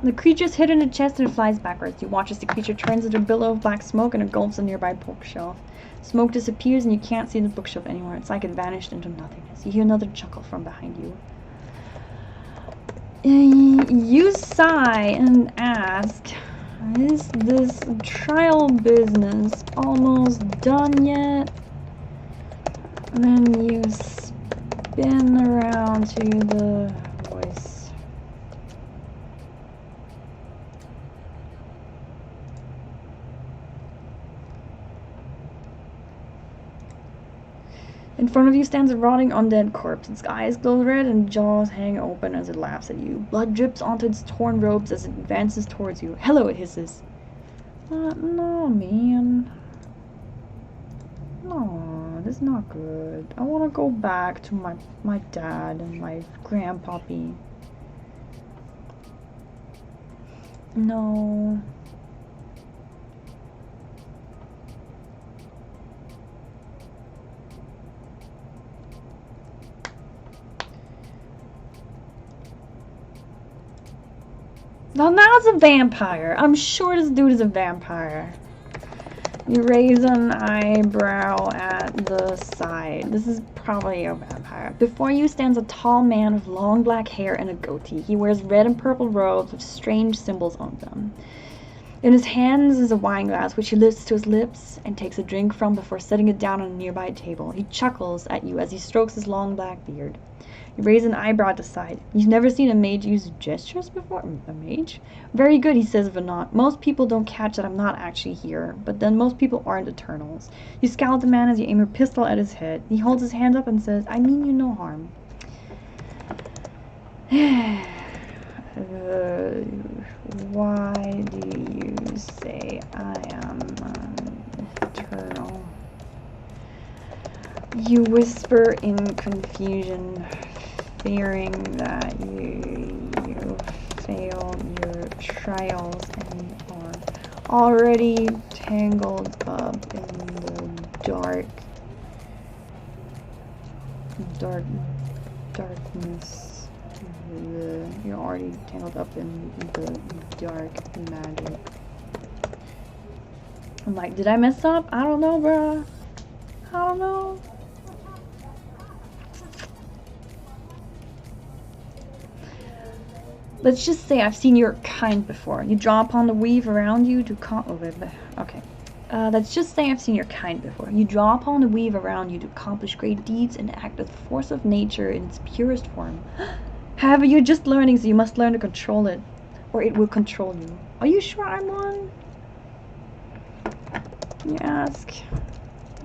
The creature's hit in the chest and it flies backwards. You watch as the creature turns into a billow of black smoke and engulfs a nearby bookshelf. Smoke disappears and you can't see the bookshelf anymore. It's like it vanished into nothingness. You hear another chuckle from behind you. You sigh and ask, is this trial business almost done yet? And then you spin around to the voice. In front of you stands a rotting undead corpse. Its eyes glow red and jaws hang open as it laughs at you. Blood drips onto its torn robes as it advances towards you. Hello, it hisses. No, man. No, this is not good. I want to go back to my dad and my grandpappy. No. Now it's a vampire. I'm sure this dude is a vampire. You raise an eyebrow at the side. This is probably a vampire. Before you stands a tall man with long black hair and a goatee. He wears red and purple robes with strange symbols on them. In his hands is a wine glass, which he lifts to his lips and takes a drink from before setting it down on a nearby table. He chuckles at you as he strokes his long black beard. You raise an eyebrow at the side. You've never seen a mage use gestures before? A mage? Very good, he says with a nod. Most people don't catch that I'm not actually here, but then most people aren't Eternals. You scowl at the man as you aim your pistol at his head. He holds his hand up and says, I mean you no harm. Why do you say I am Eternal? You whisper in confusion, fearing that you failed your trials and are already tangled up in the darkness. You're already tangled up in the dark magic. I'm like, did I mess up? I don't know, bruh. I don't know. Let's just say I've seen your kind before. You draw upon the weave around you to okay. Let's just say I've seen your kind before. You draw upon the weave around you to accomplish great deeds and act as the force of nature in its purest form. However, you're just learning, so you must learn to control it, or it will control you. Are you sure I'm one? You ask.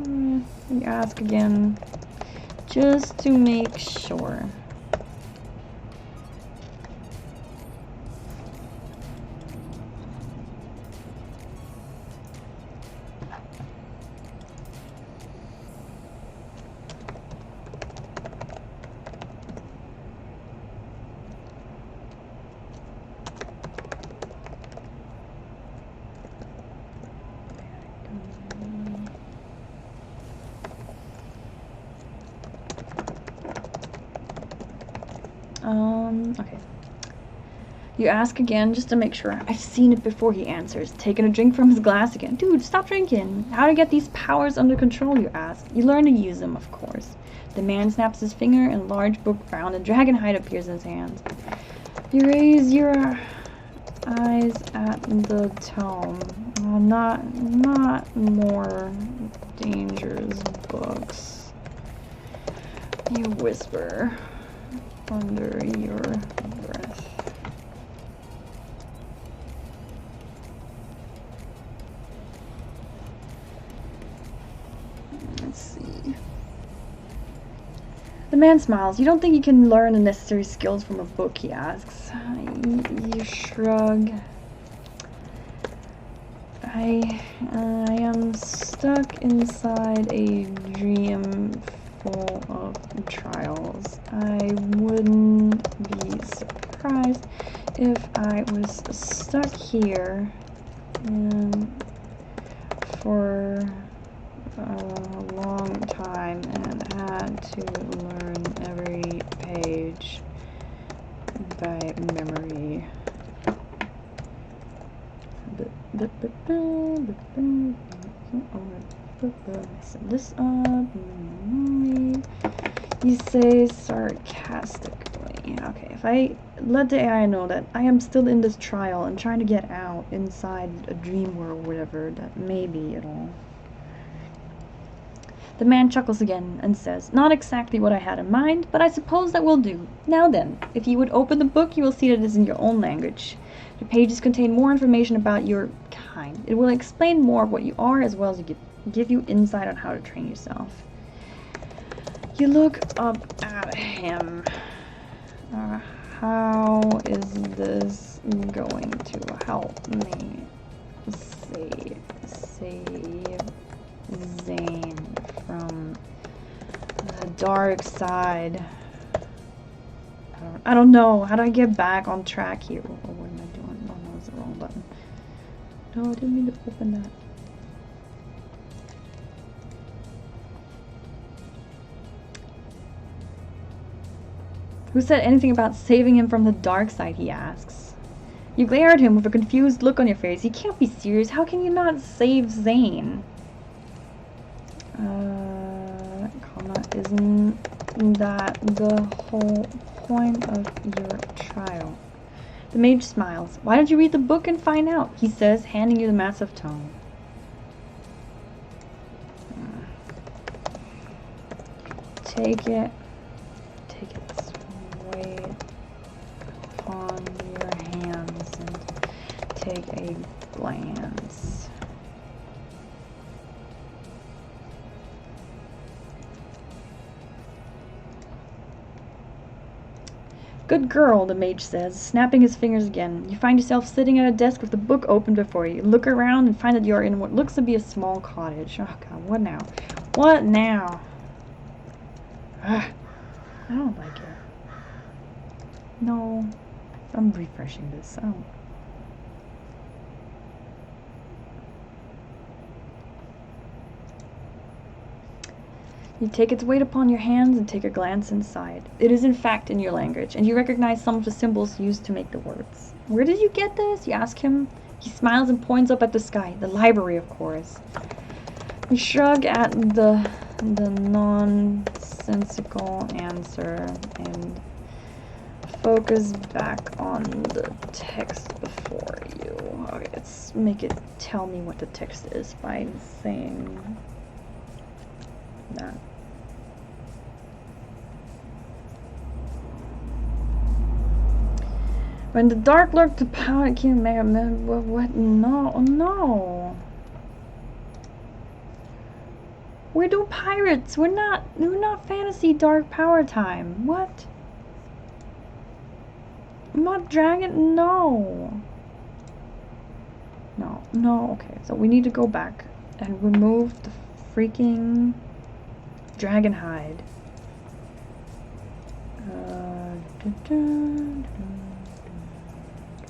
You ask again, just to make sure. Okay. You ask again just to make sure. I've seen it before, he answers, taking a drink from his glass again. Dude, stop drinking. How to get these powers under control, you ask. You learn to use them, of course. The man snaps his finger and a large book bound in dragon hide appears in his hands. You raise your eyes at the tome. Oh, not more dangerous books. You whisper under your breath. Let's see. The man smiles. You don't think you can learn the necessary skills from a book, he asks. You shrug. I am stuck inside a dream full of trials. I wouldn't be surprised if I was stuck here for a long time and had to learn every page by memory. Set this up. You say sarcastically. Okay, if I let the AI know that I am still in this trial and trying to get out inside a dream world or whatever, that maybe it'll... The man chuckles again and says, not exactly what I had in mind, but I suppose that will do. Now then, if you would open the book, you will see that it is in your own language. The pages contain more information about your kind. It will explain more of what you are, as well as give you insight on how to train yourself. You look up at him. How is this going to help me save Zane from the dark side? I don't know. How do I get back on track here? Oh, what am I doing? Oh no, it's the wrong button. No, I didn't mean to open that. Who said anything about saving him from the dark side, he asks. You glare at him with a confused look on your face. You can't be serious. How can you not save Zane? Isn't that the whole point of your trial? The mage smiles. Why don't you read the book and find out? He says, handing you the massive tome. Take it. Sway it upon your hands and take a glance. Good girl, the mage says, snapping his fingers again. You find yourself sitting at a desk with the book open before you. Look around and find that you are in what looks to be a small cottage. Oh god, what now? What now? Ugh, I don't like it. No, I'm refreshing this. I don't. You take its weight upon your hands and take a glance inside. It is in fact in your language, and you recognize some of the symbols used to make the words. Where did you get this? You ask him. He smiles and points up at the sky. The library, of course. You shrug at the nonsensical answer and focus back on the text before you. Okay, let's make it tell me what the text is by saying that. When the dark lurked to power, it came mega man. What? No, no. We do pirates. We're not fantasy dark power time. What? I'm not dragon. No. No, no. Okay, so we need to go back and remove the freaking dragon hide.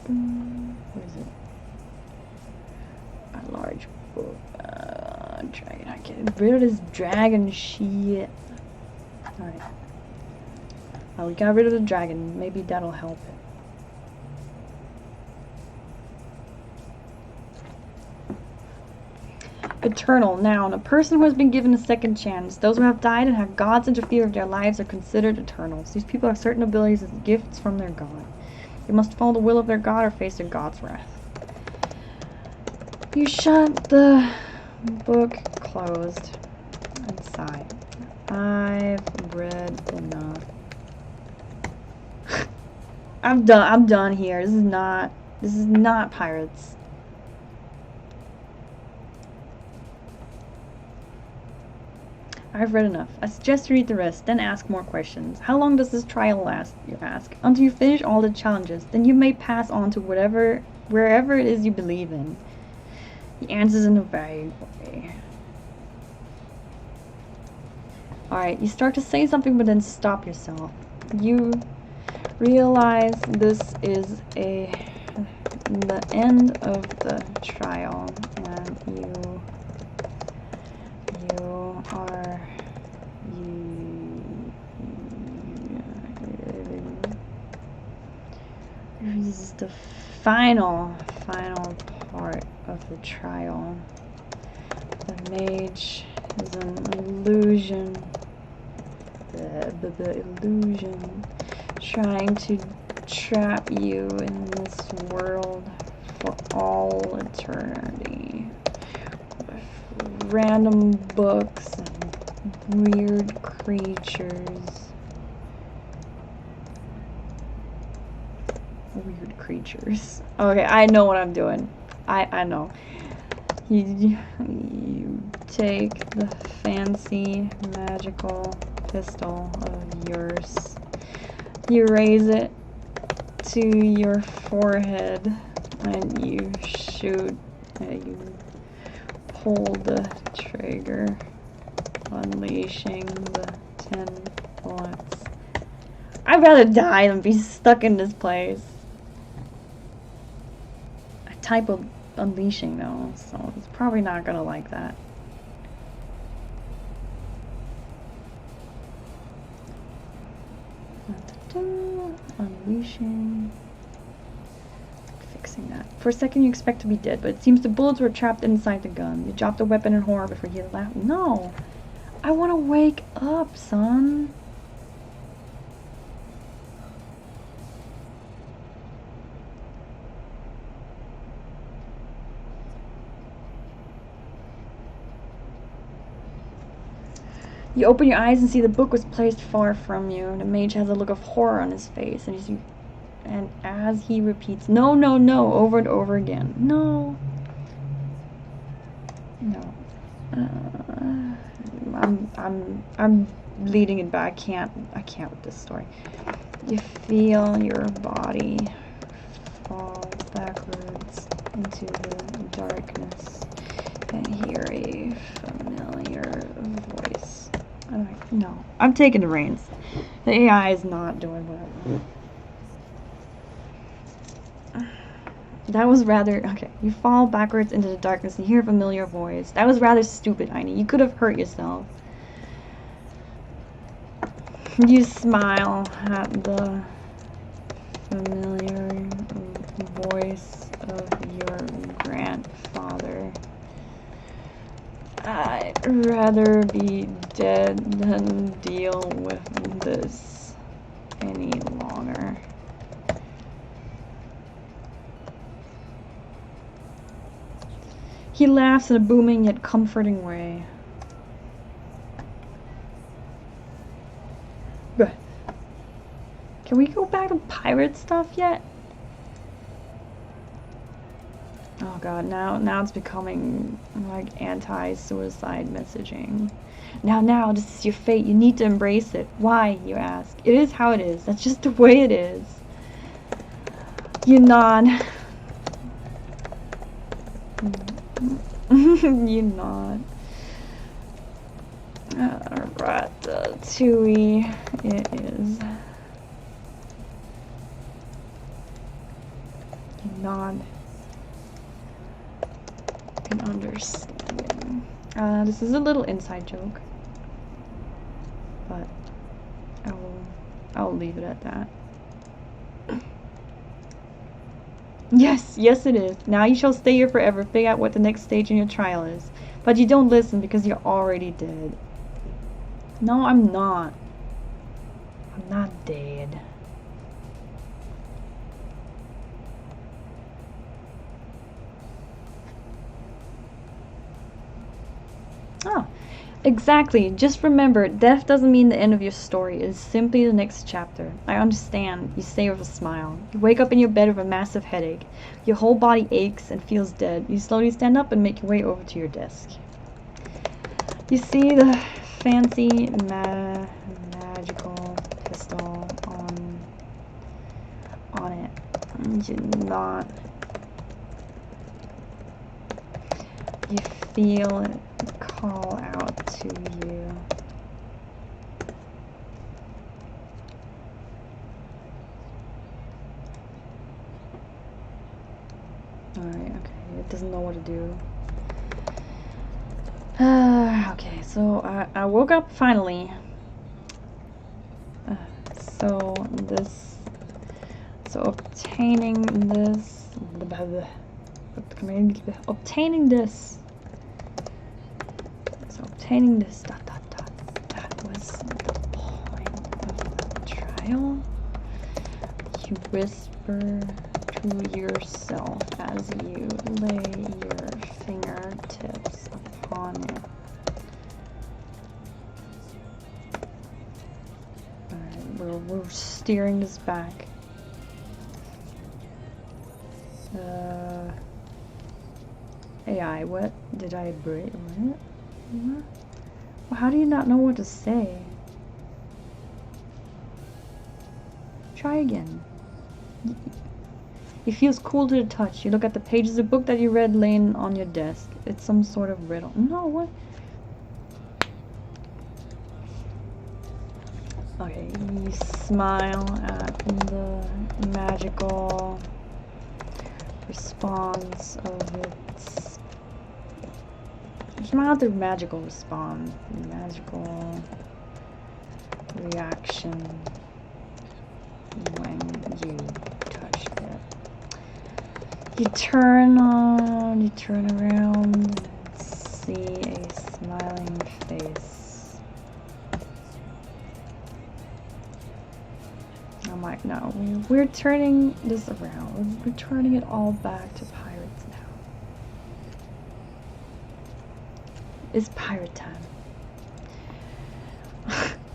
Where is it? A large book. Dragon. I get rid of this dragon shit. Alright. Oh, we got rid of the dragon. Maybe that'll help it. Eternal. Noun. A person who has been given a second chance. Those who have died and have gods interfere with their lives are considered eternals. These people have certain abilities as gifts from their god. They must follow the will of their god or face their god's wrath. You shut the book closed and sigh. I've read enough. I'm done here. This is not pirates. I've read enough. I suggest you read the rest, then ask more questions. How long does this trial last, you ask? Until you finish all the challenges. Then you may pass on to wherever it is you believe in. He answers in a vague way. Alright, you start to say something but then stop yourself. You realize this is the end of the trial and this is the final part of the trial. The mage is an illusion. The illusion trying to trap you in this world for all eternity. With random books and weird creatures. Weird creatures. Okay, I know what I'm doing. I know. You take the fancy magical pistol of yours. You raise it to your forehead and you shoot. You pull the trigger, unleashing the 10 bullets. I'd rather die than be stuck in this place. I type of unleashing though, so it's probably not gonna like that. Unleashing. Fixing that. For a second you expect to be dead, but it seems the bullets were trapped inside the gun. You dropped the weapon in horror before you laughed. No! I wanna wake up, son! You open your eyes and see the book was placed far from you. The mage has a look of horror on his face, and as he repeats, "No, no, no," over and over again. No. No. I'm leading it back. I can't with this story. You feel your body fall backwards into the darkness and hear a familiar voice. No, I'm taking the reins. The AI is not doing what I want. That was rather... Okay, you fall backwards into the darkness and hear a familiar voice. That was rather stupid, Heine. You could have hurt yourself. You smile at the familiar voice of your I'd rather be dead than deal with this any longer. He laughs in a booming yet comforting way. Can we go back to pirate stuff yet? Oh god, now it's becoming like anti-suicide messaging. Now, this is your fate. You need to embrace it. Why, you ask? It is how it is. That's just the way it is. You nod. You nod. Ratatouille it is. You nod. An understanding. This is a little inside joke, but I'll leave it at that. Yes, it is. Now you shall stay here forever. Figure out what the next stage in your trial is. But you don't listen because you're already dead. No, I'm not. I'm not dead. Oh, exactly. Just remember, death doesn't mean the end of your story. It is simply the next chapter. I understand, you say with a smile. You wake up in your bed with a massive headache. Your whole body aches and feels dead. You slowly stand up and make your way over to your desk. You see the fancy magical pistol on it. You're not. You feel it call out to you. Alright, okay, it doesn't know what to do. Okay, so I woke up finally. So obtaining this. Obtaining this. So obtaining this. That was the point of the trial. You whisper to yourself as you lay your fingertips upon it. Alright, we're steering this back. AI, what did I break? What? Well, how do you not know what to say? Try again. It feels cool to the touch. You look at the pages of the book that you read laying on your desk. It's some sort of riddle. No, what? Okay, you smile at the magical response of its... You smile at the magical response. Magical reaction when you touch it. You turn around and see a smiling face. I'm like, no, we're turning this around. We're turning it all back to pirates now. It's pirate time.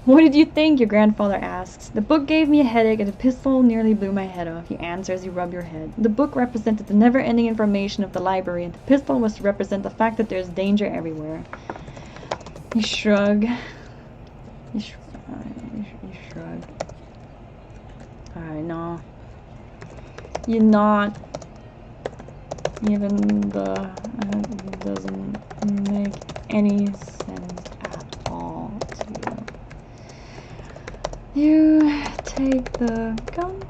What did you think? Your grandfather asks. The book gave me a headache and the pistol nearly blew my head off, you answer as you rub your head. The book represented the never-ending information of the library, and the pistol was to represent the fact that there's danger everywhere. You shrug. You shrug. Alright, no. You're not. Even the... it doesn't make any sense at all to you. You take the gun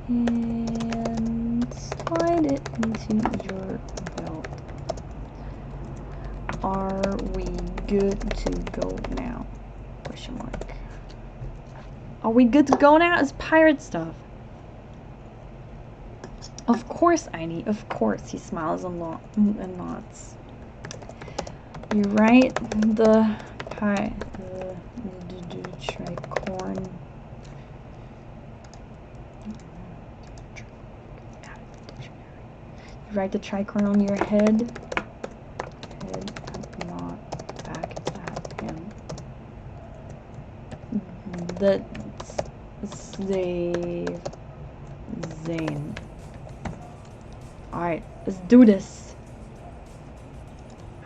and slide it into your belt. Are we good to go now? Question mark. Are we good to go now? It's pirate stuff. Of course, Aini. Of course. He smiles and nods. You write the tricorn. You write the tricorn on your head. Head and not back at him. Let's save Zane. Alright, let's do this.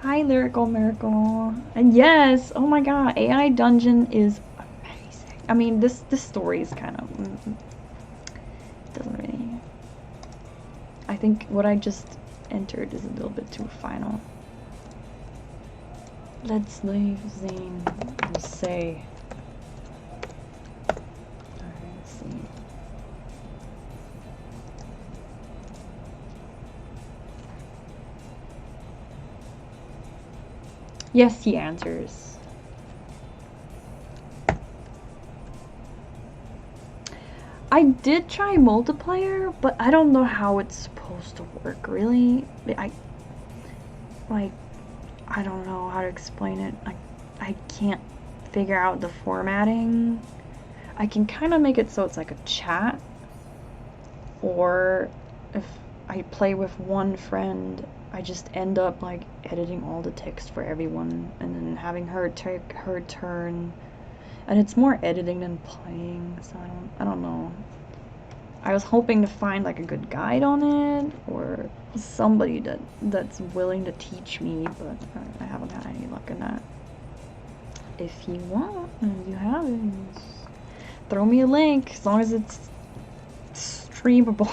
Hi, Lyrical Miracle. And yes, oh my god, AIDungeon is amazing. I mean, this story is kind of... doesn't really... I think what I just entered is a little bit too final. Let's leave Zane and say... Alright, let's see. Yes, he answers. I did try multiplayer, but I don't know how it's supposed to work, really. I don't know how to explain it. I can't figure out the formatting. I can kind of make it so it's like a chat, or if I play with one friend, I just end up like editing all the text for everyone and then having her take her turn, and it's more editing than playing, so I don't know. I was hoping to find like a good guide on it or somebody that's willing to teach me, but I haven't had any luck in that. If you want, and you have it, throw me a link as long as it's streamable.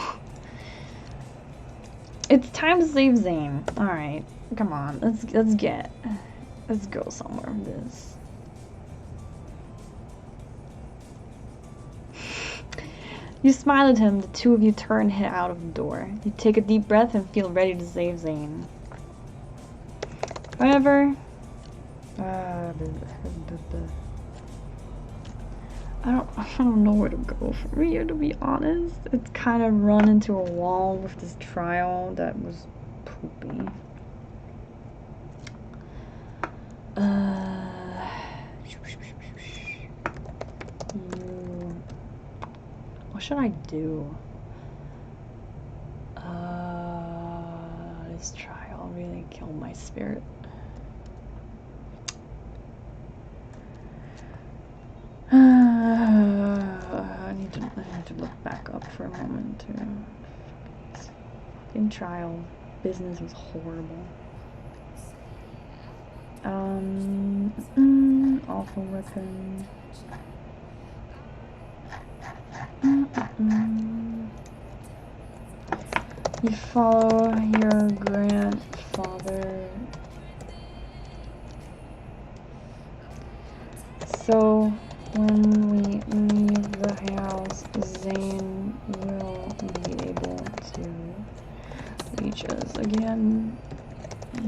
It's time to save Zane. Alright, come on, let's go somewhere with this. You smile at him, the two of you turn head out of the door. You take a deep breath and feel ready to save Zane. However, I don't know where to go from here, to be honest. It's kind of run into a wall with this trial that was poopy. What should I do? This trial really killed my spirit. I need to look back up for a moment too. In trial, business was horrible. Awful weapon. You follow your grandfather. So when we leave the house, Zane will be able to reach us again.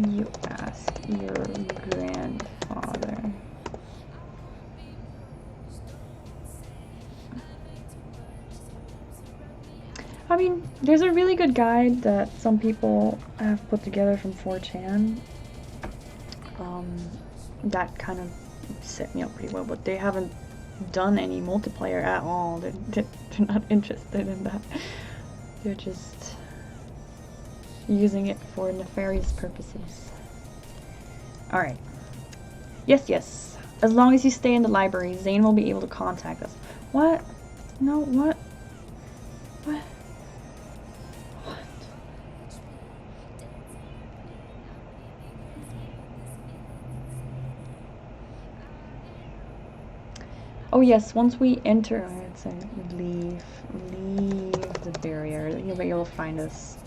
You ask your grandfather. I mean, there's a really good guide that some people have put together from 4chan. That kind of set me up pretty well, but they haven't done any multiplayer at all. They're not interested in that. They're just using it for nefarious purposes. Alright. Yes. As long as you stay in the library, Zane will be able to contact us. What? No, what? What? Oh yes, once we enter, I'd say leave the barrier. You'll find us.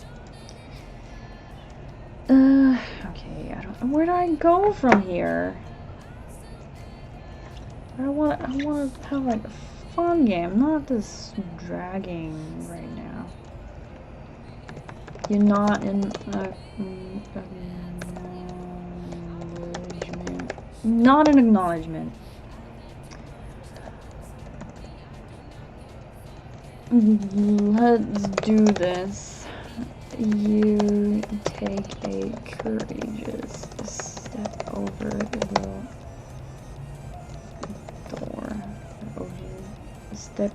Okay, I don't. Where do I go from here? I want to have like a fun game, not this dragging right now. You're not in acknowledgement. Not an acknowledgement. Let's do this. You take a courageous step over the door. Over. Step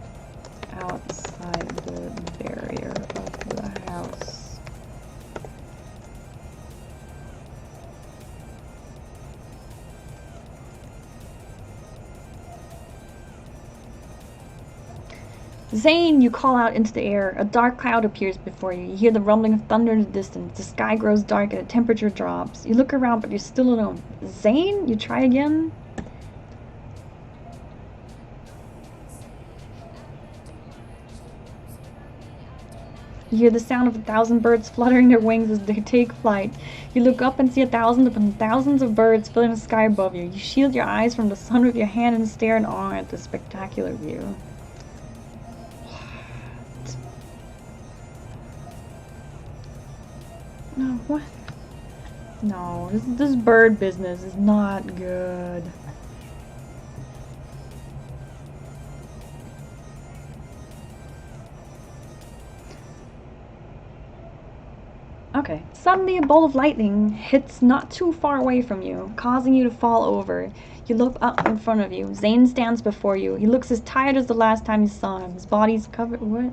outside the barrier of the house. Zane, you call out into the air. A dark cloud appears before you. You hear the rumbling of thunder in the distance. The sky grows dark and the temperature drops. You look around, but you're still alone. Zane, you try again? You hear the sound of 1,000 birds fluttering their wings as they take flight. You look up and see 1,000 upon thousands of birds filling the sky above you. You shield your eyes from the sun with your hand and stare in awe at the spectacular view. No, what? No, this bird business is not good. Okay. Suddenly a bolt of lightning hits not too far away from you, causing you to fall over. You look up in front of you. Zane stands before you. He looks as tired as the last time you saw him. His body's covered... What?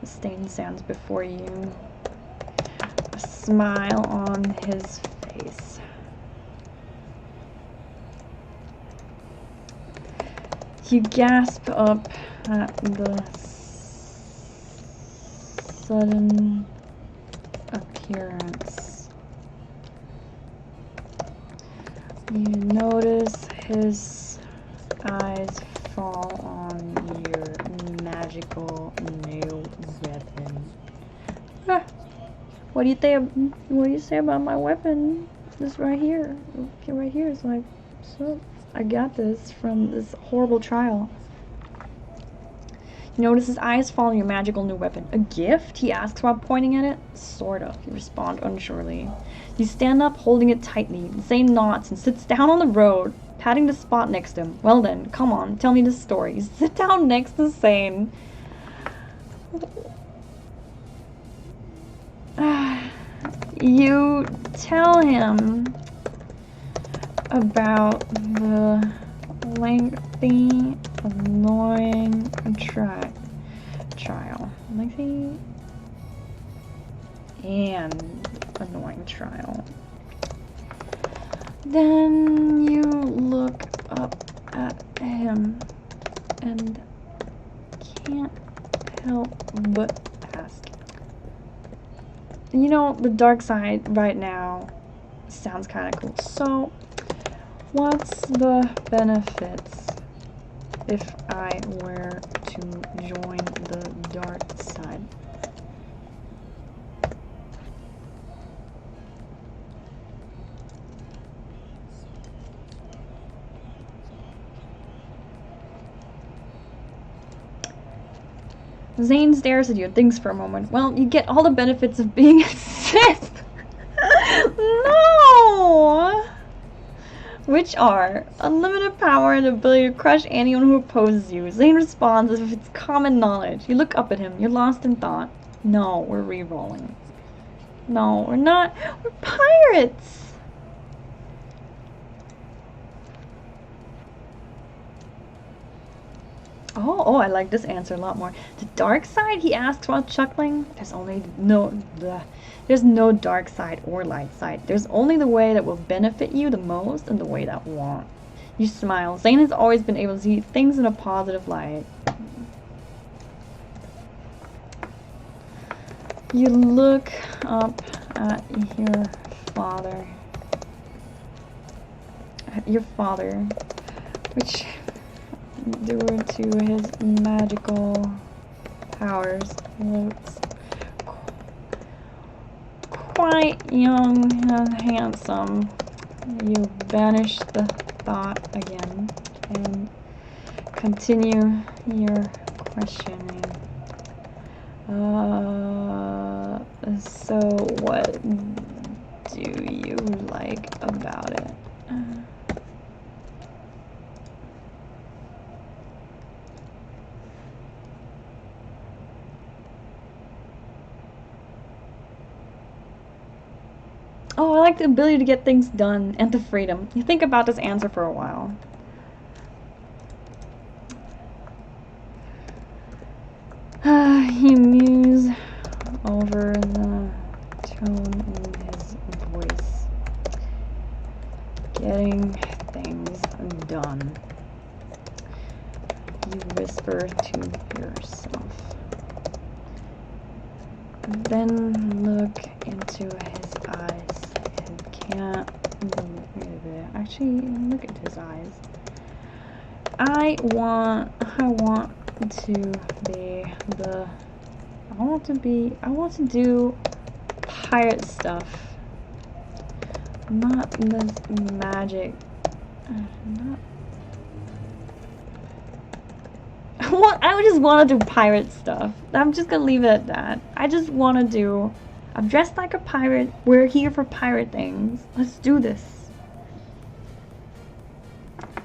Zane stands before you. A smile on his face. You gasp up at the sudden appearance. You notice his eyes fall on your magical new weapon. Ah, what do you say about my weapon? This right here. Okay, right here is like, so I got this from this horrible trial. You notice his eyes fall on your magical new weapon. A gift? He asks while pointing at it. Sort of, you respond unsurely. You stand up, holding it tightly. Zane nods and sits down on the road, patting the spot next to him. Well then, come on, tell me the story. You sit down next to Zane. You tell him about the lengthy, annoying trial. Lengthy and annoying trial. Then you look up at him and can't help but ask. You know, the dark side right now sounds kind of cool. So, what's the benefits if I were to join the dark side? Zane stares at you and thinks for a moment. Well, you get all the benefits of being a Sith. No! Which are unlimited power and the ability to crush anyone who opposes you. Zane responds as if it's common knowledge. You look up at him. You're lost in thought. No, we're re-rolling. No, we're not. We're pirates! Oh, I like this answer a lot more. The dark side, he asks while chuckling. There's no dark side or light side. There's only the way that will benefit you the most and the way that won't. You smile. Zane has always been able to see things in a positive light. You look up at your father. Which, due to his magical powers, looks quite young and handsome. You banish the thought again and continue your questioning. So what do you like about it? Oh, I like the ability to get things done and the freedom. You think about this answer for a while. He mused over the tone in his voice. Getting things done. You whisper to yourself. Then look into his eyes. And can't actually look into his eyes. I want to do pirate stuff. Not this magic. I just want to do pirate stuff. I'm just gonna leave it at that. I just want to do. I'm dressed like a pirate. We're here for pirate things. Let's do this.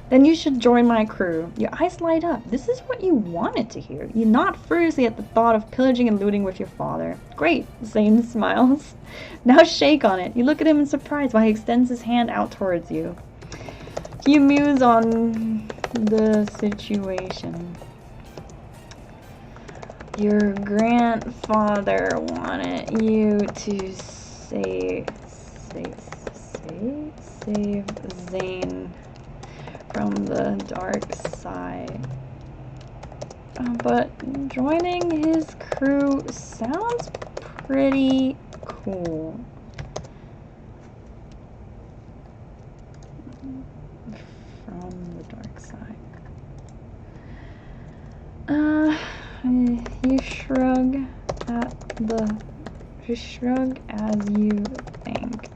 Then you should join my crew. Your eyes light up. This is what you wanted to hear. You nod furiously at the thought of pillaging and looting with your father. Great, Zane smiles. Now shake on it. You look at him in surprise while he extends his hand out towards you. You muse on the situation. Your grandfather wanted you to save Zane from the dark side. But joining his crew sounds pretty cool. From the dark side. You shrug as you think.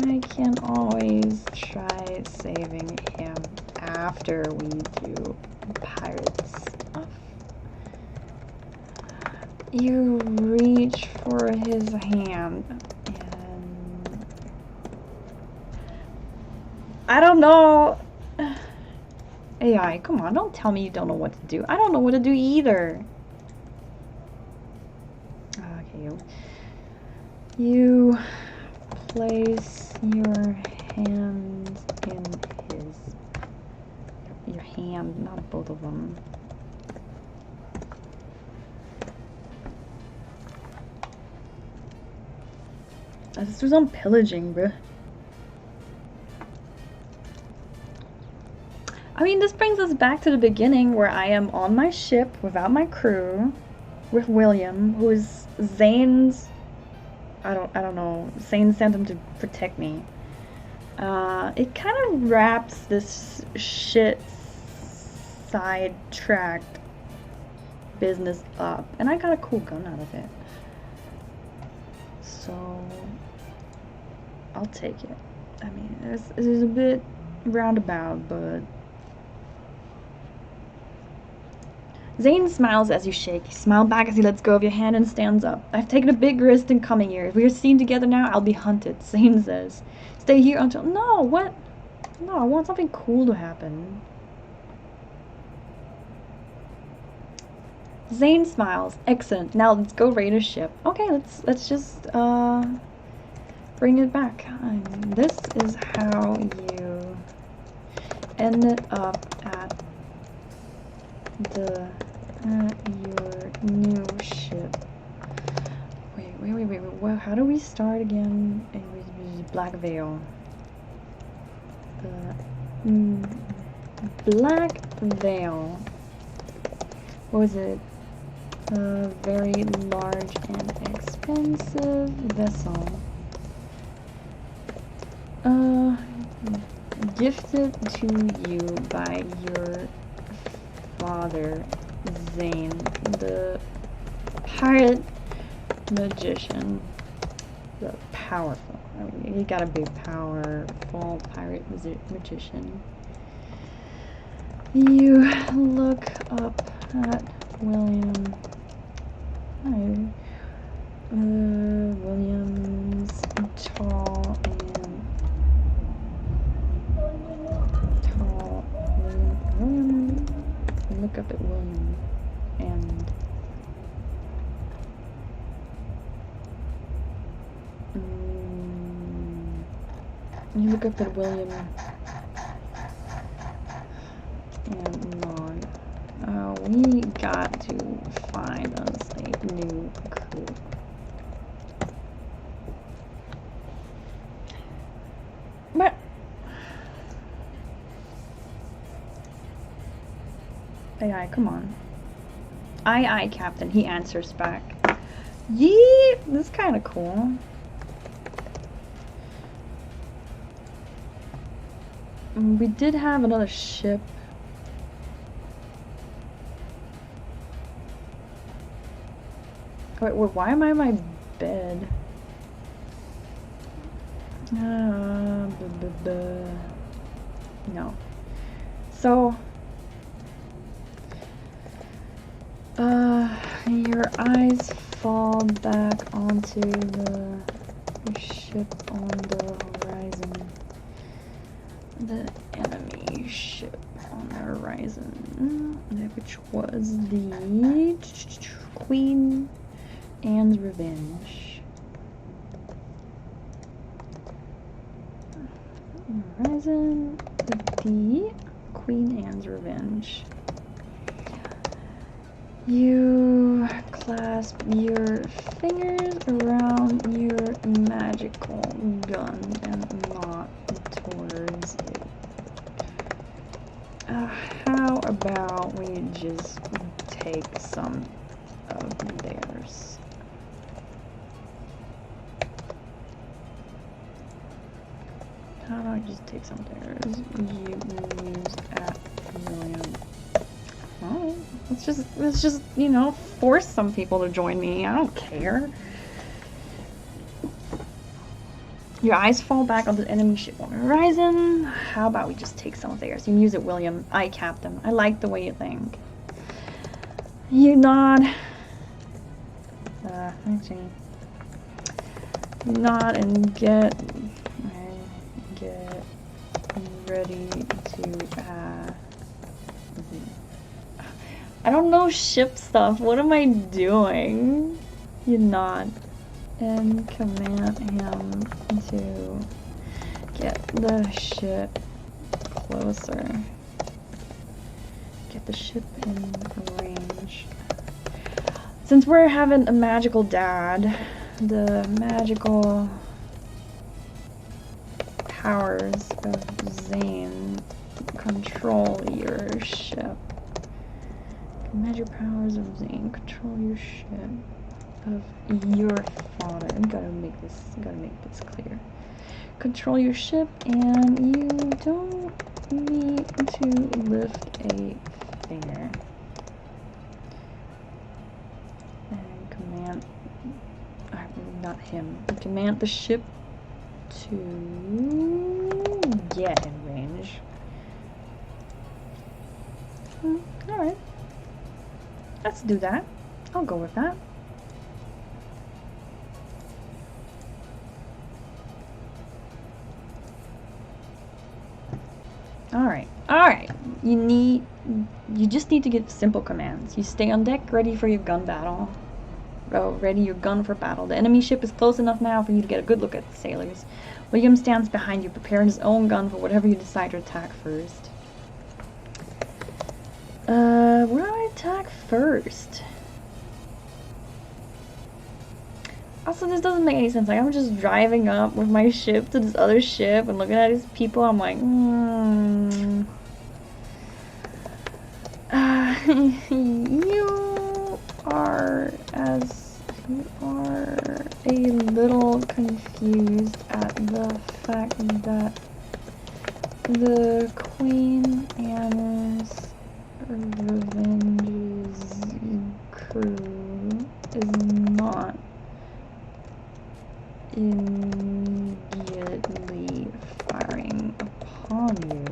I can always try saving him after we do pirate stuff. You reach for his hand and I don't know. AI, come on, don't tell me you don't know what to do. I don't know what to do either. Okay, you place your hand in his. Your hand, not both of them. This was on pillaging, bruh. I mean, this brings us back to the beginning where I am on my ship without my crew with William, who is Zane's. I don't know. Zane sent him to protect me. It kind of wraps this shit sidetracked business up, and I got a cool gun out of it. So I'll take it. I mean, it's a bit roundabout, but Zane smiles as you shake. You smile back as he lets go of your hand and stands up. I've taken a big risk in coming here. If we are seen together now, I'll be hunted, Zane says. Stay here until... No, what? No, I want something cool to happen. Zane smiles. Excellent. Now let's go raid a ship. Okay, let's just bring it back. This is how you ended up at your new ship. Wait. Well, how do we start again? It was Black Veil. Black Veil. What was it? A very large and expensive vessel. Gifted to you by your father, Zane, the pirate magician. The powerful. He got a big powerful pirate magician. You look up at William. Hi. William's tall. William. Look up at William and at William and Maud. We got to find us a new crew. But AI, come on. Aye, Captain. He answers back. Yee! This is kind of cool. We did have another ship. Wait, why am I in my bed? No. So, your eyes fall back onto the ship on the horizon. The enemy ship on the horizon, which was the Queen Anne's Revenge. Horizon, the Queen Anne's Revenge. You clasp your fingers around your magical gun and nod towards it. How about we just take some of theirs? How about I just take some of theirs? You use at William. Oh, let's just, you know, force some people to join me. I don't care. Your eyes fall back on the enemy ship on the horizon. How about we just take some of theirs? You use it, William. I Captain. I like the way you think. You nod. Actually, you nod and get ready to. I don't know ship stuff. What am I doing? You nod and command him to get the ship closer. Get the ship in range. Since we're having a magical dad, the magical powers of Zane control your ship. Magic powers of Zane control your ship of your father. Gotta make this clear. Control your ship, and you don't need to lift a finger. And command, not him. You command the ship to get in range. Alright. Let's do that. I'll go with that. Alright. You just need to give simple commands. You stay on deck, ready for your gun battle. Ready your gun for battle. The enemy ship is close enough now for you to get a good look at the sailors. William stands behind you, preparing his own gun for whatever you decide to attack first. What do I attack first? Also, this doesn't make any sense. Like, I'm just driving up with my ship to this other ship and looking at these people. I'm like, you are a little confused at the fact that the Queen Anne's Revenge's crew is not immediately firing upon you.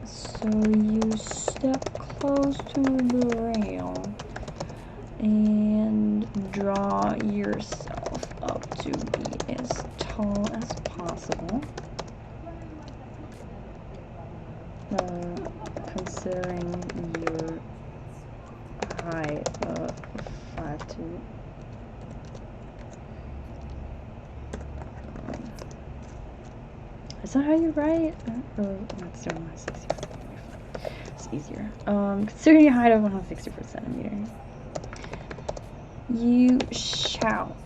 So you step close to the rail and draw yourself up to be as tall as possible. Considering your height of 5'2". that how you write? Let's do 160. It's easier. Considering your height of 160 per centimeter, you shall.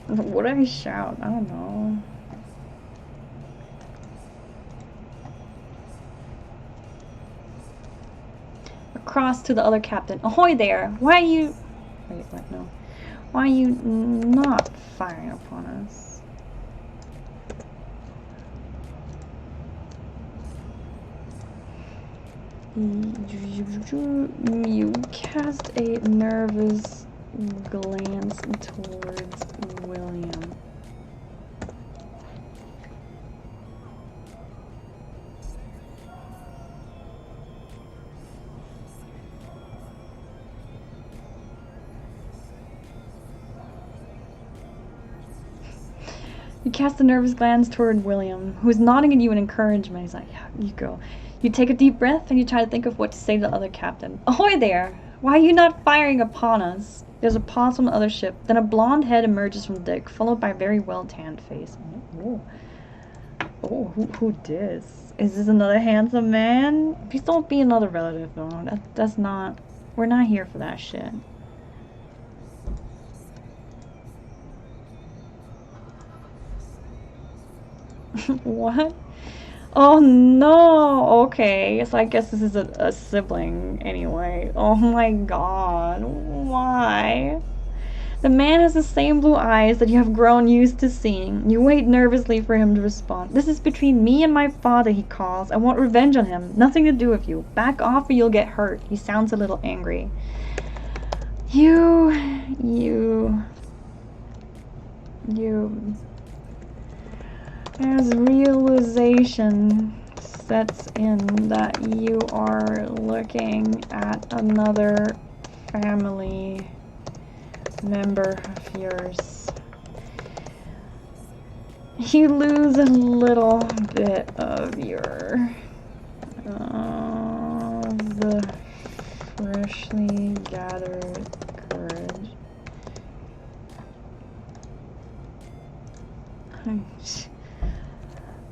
What do I shout? I don't know. Across to the other captain. Ahoy there! Why are you... Wait, what? No. Why are you not firing upon us? You cast a nervous glance towards William. You cast a nervous glance toward William, who is nodding at you in encouragement. He's like, yeah, you go. You take a deep breath and you try to think of what to say to the other captain. Ahoy there! Why are you not firing upon us? There's a pause on the other ship. Then a blonde head emerges from the deck, followed by a very well-tanned face. Oh, who dis? Is this another handsome man? Please don't be another relative, though. That's not... We're not here for that shit. What? Oh no! Okay, so I guess this is a sibling anyway. Oh my god, why? The man has the same blue eyes that you have grown used to seeing. You wait nervously for him to respond. This is between me and my father, he calls. I want revenge on him. Nothing to do with you. Back off or you'll get hurt. He sounds a little angry. You... As realization sets in that you are looking at another family member of yours, you lose a little bit of your the freshly gathered courage.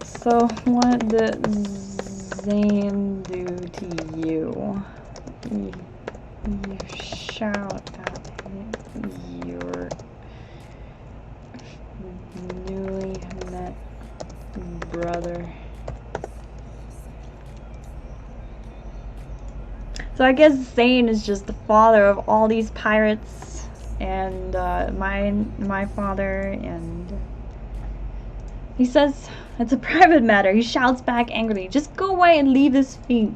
So, what did Zane do to you? You shout at your newly met brother. So I guess Zane is just the father of all these pirates, and my father, and he says it's a private matter. He shouts back angrily, just go away and leave this feat.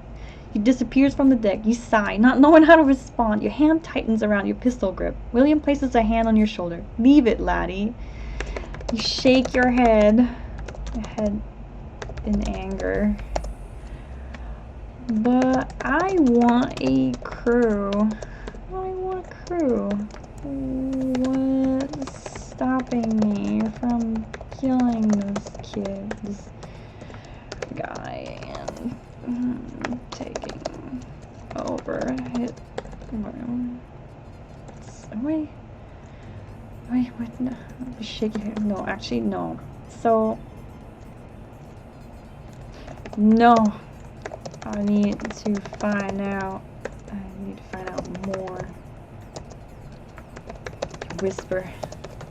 He disappears from the deck. You sigh, not knowing how to respond. Your hand tightens around your pistol grip. William places a hand on your shoulder. Leave it, laddie. You shake your head in anger. But I want a crew. What's stopping me from killing this kid, this guy, and taking over his room? Wait, what? No, shake your head. No, actually, no. So, no. I need to find out more. Whisper,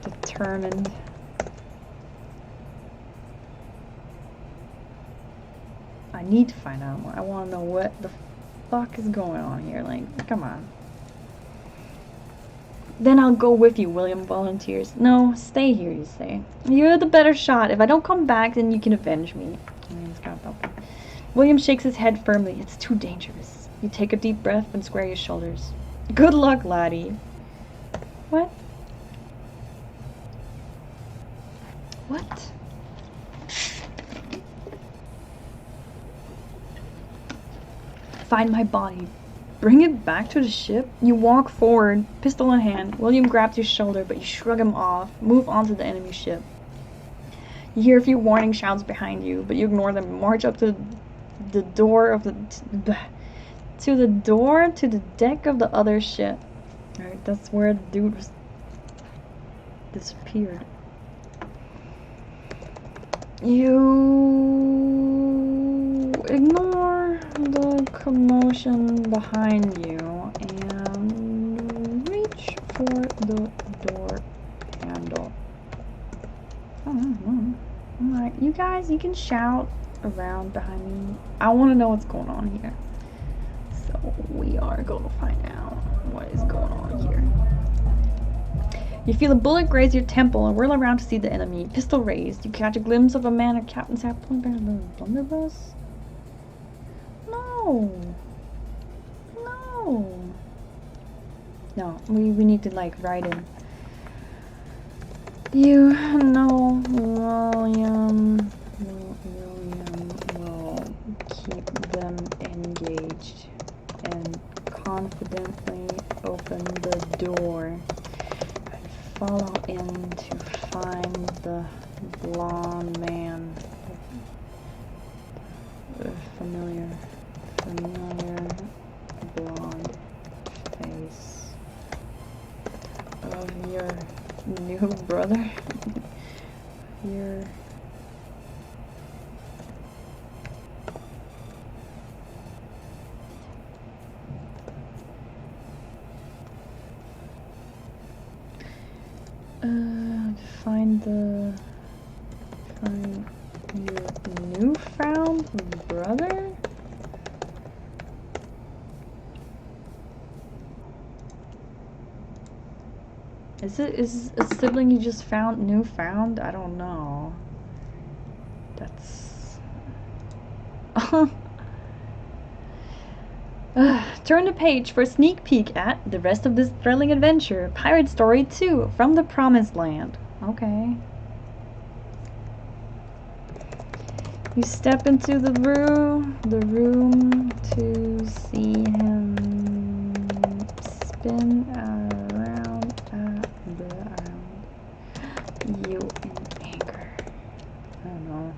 determined. I need to find out more. I want to know what the fuck is going on here. Like, come on. Then I'll go with you, William volunteers. No, stay here, you say. You're the better shot. If I don't come back, then you can avenge me. William shakes his head firmly. It's too dangerous. You take a deep breath and square your shoulders. Good luck, laddie. What? What? Find my body. Bring it back to the ship? You walk forward, pistol in hand. William grabs your shoulder, but you shrug him off. Move on to the enemy ship. You hear a few warning shouts behind you, but you ignore them. March up to the door of the deck of the other ship. Alright, that's where the dude was. disappeared. You ignore the commotion behind you and reach for the door handle. Alright, you guys, you can shout around behind me. I want to know what's going on here. So we are going to find out what is going on here. You feel a bullet graze your temple and whirl around to see the enemy. Pistol raised. You catch a glimpse of a man at Captain's hat blunderbuss. No. No, we need to like write in. You know William will keep them engaged and confidently open the door and follow in to find the blonde man. Familiar blonde face of your new brother. Your find your newfound brother? Is a sibling you just newfound? I don't know. That's turn the page for a sneak peek at the rest of this thrilling adventure. Pirate Story 2 from the Promised Land. Okay. You step into the room to see him spin around you in anger. I don't know.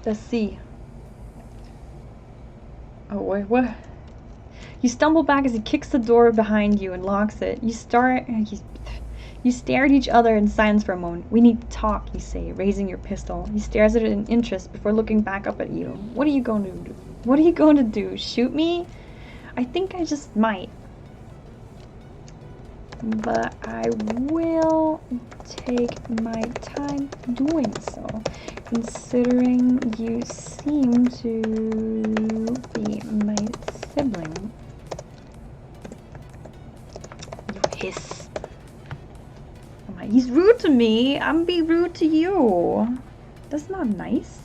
Let's see. Oh wait, what? You stumble back as he kicks the door behind you and locks it. You stare at each other in silence for a moment. We need to talk, you say, raising your pistol. He stares at it in interest before looking back up at you. What are you going to do? What are you going to do? Shoot me? I think I just might. But I will take my time doing so, considering you seem to be my sibling. You hiss. He's rude to me. I'm be rude to you. That's not nice.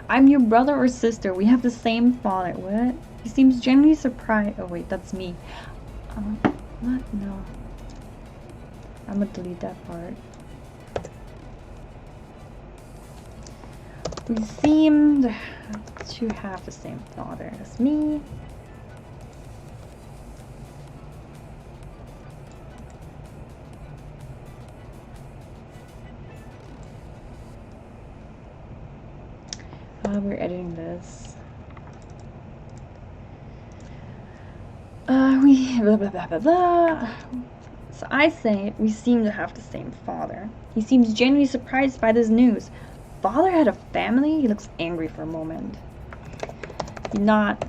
I'm your brother or sister. We have the same father. What? He seems genuinely surprised. Oh wait, that's me. What? No. I'm gonna delete that part. We seem to have the same father as me. We're editing this. Blah, blah, blah, blah, blah. So I say we seem to have the same father. He seems genuinely surprised by this news. Father had a family? He looks angry for a moment. Not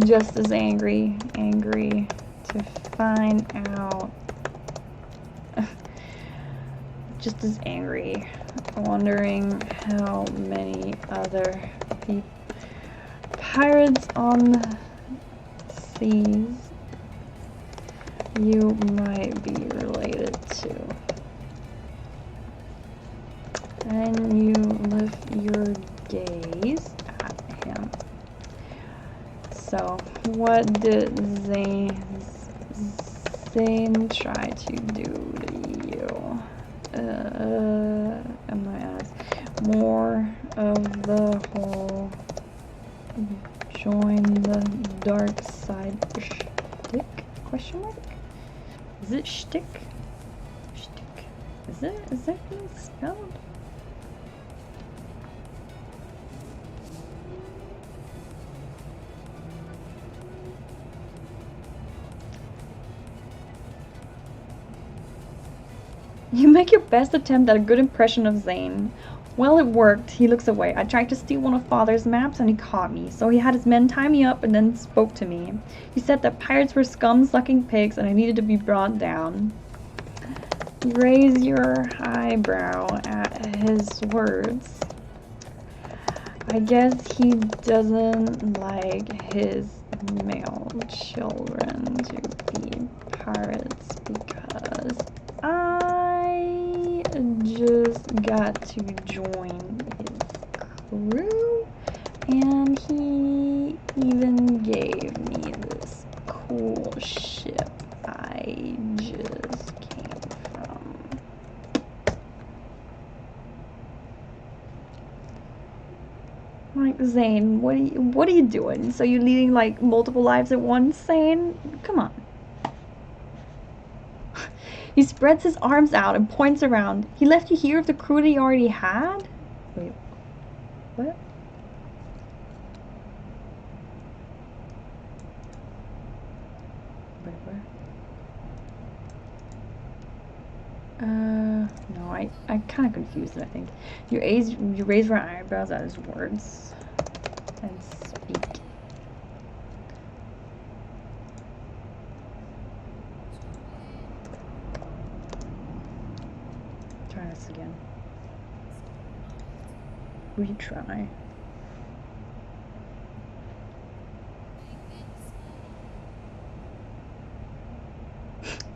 just as angry to find out. Just as angry, wondering how many other pirates on the seas you might be related to. And you lift your gaze at him. So, what did Zane try to do to you? I'm gonna ask more of the whole join the dark side shtick? Question mark? Is it shtick? Shtick. Is that how it's spelled? You make your best attempt at a good impression of Zane. Well, it worked. He looks away. I tried to steal one of Father's maps and he caught me. So he had his men tie me up and then spoke to me. He said that pirates were scum-sucking pigs and I needed to be brought down. You raise your eyebrow at his words. I guess he doesn't like his male children to be pirates because I just got to join his crew and he even gave me this cool ship I just came from. Like, Zane, what are you doing? So you're leading like multiple lives at once, Zane? Come on. He spreads his arms out and points around. He left you here with the crew that he already had? Wait, what? Wait, what? No, I kind of confused it, I think. You raise your eyebrows at his words and speak. Try this again. Retry.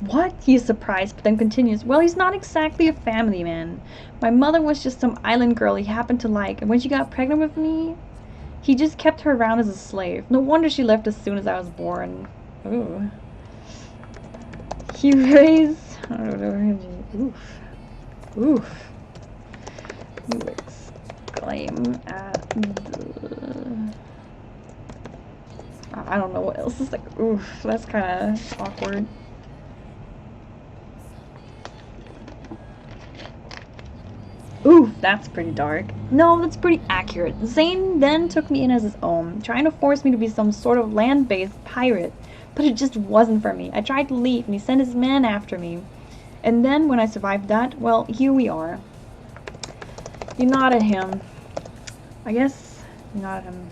What? He is surprised, but then continues, well, he's not exactly a family man. My mother was just some island girl he happened to like, and when she got pregnant with me, he just kept her around as a slave. No wonder she left as soon as I was born. Ooh. He raised... Oof. Oof. You exclaim at the... I don't know what else is like, oof, that's kind of awkward. Ooh, that's pretty dark. No, that's pretty accurate. Zane then took me in as his own, trying to force me to be some sort of land-based pirate. But it just wasn't for me. I tried to leave, and he sent his men after me. And then, when I survived that, well, here we are. You nod at him. I guess you nod at him.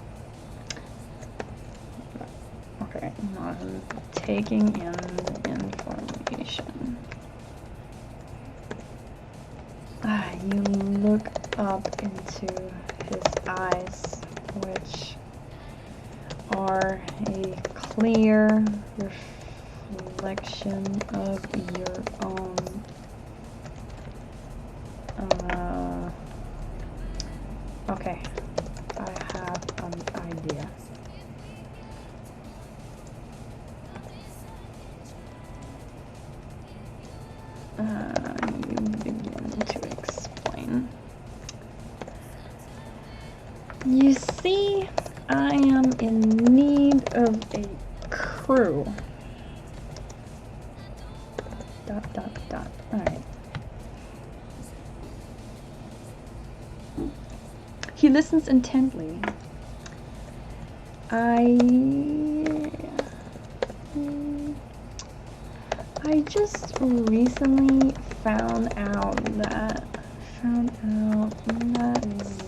Okay, you nod at him. Taking in information. You look up into his eyes, which are a clear reflection of your own. Okay, I have an idea. You begin to explain. You see, I am in need of a crew. ... Alright. He listens intently. I just recently found out that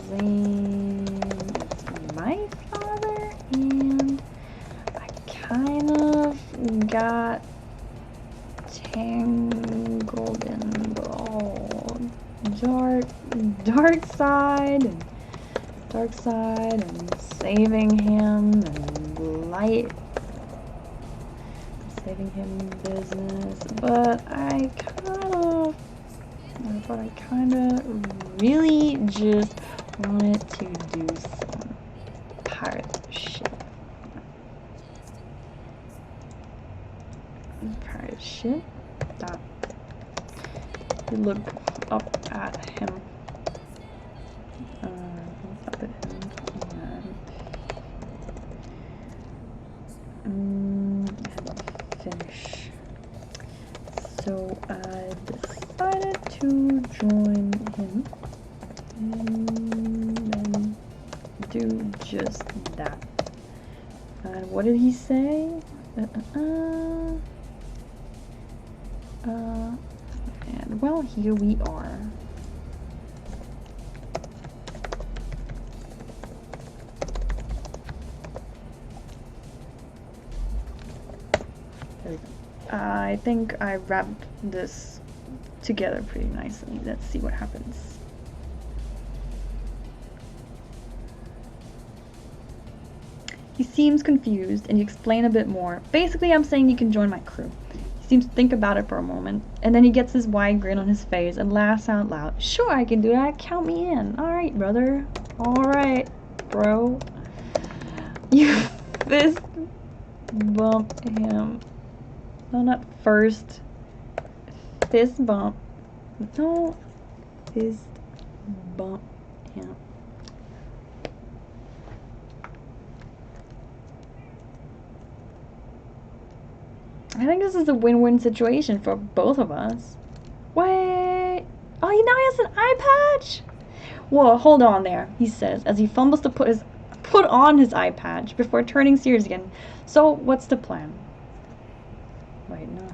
Zane is my father, and I kind of got tangled in the whole dark side and saving him and saving him business, but I kind of really just wanted to do some pirate shit. Pirate shit? Stop. You look up at him. Up at him. And finish. So I decided to join him and then do just that. And what did he say? And plan. Well, here we are. There we go. I think I wrapped this together pretty nicely. Let's see what happens. He seems confused, and you explain a bit more. Basically, I'm saying you can join my crew. He seems to think about it for a moment, and then he gets this wide grin on his face and laughs out loud. Sure, I can do that. Count me in. Alright, brother. Alright, bro. You fist bump him. No, not first. Fist bump. No. Fist bump him. I think this is a win-win situation for both of us. Wait. Oh, he now has an eye patch? Whoa, hold on there, he says, as he fumbles to put on his eye patch before turning serious again. So, what's the plan? Wait, no.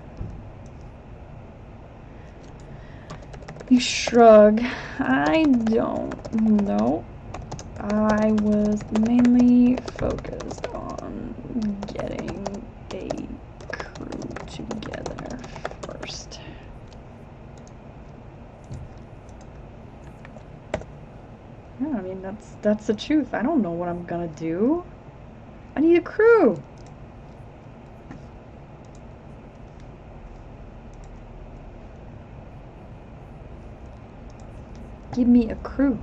You shrug. I don't know. I was mainly focused on getting a crew together first. Yeah, I mean, that's the truth. I don't know what I'm gonna do. I need a crew. Give me a crew.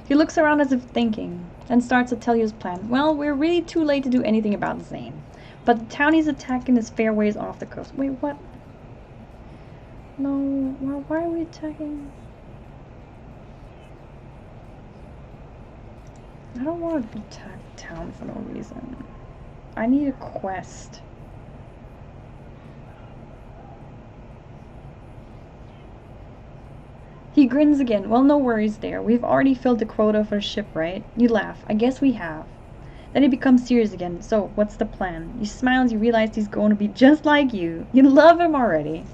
He looks around as if thinking, and starts to tell you his plan. Well, we're really too late to do anything about Zane. But the townies attacking his fair ways off the coast. Wait, what? No, why are we attacking? I don't want to attack town for no reason. I need a quest. He grins again. Well, no worries there. We've already filled the quota for the ship, right? You laugh. I guess we have. Then he becomes serious again. So, what's the plan? You smile as you realize he's going to be just like you. You love him already.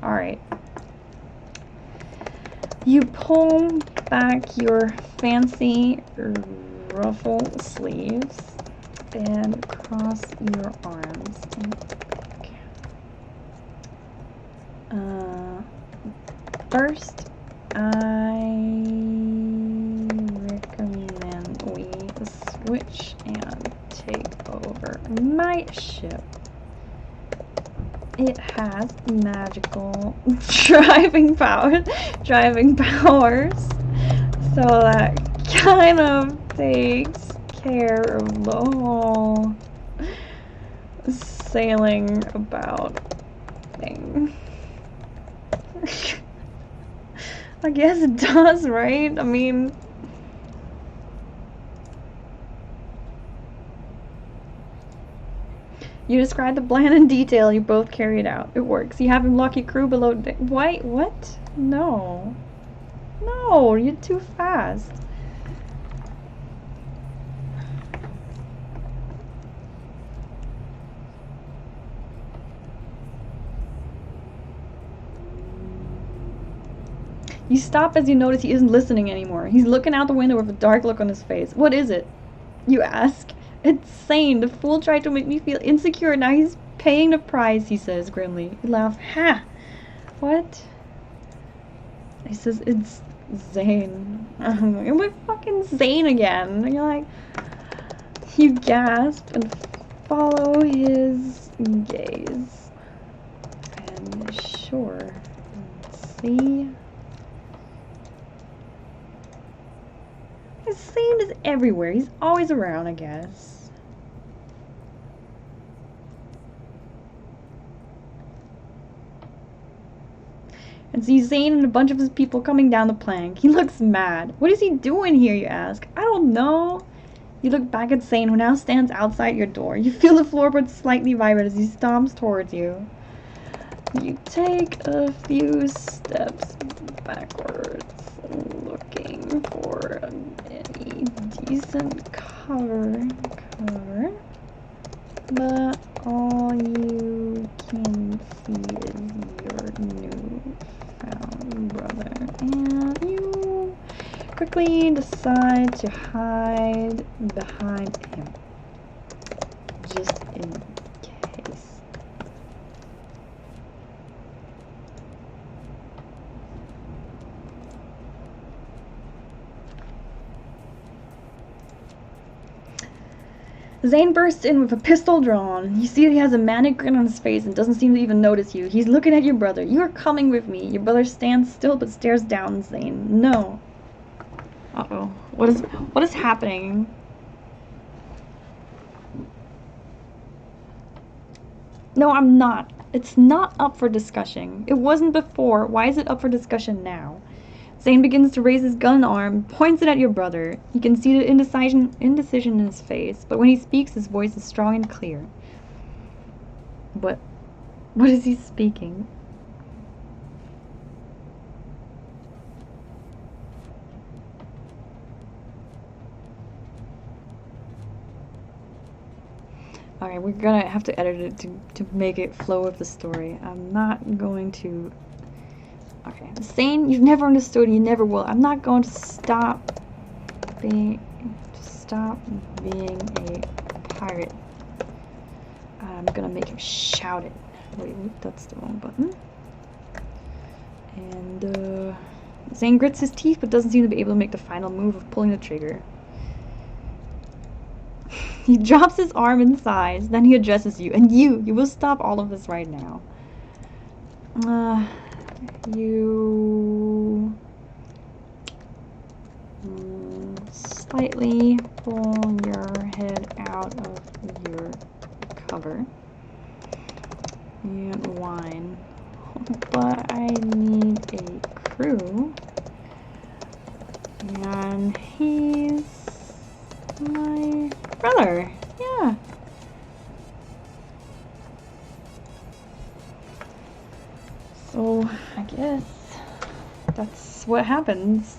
Alright. You pull back your fancy ruffle sleeves and cross your arms. First, I recommend we switch and take over my ship. It has magical driving powers, so that kind of takes care of the whole sailing about thing. I guess it does, right? I mean, you describe the plan in detail. You both carry it out. It works. You have him lock your crew below deck. Wait, what? No. No, you're too fast. You stop as you notice he isn't listening anymore. He's looking out the window with a dark look on his face. What is it? You ask. It's Zane. The fool tried to make me feel insecure. Now he's paying the price, he says grimly. You laugh. Ha! What? He says, it's Zane. It was fucking Zane again. And you're like, you gasp and follow his gaze. And sure. Let's see. Zane is everywhere. He's always around, I guess. And see Zane and a bunch of his people coming down the plank. He looks mad. What is he doing here, you ask? I don't know. You look back at Zane, who now stands outside your door. You feel the floorboard slightly vibrate as he stomps towards you. You take a few steps backwards, looking for any decent cover. cover, but all you can see is your new found brother, and you quickly decide to hide behind him, just in case. Zane bursts in with a pistol drawn. You see that he has a manic grin on his face and doesn't seem to even notice you. He's looking at your brother. You are coming with me. Your brother stands still but stares down at Zane. No. Uh-oh. What is happening? No, I'm not. It's not up for discussion. It wasn't before. Why is it up for discussion now? Zane begins to raise his gun arm, points it at your brother. You can see the indecision in his face, but when he speaks, his voice is strong and clear. What is he speaking? Alright, we're gonna have to edit it to make it flow with the story. I'm not going to... Okay, Zane, you've never understood, you never will. I'm not going to stop being a pirate. I'm gonna make him shout it. Wait, that's the wrong button. And, Zane grits his teeth but doesn't seem to be able to make the final move of pulling the trigger. He drops his arm and sighs, then he addresses you. And you will stop all of this right now. You slightly pull your head out of your cover and whine. But I need a crew, and he's my brother. Yeah. So, I guess that's what happens.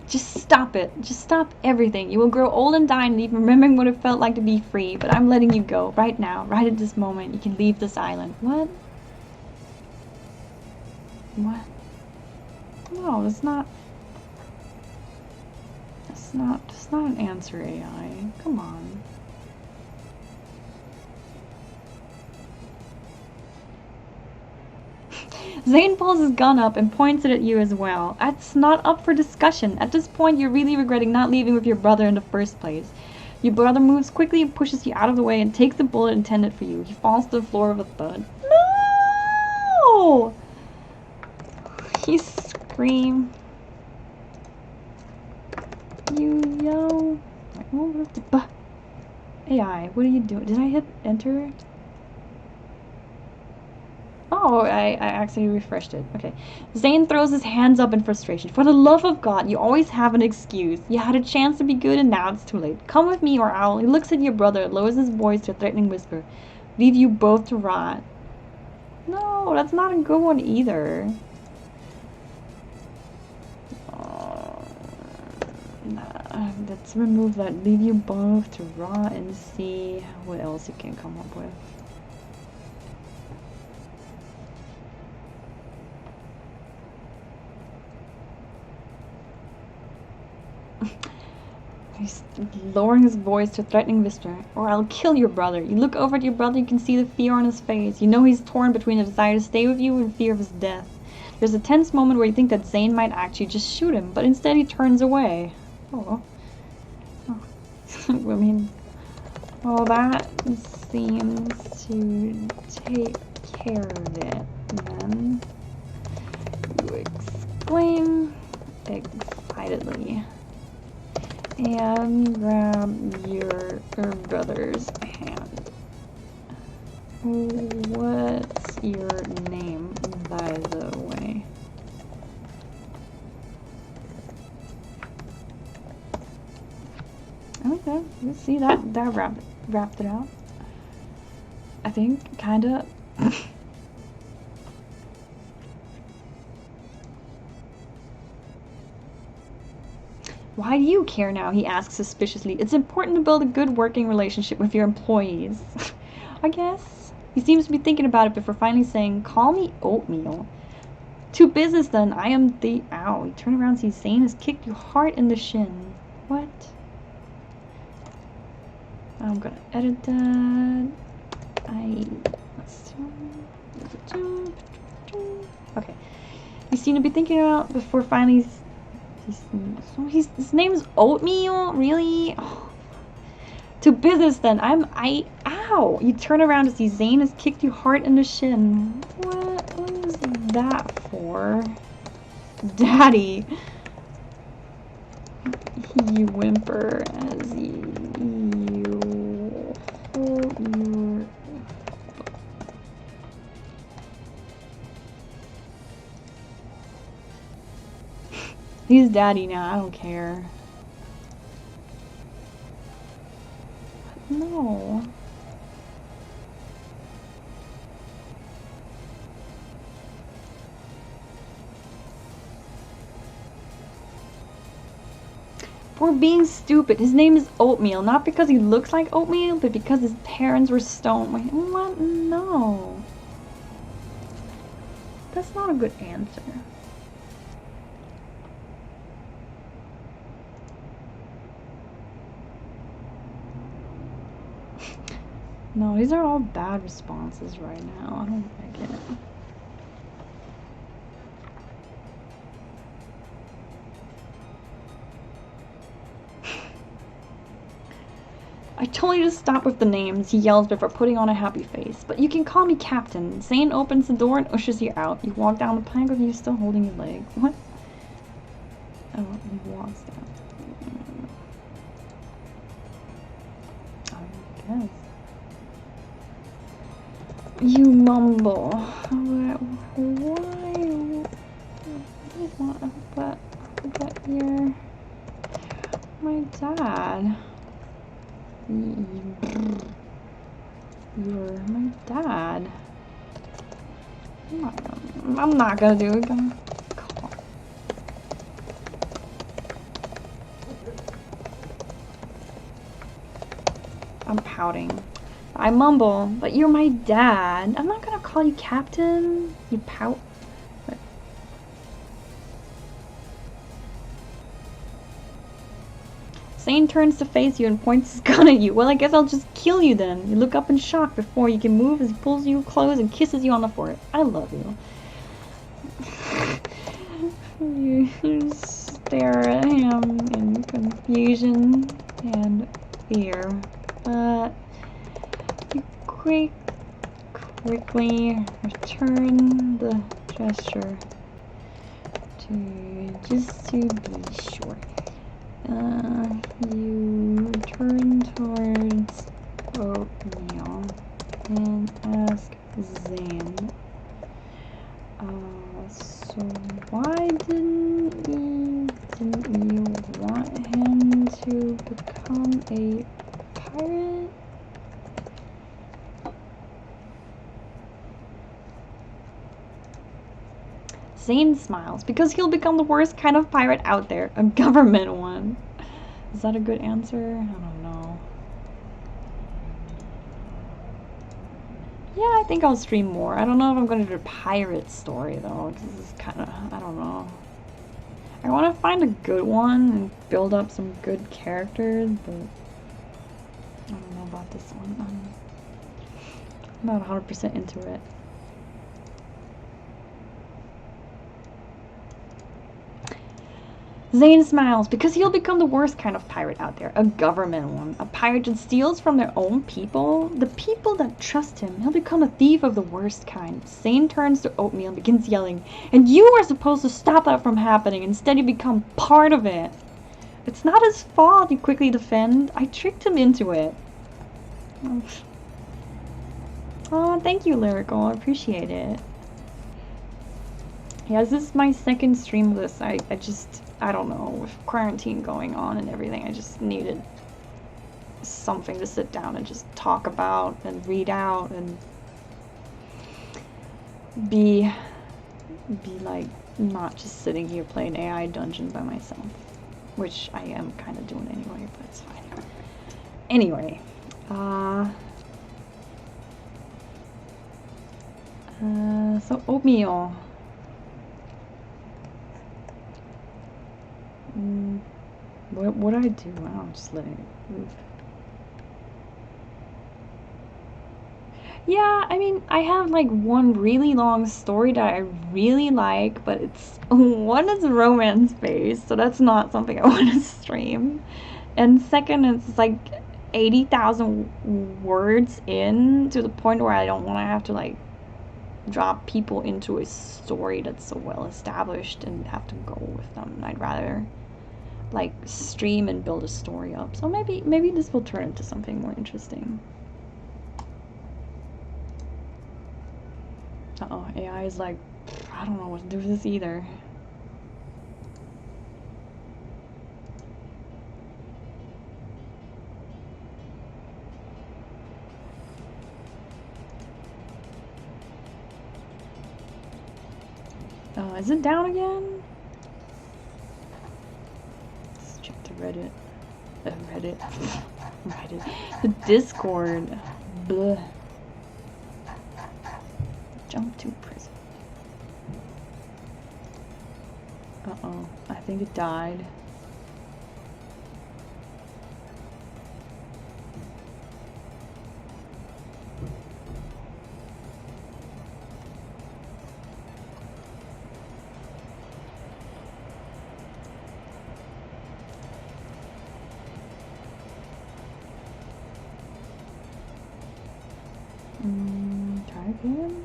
Just stop it. Just stop everything. You will grow old and die and leave remembering what it felt like to be free, but I'm letting you go. Right now. Right at this moment. You can leave this island. What? What? No, it's not... It's not an answer, AI. Come on. Zane pulls his gun up and points it at you as well. That's not up for discussion. At this point, you're really regretting not leaving with your brother in the first place. Your brother moves quickly and pushes you out of the way and takes the bullet intended for you. He falls to the floor with a thud. No! You scream. You yell. AI, what are you doing? Did I hit enter? Oh, I accidentally refreshed it. Okay. Zane throws his hands up in frustration. For the love of God, you always have an excuse. You had a chance to be good and now it's too late. Come with me or I'll... He looks at your brother, lowers his voice to a threatening whisper. Leave you both to rot. No, that's not a good one either. Let's remove that. Leave you both to rot and see what else you can come up with. He's lowering his voice to a threatening whisper. Or I'll kill your brother. You look over at your brother, you can see the fear on his face. You know he's torn between the desire to stay with you and fear of his death. There's a tense moment where you think that Zane might actually just shoot him, but instead he turns away. Oh. I mean, well, that seems to take care of it, then. You exclaim excitedly and grab your brother's hand. What's your name, by the way? Okay, let's see, that wrapped it out. I think, kinda. Why do you care now? He asks suspiciously. It's important to build a good working relationship with your employees. I guess. He seems to be thinking about it before finally saying, call me Oatmeal. To business then. I am the... Ow. You turn around and see Zane has kicked you hard in the shin. What? I'm gonna edit that. Okay. You seem to be thinking about before finally... His name is Oatmeal? Really? Oh. To business then. Ow! You turn around to see Zane has kicked you hard in the shin. What is that for? Daddy! You whimper as you hold your... He's daddy now, I don't care. No. For being stupid. His name is Oatmeal, not because he looks like oatmeal, but because his parents were stoned. Wait, what? No. That's not a good answer. No, these are all bad responses right now. I don't like it. I told you to stop with the names, he yells before putting on a happy face. But you can call me Captain. Zane opens the door and ushers you out. You walk down the plank with you still holding your leg. What? Oh, he walks down. I guess. You mumble. Why? But you're my dad. You're my dad. I'm not gonna do it. I'm pouting. I mumble, but you're my dad. I'm not gonna call you Captain. You pout. Zane turns to face you and points his gun at you. Well, I guess I'll just kill you then. You look up in shock before you can move as he pulls you close and kisses you on the forehead. I love you. You stare at him in confusion and fear, but you quickly return the gesture just to be sure. You turn towards Oatmeal and ask Zane. So why didn't you want him to become a pirate? Zane smiles, because he'll become the worst kind of pirate out there, a government one. Is that a good answer? I don't know. Yeah, I think I'll stream more. I don't know if I'm going to do a pirate story, though. This is kind of, I don't know. I want to find a good one and build up some good characters, but I don't know about this one. I'm not 100% into it. Zane smiles, because he'll become the worst kind of pirate out there, a government one. A pirate that steals from their own people, the people that trust him. He'll become a thief of the worst kind. Zane turns to Oatmeal and begins yelling, and you are supposed to stop that from happening. Instead, you become part of it. It's not his fault, you quickly defend. I tricked him into it. Oh, thank you, Lyrical. I appreciate it. Yeah, this is my second stream of this. I don't know, with quarantine going on and everything, I just needed something to sit down and just talk about and read out and be, like, not just sitting here playing AIDungeon by myself. which I am kind of doing anyway, but it's fine. Anyway, so oatmeal. What do I do? I don't just let it move. Yeah, I mean, I have like one really long story that I really like, but it's one is romance based, so that's not something I want to stream. And second, it's like 80,000 words in to the point where I don't want to have to like drop people into a story that's so well established and have to go with them. I'd rather like stream and build a story up. So maybe this will turn into something more interesting. Uh-oh, AI is like, I don't know what to do with this either. Is it down again? Let's check the Reddit. Reddit. The Discord. Blah. Jump to prison. Uh-oh. I think it died. Try again.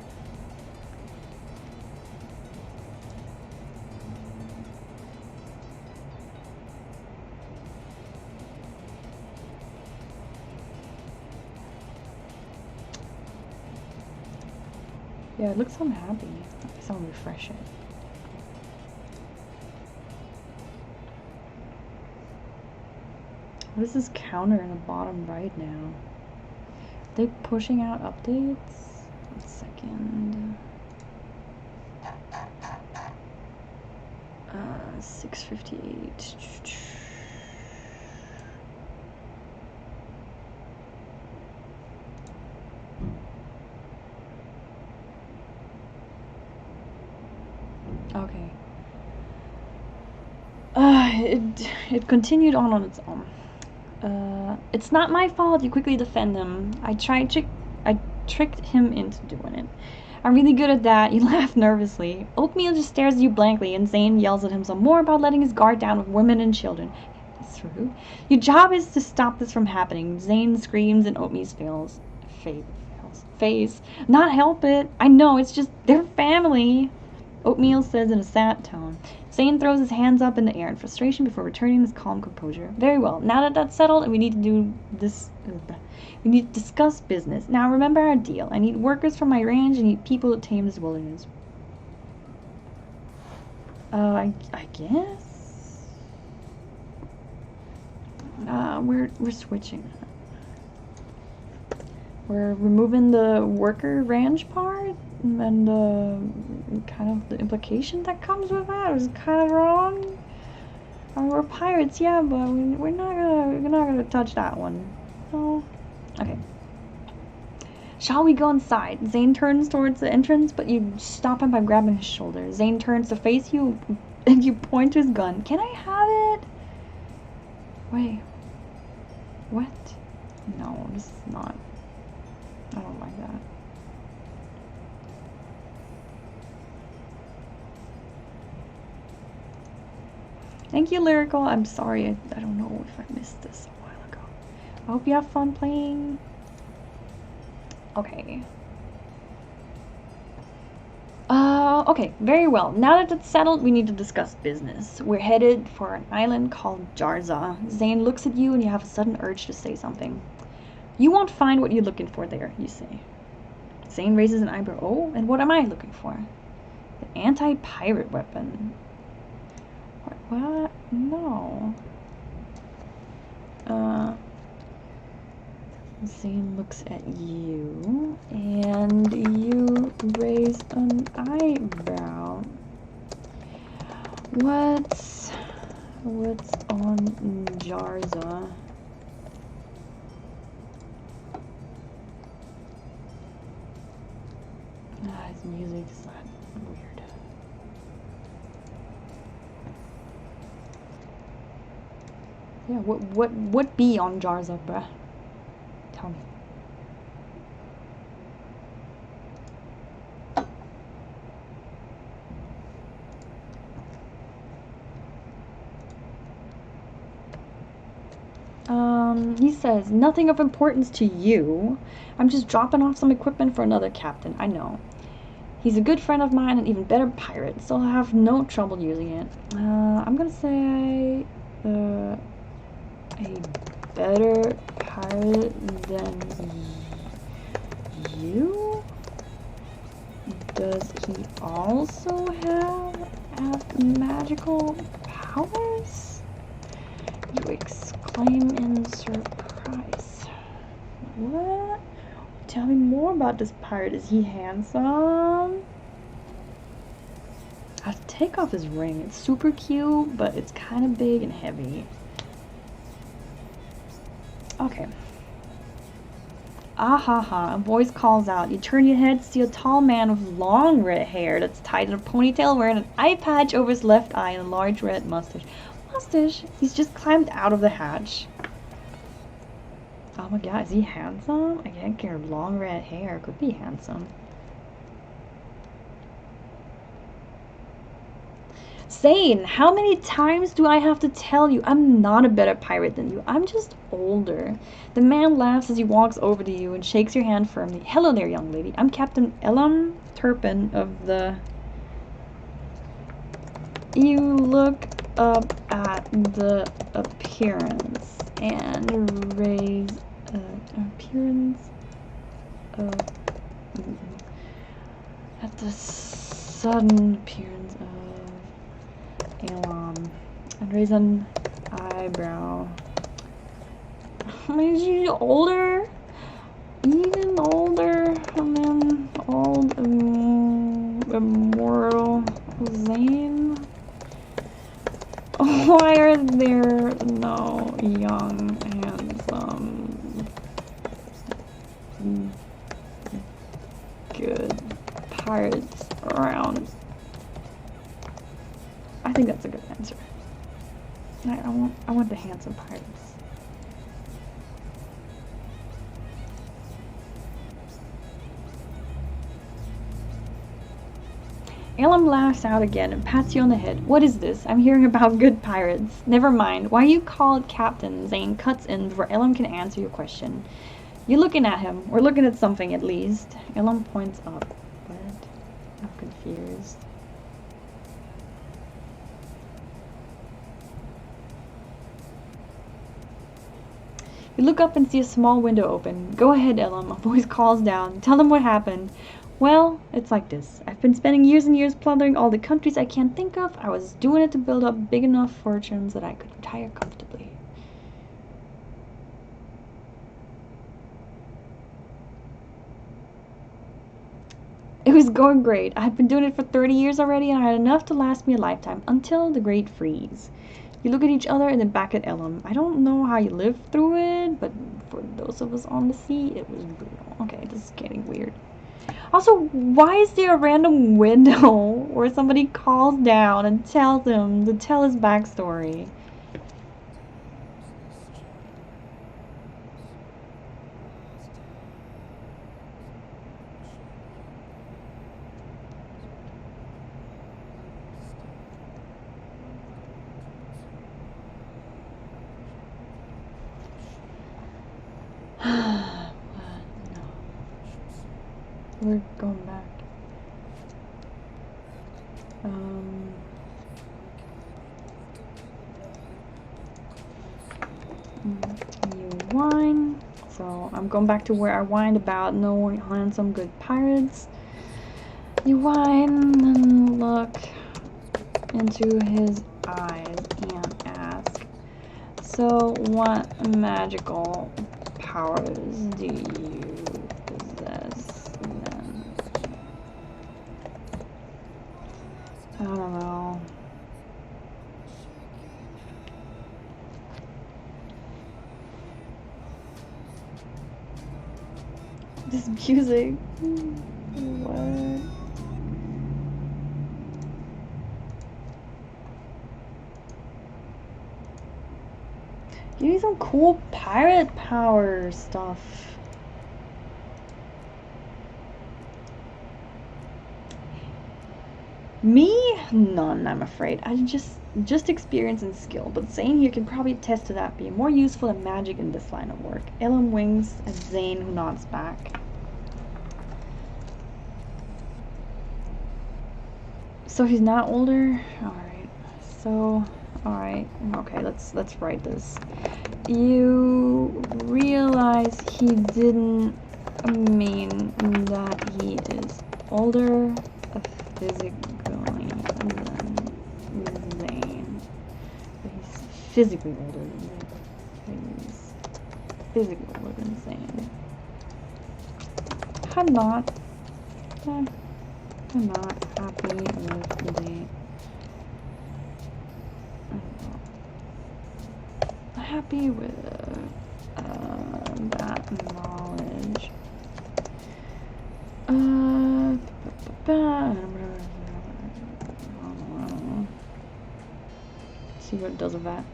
Yeah, it looks unhappy. I guess I'll refresh it. What is this counter in the bottom right now? Are they pushing out updates? 1 second. 6:58. Okay. It continued on its own. It's not my fault. You quickly defend him. I tricked him into doing it. I'm really good at that. You laugh nervously. Oatmeal just stares at you blankly, and Zane yells at him some more about letting his guard down with women and children. That's true. Your job is to stop this from happening. Zane screams, and Oatmeal fails. Face. Not help it. I know, it's just their family. Oatmeal says in a sad tone. Zane throws his hands up in the air in frustration before returning his calm composure. Very well. Now that that's settled, and we need to do this. We need to discuss business. Now remember our deal. I need workers from my range. I need people to tame this wilderness. I guess. We're switching. We're removing the worker range part. And kind of the implication that comes with that is kind of wrong. We're pirates, yeah, but we're not gonna touch that one. Oh, okay. Shall we go inside? Zane turns towards the entrance, but you stop him by grabbing his shoulder. Zane turns to face you, and you point to his gun. Can I have it? Wait. What? No, this is not. I don't like that. Thank you, Lyrical. I'm sorry, I don't know if I missed this a while ago. I hope you have fun playing. Okay. Okay, very well. Now that it's settled, we need to discuss business. We're headed for an island called Jarza. Zane looks at you and you have a sudden urge to say something. You won't find what you're looking for there, you say. Zane raises an eyebrow. Oh, and what am I looking for? An anti-pirate weapon. What? No. Zane looks at you, and you raise an eyebrow. What's What's on Jarza? His music's not weird. Yeah, what be on Jarza, bruh? Tell me. He says, nothing of importance to you. I'm just dropping off some equipment for another captain. I know. He's a good friend of mine and even better pirate, so I'll have no trouble using it. I'm gonna say, a better pirate than you? Does he also have magical powers? You exclaim in surprise. What? Tell me more about this pirate. Is he handsome? I have to take off his ring. It's super cute, but it's kind of big and heavy. Okay. Ah ha ha, a voice calls out. You turn your head to see a tall man with long red hair that's tied in a ponytail, wearing an eye patch over his left eye and a large red mustache. Mustache? He's just climbed out of the hatch. Oh my god, is he handsome? I can't care. Long red hair could be handsome. Zane, how many times do I have to tell you I'm not a better pirate than you? I'm just older. The man laughs as he walks over to you and shakes your hand firmly. Hello there, young lady. I'm Captain Elam Turpin of the... You look up at the appearance and raise appearance of... At the sudden appearance of... Elam, and raise an eyebrow. Is she older? Even older? And then old, immortal Zane? Why are there no young, handsome, good pirates around? I think that's a good answer. I want the handsome pirates. Elam laughs out again and pats you on the head. What is this? I'm hearing about good pirates. Never mind. Why you call it Captain? Zane cuts in before Elam can answer your question. You're looking at him. We're looking at something at least. Elam points up. What? I'm confused. You look up and see a small window open. Go ahead, Elam. A voice calls down. Tell them what happened. Well, it's like this. I've been spending years and years plundering all the countries I can't think of. I was doing it to build up big enough fortunes that I could retire comfortably. It was going great. I had been doing it for 30 years already, and I had enough to last me a lifetime, until the Great Freeze. You look at each other and then back at Elam. I don't know how you lived through it, but for those of us on the sea, it was brutal. Okay, this is getting weird. Also, why is there a random window where somebody calls down and tells him to tell his backstory? No. We're going back. You whine. So I'm going back to where I whined about no handsome good pirates. You whine and look into his eyes and ask, so what magical powers do you possess then? I don't know. This music. What? You need some cool pirate power stuff. Me? None, I'm afraid. I just experience and skill, but Zane here can probably attest to that being more useful than magic in this line of work. Elam winks at Zane, who nods back. So he's not older? Alright. So, alright. Okay, let's write this. You realize he didn't mean that he is older physically than Zane. He's physically older than Zane. He's physically older than Zane. I'm not happy with Zane. I'm not happy with that knowledge. See what it does with that.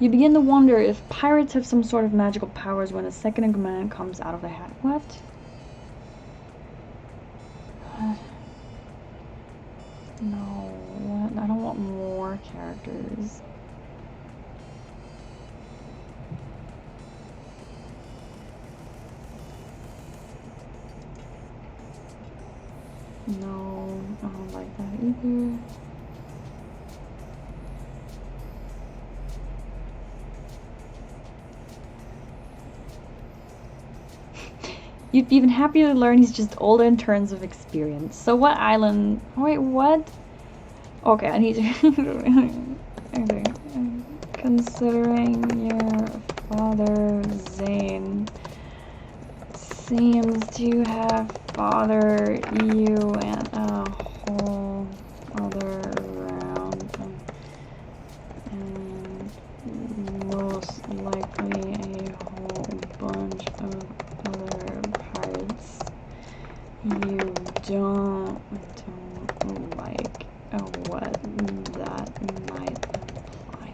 You begin to wonder if pirates have some sort of magical powers when a second in command comes out of the hat. What? No, what? I don't want more characters. No, I don't like that either. You'd be even happier to learn he's just older in terms of experience. So what island? Wait, what? Okay, I need to... Okay. Considering your father, Zane, seems to have fathered you and a whole other round, and most likely a whole bunch of other pirates you don't like what that might imply.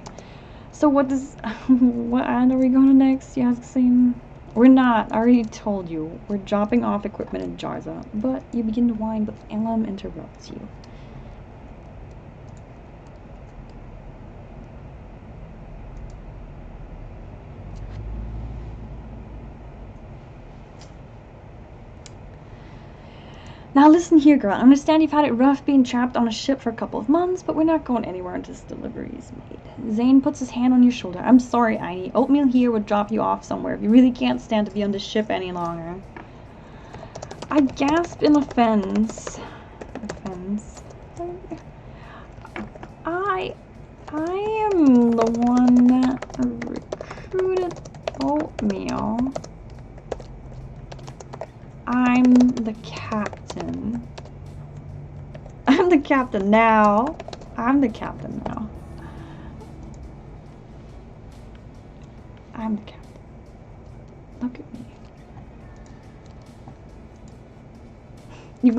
So what does what island are we going to next? You ask Zane. We're not. I already told you. We're dropping off equipment in Jarza. But you begin to whine, but Elam interrupts you. Now listen here, girl. I understand you've had it rough being trapped on a ship for a couple of months, but we're not going anywhere until this delivery is made. Zane puts his hand on your shoulder. I'm sorry, Aini. Oatmeal here would drop you off somewhere if you really can't stand to be on this ship any longer. I gasp in offense. I am the one that recruited Oatmeal. I'm the captain. I'm the captain now. I'm the captain now. I'm the captain. Look at me. You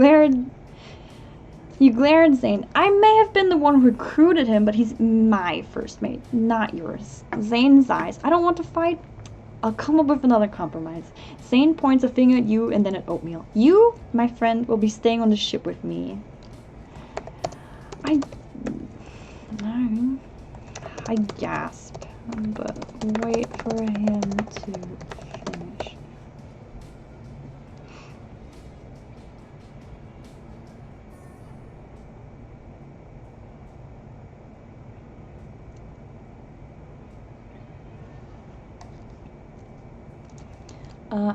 glare at Zane. I may have been the one who recruited him, but he's my first mate, not yours. Zane's eyes. I don't want to fight. I'll come up with another compromise. Zane points a finger at you and then at Oatmeal. You, my friend, will be staying on the ship with me. I gasp, but wait for him to finish.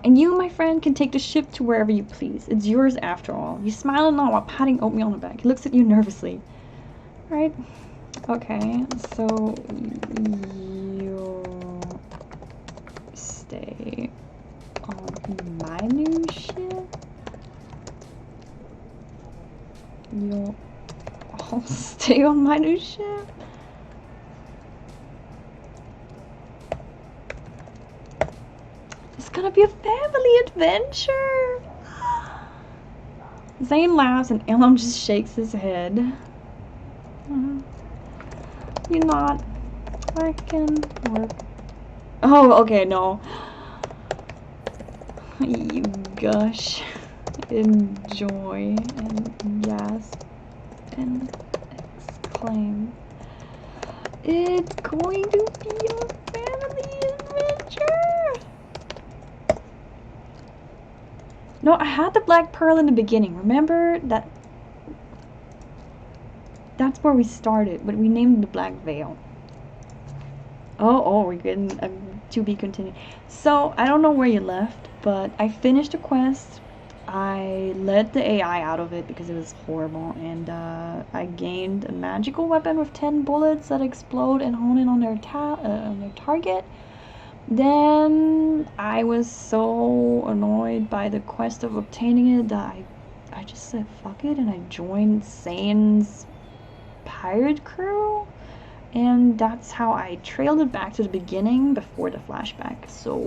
And you, my friend, can take the ship to wherever you please. It's yours after all. You smile and nod while patting Oatmeal on the back. He looks at you nervously. Right? Okay, so you'll stay on my new ship? You'll all stay on my new ship. It's gonna be a family adventure. Zane laughs and Elam just shakes his head. You're not working. Oh, okay, no. You gush, enjoy, and gasp, and exclaim. It's going to be a family adventure! No, I had the black pearl in the beginning. Remember that? That's where we started, but we named the black veil. Oh, we're getting a to be continued. So, I don't know where you left, but I finished the quest. I let the AI out of it because it was horrible, and I gained a magical weapon with 10 bullets that explode and hone in on their target. Then I was so annoyed by the quest of obtaining it that I just said fuck it and I joined Zane's pirate crew, and that's how I trailed it back to the beginning before the flashback. So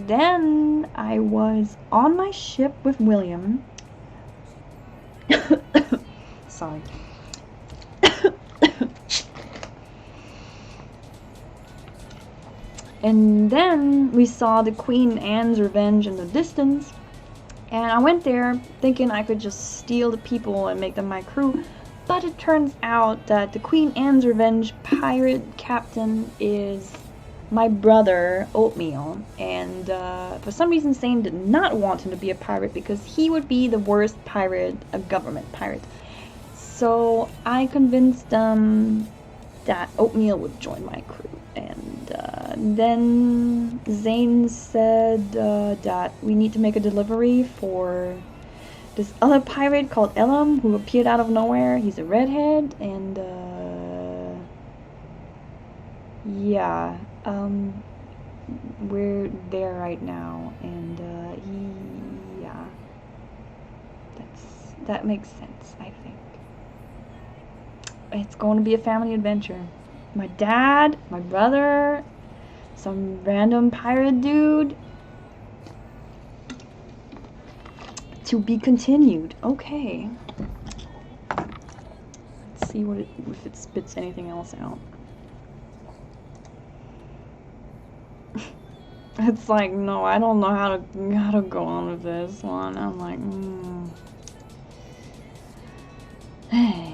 then I was on my ship with William. Sorry. And then we saw the Queen Anne's Revenge in the distance, and I went there thinking I could just steal the people and make them my crew, but it turns out that the Queen Anne's Revenge pirate captain is my brother, Oatmeal, and for some reason Zane did not want him to be a pirate because he would be the worst pirate, a government pirate. So I convinced them that Oatmeal would join my crew. And then Zane said that we need to make a delivery for this other pirate called Elam who appeared out of nowhere. He's a redhead, and yeah, we're there right now, and yeah, that makes sense, I think. It's going to be a family adventure. My dad, my brother, some random pirate dude. To be continued. Okay. Let's see if it spits anything else out. It's like, no, I don't know how to go on with this one. I'm like, Hey.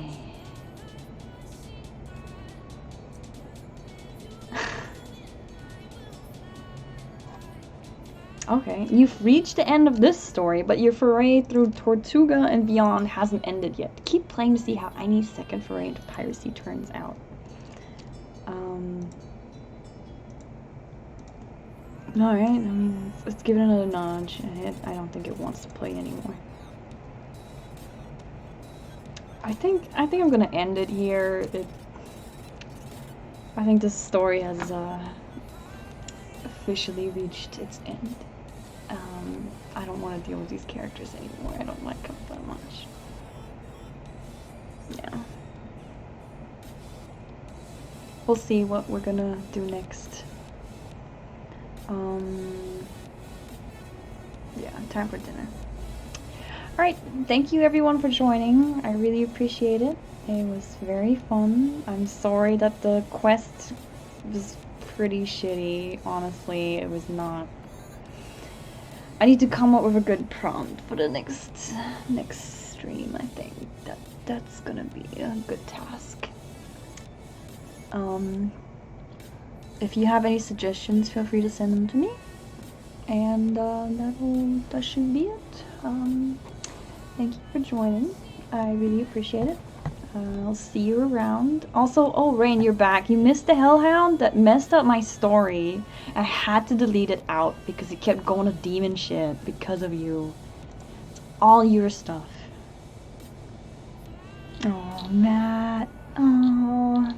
Okay, you've reached the end of this story, but your foray through Tortuga and beyond hasn't ended yet. Keep playing to see how Aine's second foray into piracy turns out. Alright, I mean, let's give it another nudge. I don't think it wants to play anymore. I think I'm gonna end it here. I think this story has officially reached its end. I don't want to deal with these characters anymore. I don't like them that much. Yeah. We'll see what we're gonna do next. Yeah, time for dinner. Alright, thank you everyone for joining. I really appreciate it. It was very fun. I'm sorry that the quest was pretty shitty. Honestly, it was not. I need to come up with a good prompt for the next stream. I think that's gonna be a good task. If you have any suggestions, feel free to send them to me. And that should be it. Thank you for joining. I really appreciate it. I'll see you around. Also, oh Rain, you're back. You missed the Hellhound? That messed up my story. I had to delete it out because it kept going to demon shit because of you. It's all your stuff. Oh, Matt. Oh.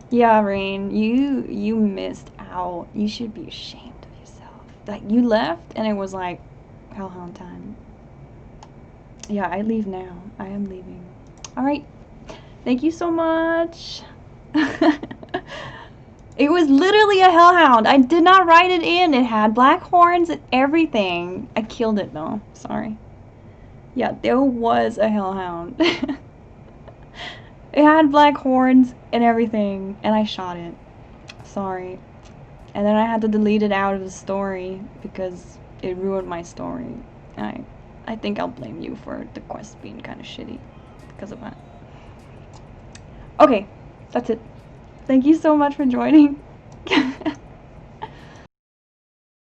Yeah, Rain, you missed out. You should be ashamed of yourself. Like, you left and it was like Hellhound time. Yeah, I leave now. I am leaving. Alright. Thank you so much. It was literally a hellhound. I did not write it in. It had black horns and everything. I killed it though. Sorry. Yeah, there was a hellhound. It had black horns and everything, and I shot it. Sorry. And then I had to delete it out of the story because it ruined my story. I think I'll blame you for the quest being kind of shitty because of that. Okay, that's it. Thank you so much for joining.